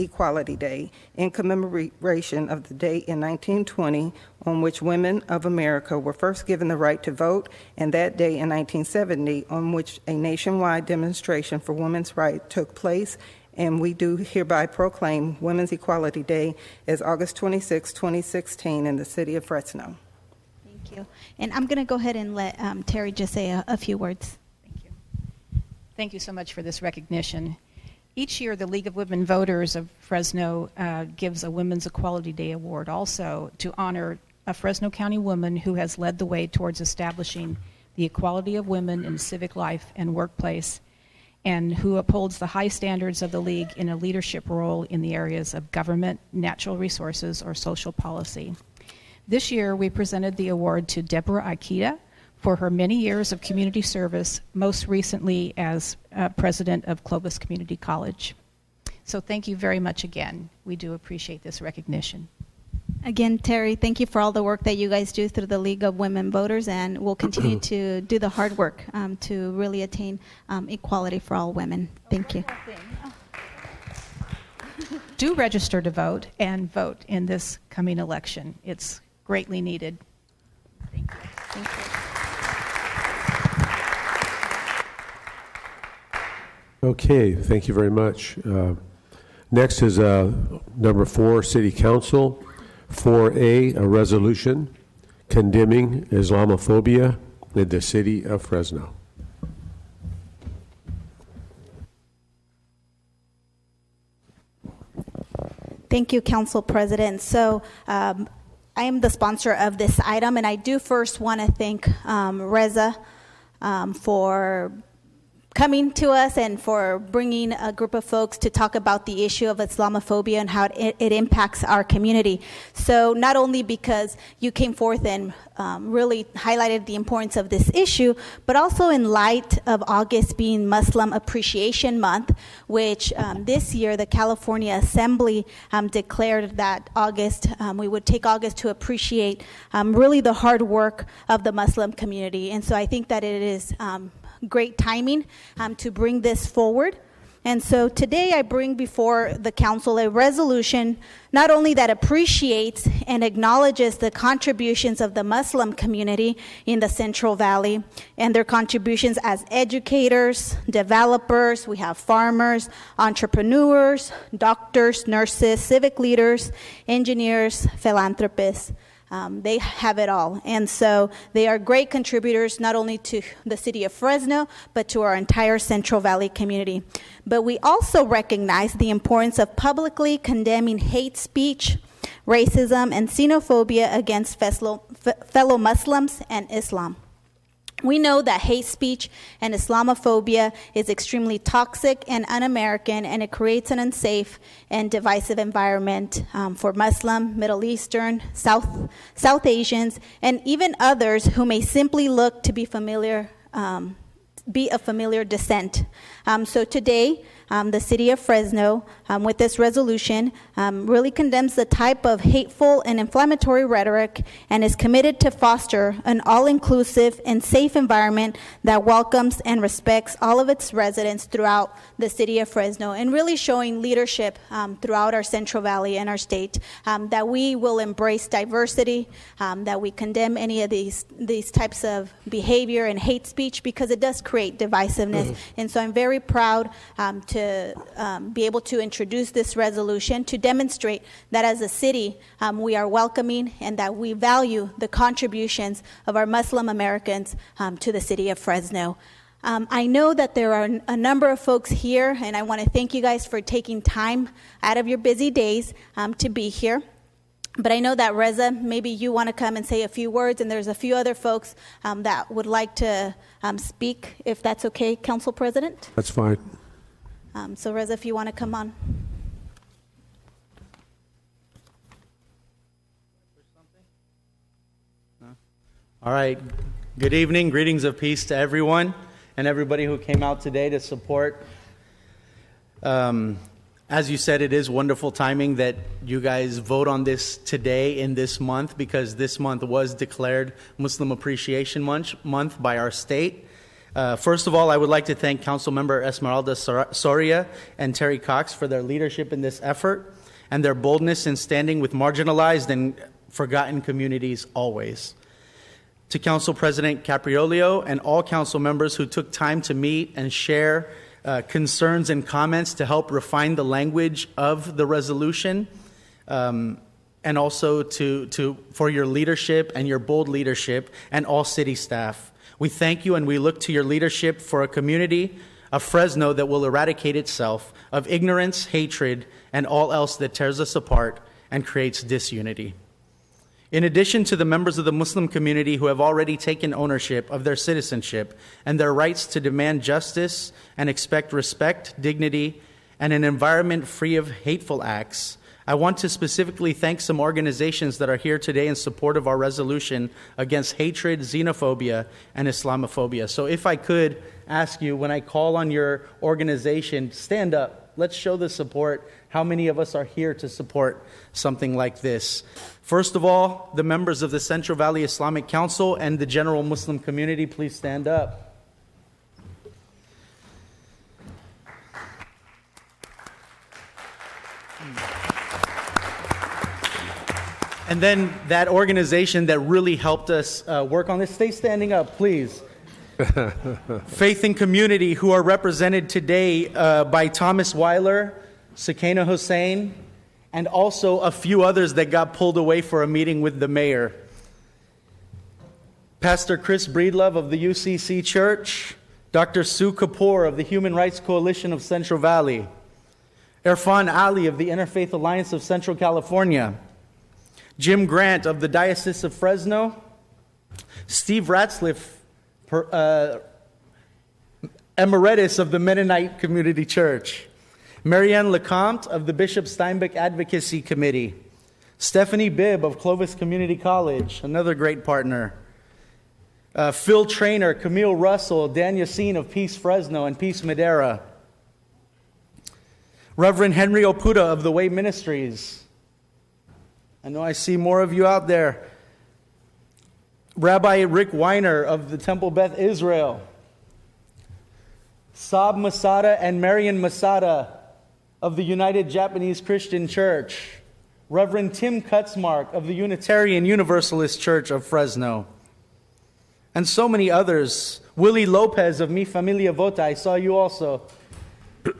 Equality Day in commemoration of the day in 1920 on which women of America were first given the right to vote, and that day in 1970 on which a nationwide demonstration for women's rights took place. And we do hereby proclaim Women's Equality Day as August 26, 2016 in the city of Fresno. Thank you. And I'm going to go ahead and let Terry just say a few words. Thank you. Thank you so much for this recognition. Each year, the League of Women Voters of Fresno gives a Women's Equality Day Award also to honor a Fresno County woman who has led the way towards establishing the equality of women in civic life and workplace, and who upholds the high standards of the League in a leadership role in the areas of government, natural resources, or social policy. This year, we presented the award to Deborah Aikida for her many years of community service, most recently as president of Clovis Community College. So thank you very much again. We do appreciate this recognition. Again, Terry, thank you for all the work that you guys do through the League of Women Voters, and we'll continue to do the hard work to really attain equality for all women. Thank you. Do register to vote and vote in this coming election. It's greatly needed. Thank you. Thank you. Okay, thank you very much. Next is number 4, City Council. 4A, a resolution condemning Islamophobia in the city of Fresno. Thank you, Council President. So I am the sponsor of this item, and I do first want to thank Reza for coming to us and for bringing a group of folks to talk about the issue of Islamophobia and how it impacts our community. So not only because you came forth and really highlighted the importance of this issue, but also in light of August being Muslim Appreciation Month, which this year the California Assembly declared that August, we would take August to appreciate really the hard work of the Muslim community. And so I think that it is great timing to bring this forward. And so today I bring before the council a resolution not only that appreciates and acknowledges the contributions of the Muslim community in the Central Valley and their contributions as educators, developers, we have farmers, entrepreneurs, doctors, nurses, civic leaders, engineers, philanthropists. They have it all. And so they are great contributors not only to the city of Fresno, but to our entire Central Valley community. But we also recognize the importance of publicly condemning hate speech, racism, and xenophobia against fellow Muslims and Islam. We know that hate speech and Islamophobia is extremely toxic and un-American, and it creates an unsafe and divisive environment for Muslim, Middle Eastern, South Asians, and even others who may simply look to be of familiar descent. So today, the city of Fresno, with this resolution, really condemns the type of hateful and inflammatory rhetoric and is committed to foster an all-inclusive and safe environment that welcomes and respects all of its residents throughout the city of Fresno, and really showing leadership throughout our Central Valley and our state, that we will embrace diversity, that we condemn any of these types of behavior and hate speech, because it does create divisiveness. And so I'm very proud to be able to introduce this resolution to demonstrate that as a city we are welcoming and that we value the contributions of our Muslim Americans to the city of Fresno. I know that there are a number of folks here, and I want to thank you guys for taking time out of your busy days to be here. But I know that Reza, maybe you want to come and say a few words, and there's a few other folks that would like to speak, if that's okay, Council President? That's fine. So Reza, if you want to come on. All right. Good evening. Greetings of peace to everyone and everybody who came out today to support. As you said, it is wonderful timing that you guys vote on this today in this month, because this month was declared Muslim Appreciation Month by our state. First of all, I would like to thank Councilmember Esmeralda Soria and Terry Cox for their leadership in this effort and their boldness in standing with marginalized and forgotten communities always. To Council President Capriolio and all council members who took time to meet and share concerns and comments to help refine the language of the resolution, and also for your leadership and your bold leadership, and all city staff. We thank you, and we look to your leadership for a community of Fresno that will eradicate itself of ignorance, hatred, and all else that tears us apart and creates disunity. In addition to the members of the Muslim community who have already taken ownership of their citizenship and their rights to demand justice and expect respect, dignity, and an environment free of hateful acts, I want to specifically thank some organizations that are here today in support of our resolution against hatred, xenophobia, and Islamophobia. So if I could ask you, when I call on your organization, stand up. Let's show the support. How many of us are here to support something like this? First of all, the members of the Central Valley Islamic Council and the general Muslim community, please stand up. And then that organization that really helped us work on this, stay standing up, please. Faith and Community, who are represented today by Thomas Weiler, Sakina Hussein, and also a few others that got pulled away for a meeting with the mayor. Pastor Chris Breedlove of the UCC Church, Dr. Sue Kapoor of the Human Rights Coalition of Central Valley, Irfan Ali of the Interfaith Alliance of Central California, Jim Grant of the Diocese of Fresno, Steve Ratzliff, Emeritus of the Mennonite Community Church, Marianne Lecomte of the Bishop Steinbeck Advocacy Committee, Stephanie Bibb of Clovis Community College, another great partner, Phil Traynor, Camille Russell, Dan Yassine of Peace Fresno and Peace Madera, Reverend Henry Oputa of the Way Ministries. I know I see more of you out there. Rabbi Rick Weiner of the Temple Beth Israel, Saab Masada and Marian Masada of the United Japanese Christian Church, Reverend Tim Kutzmark of the Unitarian Universalist Church of Fresno, and so many others. Willie Lopez of Mi Familia Vota, I saw you also.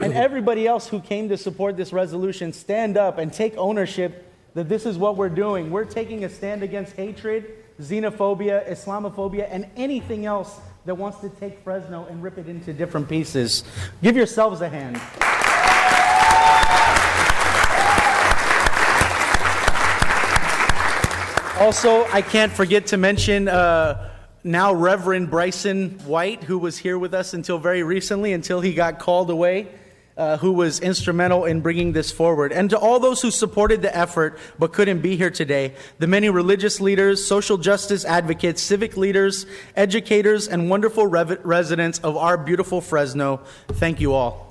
And everybody else who came to support this resolution, stand up and take ownership that this is what we're doing. We're taking a stand against hatred, xenophobia, Islamophobia, and anything else that wants to take Fresno and rip it into different pieces. Give yourselves a hand. Also, I can't forget to mention now Reverend Bryson White, who was here with us until very recently, until he got called away, who was instrumental in bringing this forward. And to all those who supported the effort but couldn't be here today, the many religious leaders, social justice advocates, civic leaders, educators, and wonderful residents of our beautiful Fresno, thank you all.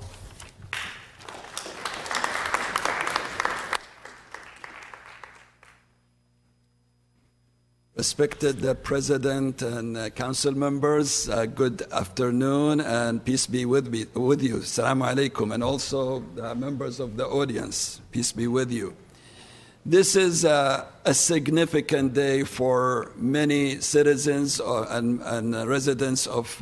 Respected President and Council members, good afternoon and peace be with you. Assalamu alaikum, and also the members of the audience, peace be with you. This is a significant day for many citizens and residents of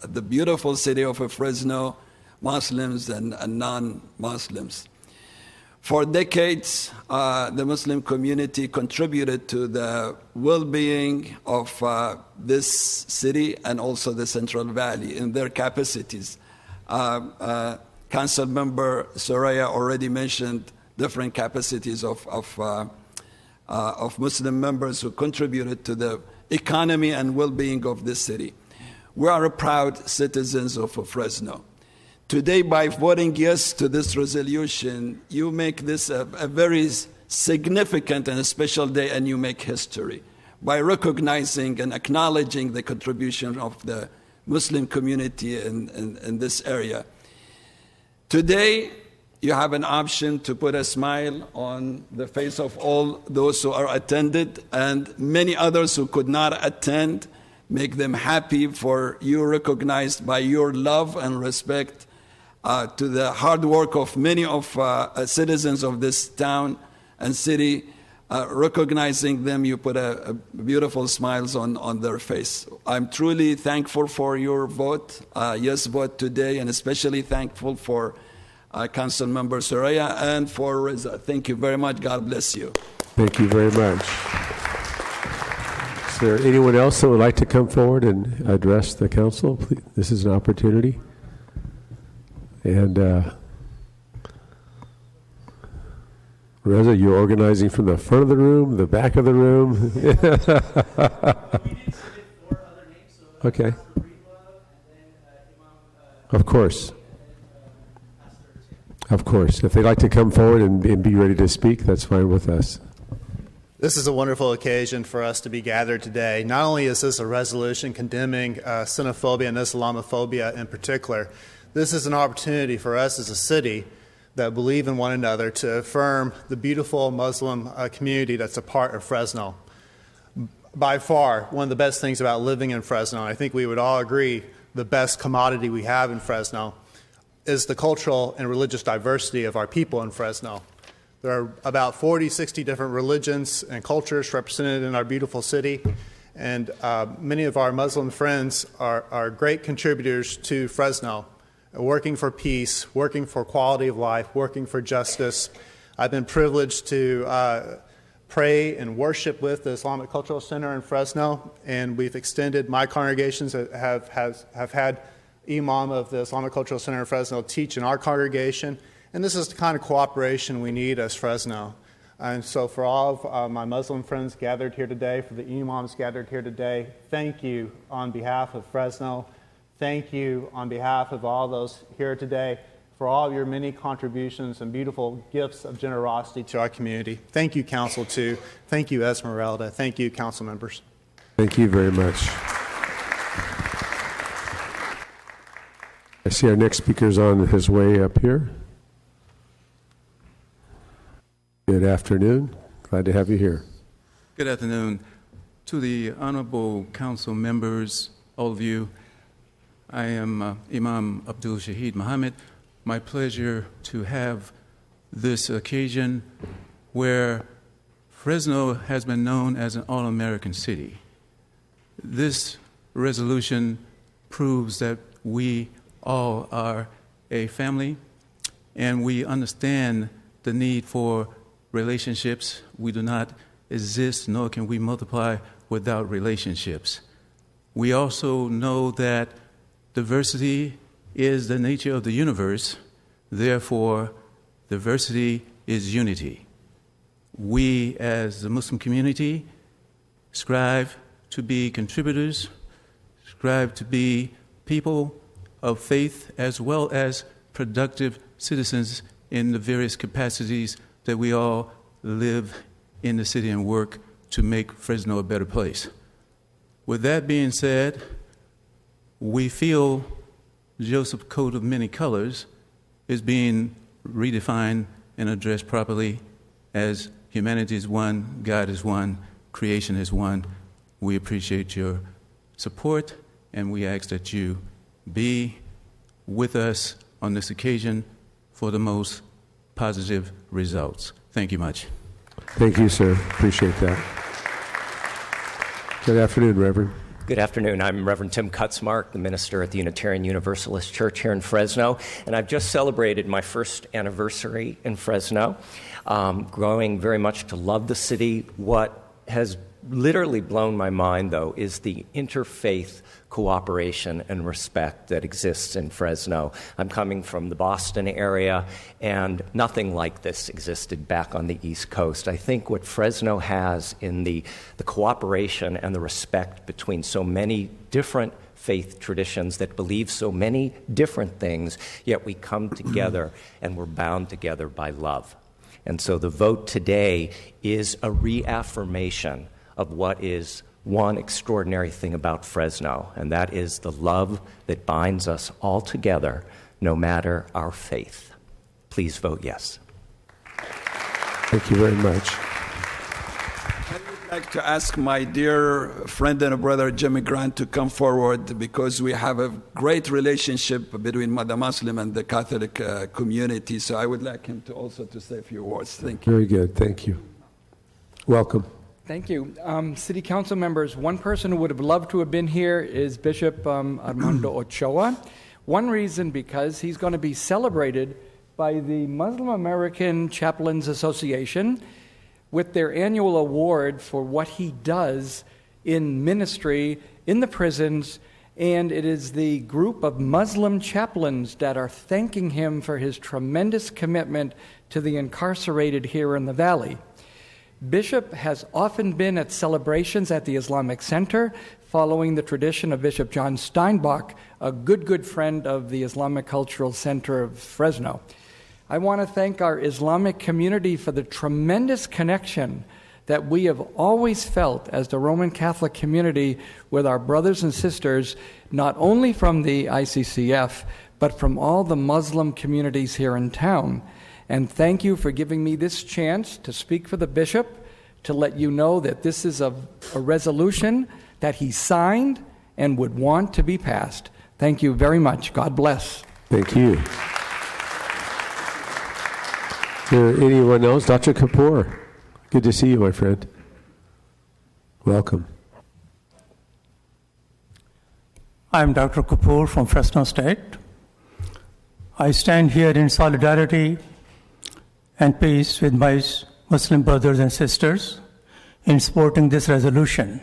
the beautiful city of Fresno, Muslims and non-Muslims. For decades, the Muslim community contributed to the well-being of this city and also the Central Valley in their capacities. Council member Soraya already mentioned different capacities of Muslim members who contributed to the economy and well-being of this city. We are proud citizens of Fresno. Today, by voting yes to this resolution, you make this a very significant and a special day, and you make history by recognizing and acknowledging the contribution of the Muslim community in this area. Today, you have an option to put a smile on the face of all those who are attended and many others who could not attend. Make them happy for you recognized by your love and respect to the hard work of many of citizens of this town and city. Recognizing them, you put a beautiful smiles on their face. I'm truly thankful for your vote, yes vote today, and especially thankful for Council Member Soraya and for Reza. Thank you very much. God bless you. Thank you very much. Is there anyone else that would like to come forward and address the council? Please, this is an opportunity. And Reza, you're organizing from the front of the room, the back of the room. Okay. Of course. Of course. If they'd like to come forward and be ready to speak, that's fine with us. This is a wonderful occasion for us to be gathered today. Not only is this a resolution condemning xenophobia and Islamophobia in particular, this is an opportunity for us as a city that believe in one another to affirm the beautiful Muslim community that's a part of Fresno. By far, one of the best things about living in Fresno, and I think we would all agree the best commodity we have in Fresno, is the cultural and religious diversity of our people in Fresno. There are about 40, 60 different religions and cultures represented in our beautiful city, And many of our Muslim friends are great contributors to Fresno, working for peace, working for quality of life, working for justice. I've been privileged to pray and worship with the Islamic Cultural Center in Fresno, and we've extended my congregations that have had Imam of the Islamic Cultural Center in Fresno teach in our congregation, and this is the kind of cooperation we need as Fresno. And so for all of my Muslim friends gathered here today, for the Imams gathered here today, thank you on behalf of Fresno. Thank you on behalf of all those here today for all of your many contributions and beautiful gifts of generosity to our community. Thank you, Council, too. Thank you, Esmeralda. Thank you, Council members. Thank you very much. I see our next speaker's on his way up here. Good afternoon. Glad to have you here. Good afternoon. To the honorable council members, all of you, I am Imam Abdul Shahid Muhammad. My pleasure to have this occasion where Fresno has been known as an all-American city. This resolution proves that we all are a family and we understand the need for relationships. We do not exist, nor can we multiply without relationships. We also know that diversity is the nature of the universe. Therefore, diversity is unity. We, as the Muslim community, strive to be contributors, strive to be people of faith, as well as productive citizens in the various capacities that we all live in the city and work to make Fresno a better place. With that being said, we feel Joseph's coat of many colors is being redefined and addressed properly as humanity is one, God is one, creation is one. We appreciate your support, and we ask that you be with us on this occasion for the most positive results. Thank you much. Thank you, sir. Appreciate that. Good afternoon, Reverend. Good afternoon. I'm Reverend Tim Kutzmark, the minister at the Unitarian Universalist Church here in Fresno, and I've just celebrated my first anniversary in Fresno, growing very much to love the city. What has literally blown my mind, though, is the interfaith cooperation and respect that exists in Fresno. I'm coming from the Boston area, and nothing like this existed back on the East Coast. I think what Fresno has in the cooperation and the respect between so many different faith traditions that believe so many different things, yet we come together and we're bound together by love. And so the vote today is a reaffirmation of what is one extraordinary thing about Fresno, and that is the love that binds us all together, no matter our faith. Please vote yes. Thank you very much. I would like to ask my dear friend and brother Jimmy Grant to come forward, because we have a great relationship between the Muslim and the Catholic community. So I would like him to also to say a few words. Thank you. Very good. Thank you. Welcome. Thank you. City Council members, one person who would have loved to have been here is Bishop Armando Ochoa. One reason, because he's going to be celebrated by the Muslim American Chaplains Association with their annual award for what he does in ministry in the prisons, and it is the group of Muslim chaplains that are thanking him for his tremendous commitment to the incarcerated here in the Valley. Bishop has often been at celebrations at the Islamic Center, following the tradition of Bishop John Steinbach, a good friend of the Islamic Cultural Center of Fresno. I want to thank our Islamic community for the tremendous connection that we have always felt as the Roman Catholic community with our brothers and sisters, not only from the ICCF, but from all the Muslim communities here in town. And thank you for giving me this chance to speak for the bishop, to let you know that this is a resolution that he signed and would want to be passed. Thank you very much. God bless. Thank you. Is there anyone else? Dr. Kapoor, good to see you, my friend. Welcome. I'm Dr. Kapoor from Fresno State. I stand here in solidarity and peace with my Muslim brothers and sisters in supporting this resolution,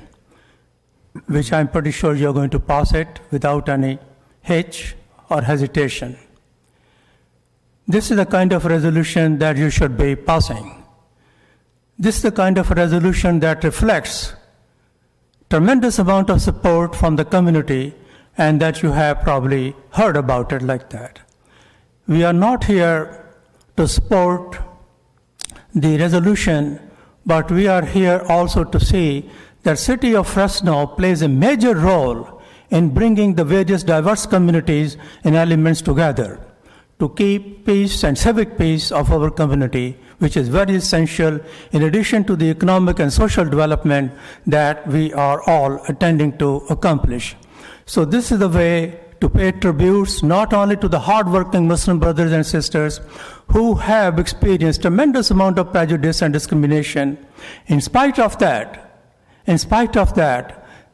which I'm pretty sure you're going to pass it without any hitch or hesitation. This is the kind of resolution that you should be passing. This is the kind of resolution that reflects tremendous amount of support from the community, and that you have probably heard about it like that. We are not here to support the resolution, but we are here also to see that city of Fresno plays a major role in bringing the various diverse communities and elements together to keep peace and civic peace of our community, which is very essential in addition to the economic and social development that we are all attending to accomplish. So this is the way to pay tributes not only to the hardworking Muslim brothers and sisters who have experienced tremendous amount of prejudice and discrimination. In spite of that,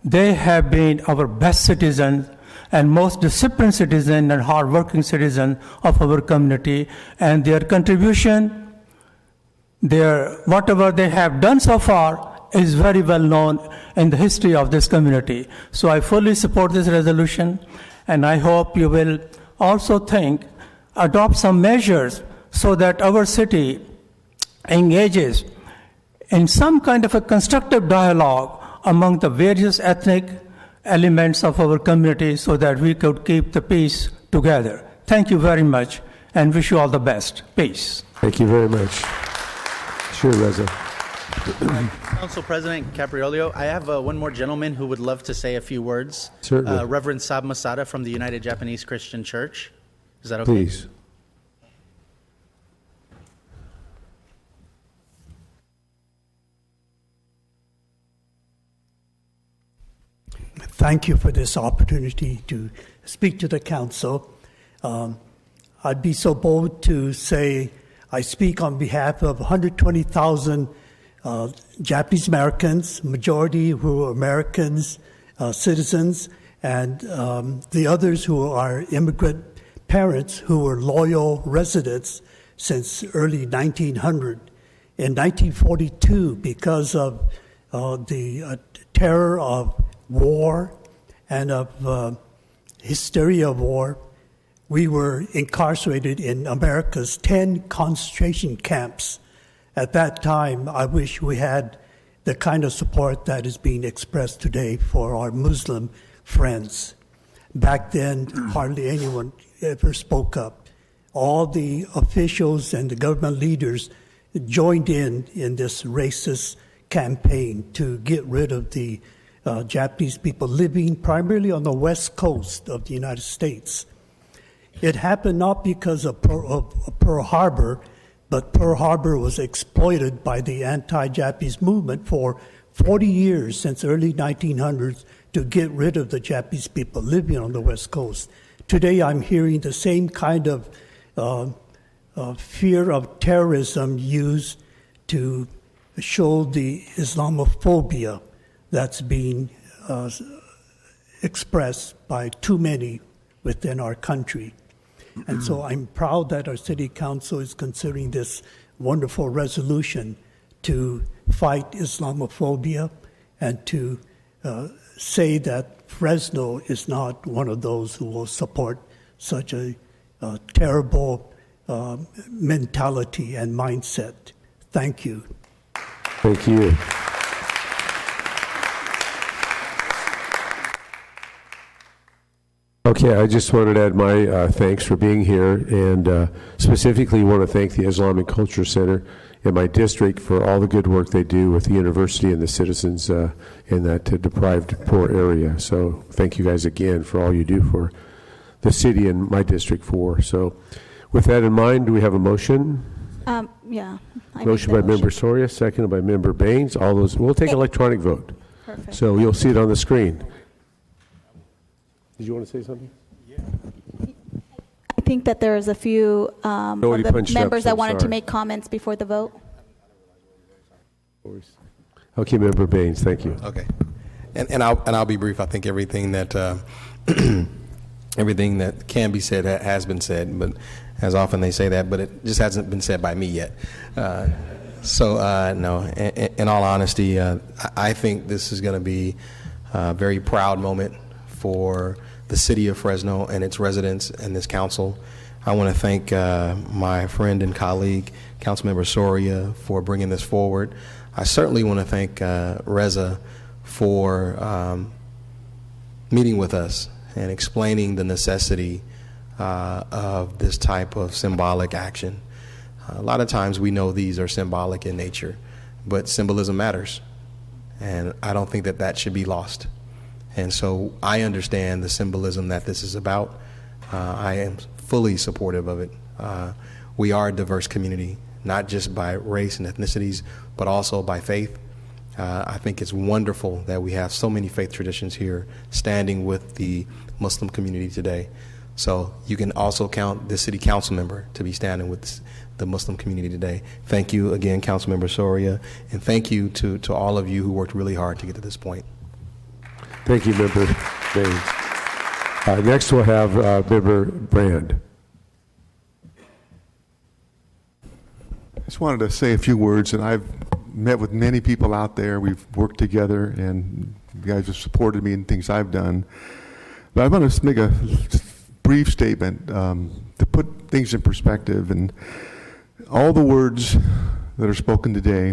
they have been our best citizens and most disciplined citizen and hardworking citizen of our community, and their contribution, whatever they have done so far is very well known in the history of this community. So I fully support this resolution, and I hope you will also adopt some measures so that our city engages in some kind of a constructive dialogue among the various ethnic elements of our community so that we could keep the peace together. Thank you very much and wish you all the best. Peace. Thank you very much. Sure, Reza. Council President Capriolio, I have one more gentleman who would love to say a few words. Certainly. Reverend Sab Masada from the United Japanese Christian Church. Is that okay? Please. Thank you for this opportunity to speak to the council. I'd be so bold to say I speak on behalf of 120,000 Japanese Americans, majority who are Americans, citizens, and the others who are immigrant parents who were loyal residents since early 1900. In 1942, because of the terror of war and of hysteria of war, we were incarcerated in America's 10 concentration camps. At that time, I wish we had the kind of support that is being expressed today for our Muslim friends. Back then, hardly anyone ever spoke up. All the officials and the government leaders joined in this racist campaign to get rid of the Japanese people living primarily on the west coast of the United States. It happened not because of Pearl Harbor, but Pearl Harbor was exploited by the anti-Japanese movement for 40 years, since early 1900s, to get rid of the Japanese people living on the west coast. Today I'm hearing the same kind of fear of terrorism used to show the Islamophobia that's being expressed by too many within our country. And so I'm proud that our city council is considering this wonderful resolution to fight Islamophobia and to say that Fresno is not one of those who will support such a terrible mentality and mindset. Thank you. Thank you. Okay, I just wanted to add my thanks for being here, and specifically want to thank the Islamic Culture Center in my district for all the good work they do with the university and the citizens in that deprived, poor area. So thank you guys again for all you do for the city and my District 4. So with that in mind, do we have a motion? Yeah. Motion by Member Soria, seconded by Member Baines. All those, we'll take electronic vote. Perfect. So you'll see it on the screen. Did you want to say something? I think that there's a few of the members that wanted to make comments before the vote. Okay, Member Baines, thank you. Okay. And I'll be brief. I think everything that everything that can be said has been said, but as often they say that, but it just hasn't been said by me yet. No, in all honesty, I think this is going to be a very proud moment for the city of Fresno and its residents and this council. I want to thank my friend and colleague, Councilmember Soria, for bringing this forward. I certainly want to thank Reza for meeting with us and explaining the necessity of this type of symbolic action. A lot of times we know these are symbolic in nature, but symbolism matters, and I don't think that that should be lost. And so I understand the symbolism that this is about. I am fully supportive of it. We are a diverse community, not just by race and ethnicities, but also by faith. I think it's wonderful that we have so many faith traditions here standing with the Muslim community today. So you can also count the city council member to be standing with the Muslim community today. Thank you again, Councilmember Soria, and thank you to all of you who worked really hard to get to this point. Thank you, Member Baines. Next we'll have Member Brand. I just wanted to say a few words, and I've met with many people out there. We've worked together, and you guys have supported me in things I've done. But I want to make a brief statement to put things in perspective. And all the words that are spoken today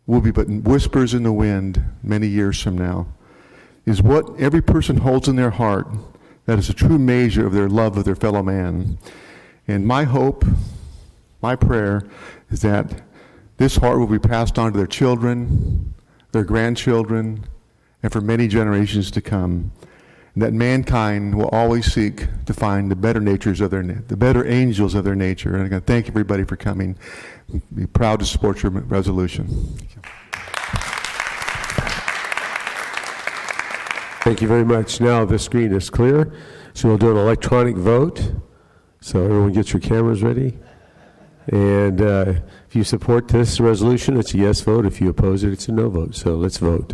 will be but whispers in the wind many years from now. Is what every person holds in their heart that is a true measure of their love of their fellow man. And my hope, my prayer, is that this heart will be passed on to their children, their grandchildren, and for many generations to come. And that mankind will always seek to find the better natures of the better angels of their nature. And I'm going to thank everybody for coming. Be proud to support your resolution. Thank you. Thank you very much. Now the screen is clear, so we'll do an electronic vote. So everyone get your cameras ready. And if you support this resolution, it's a yes vote. If you oppose it, it's a no vote. So let's vote.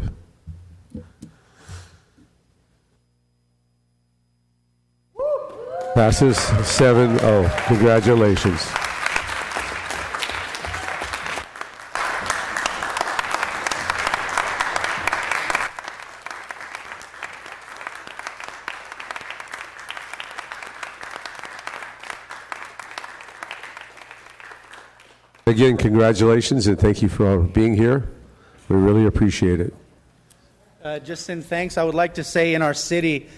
Passes 7-0. Congratulations. Again, congratulations and thank you for being here. We really appreciate it. Just in thanks, I would like to say in our city,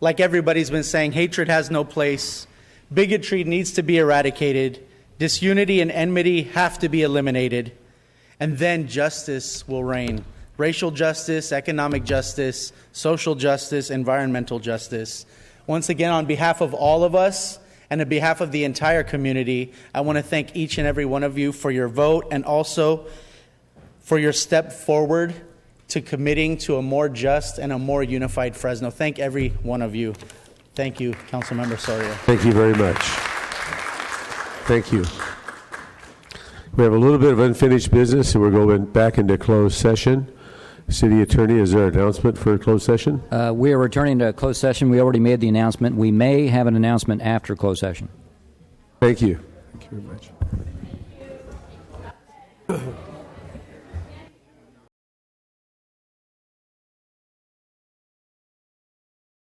like everybody's been saying, hatred has no place. Bigotry needs to be eradicated. Disunity and enmity have to be eliminated. And then justice will reign. Racial justice, economic justice, social justice, environmental justice. Once again, on behalf of all of us, and on behalf of the entire community, I want to thank each and every one of you for your vote and also for your step forward to committing to a more just and a more unified Fresno. Thank every one of you. Thank you, Councilmember Soria. Thank you very much. Thank you. We have a little bit of unfinished business, and we're going back into closed session. City Attorney, is there an announcement for a closed session? We are returning to closed session. We already made the announcement. We may have an announcement after closed session. Thank you. Thank you very much.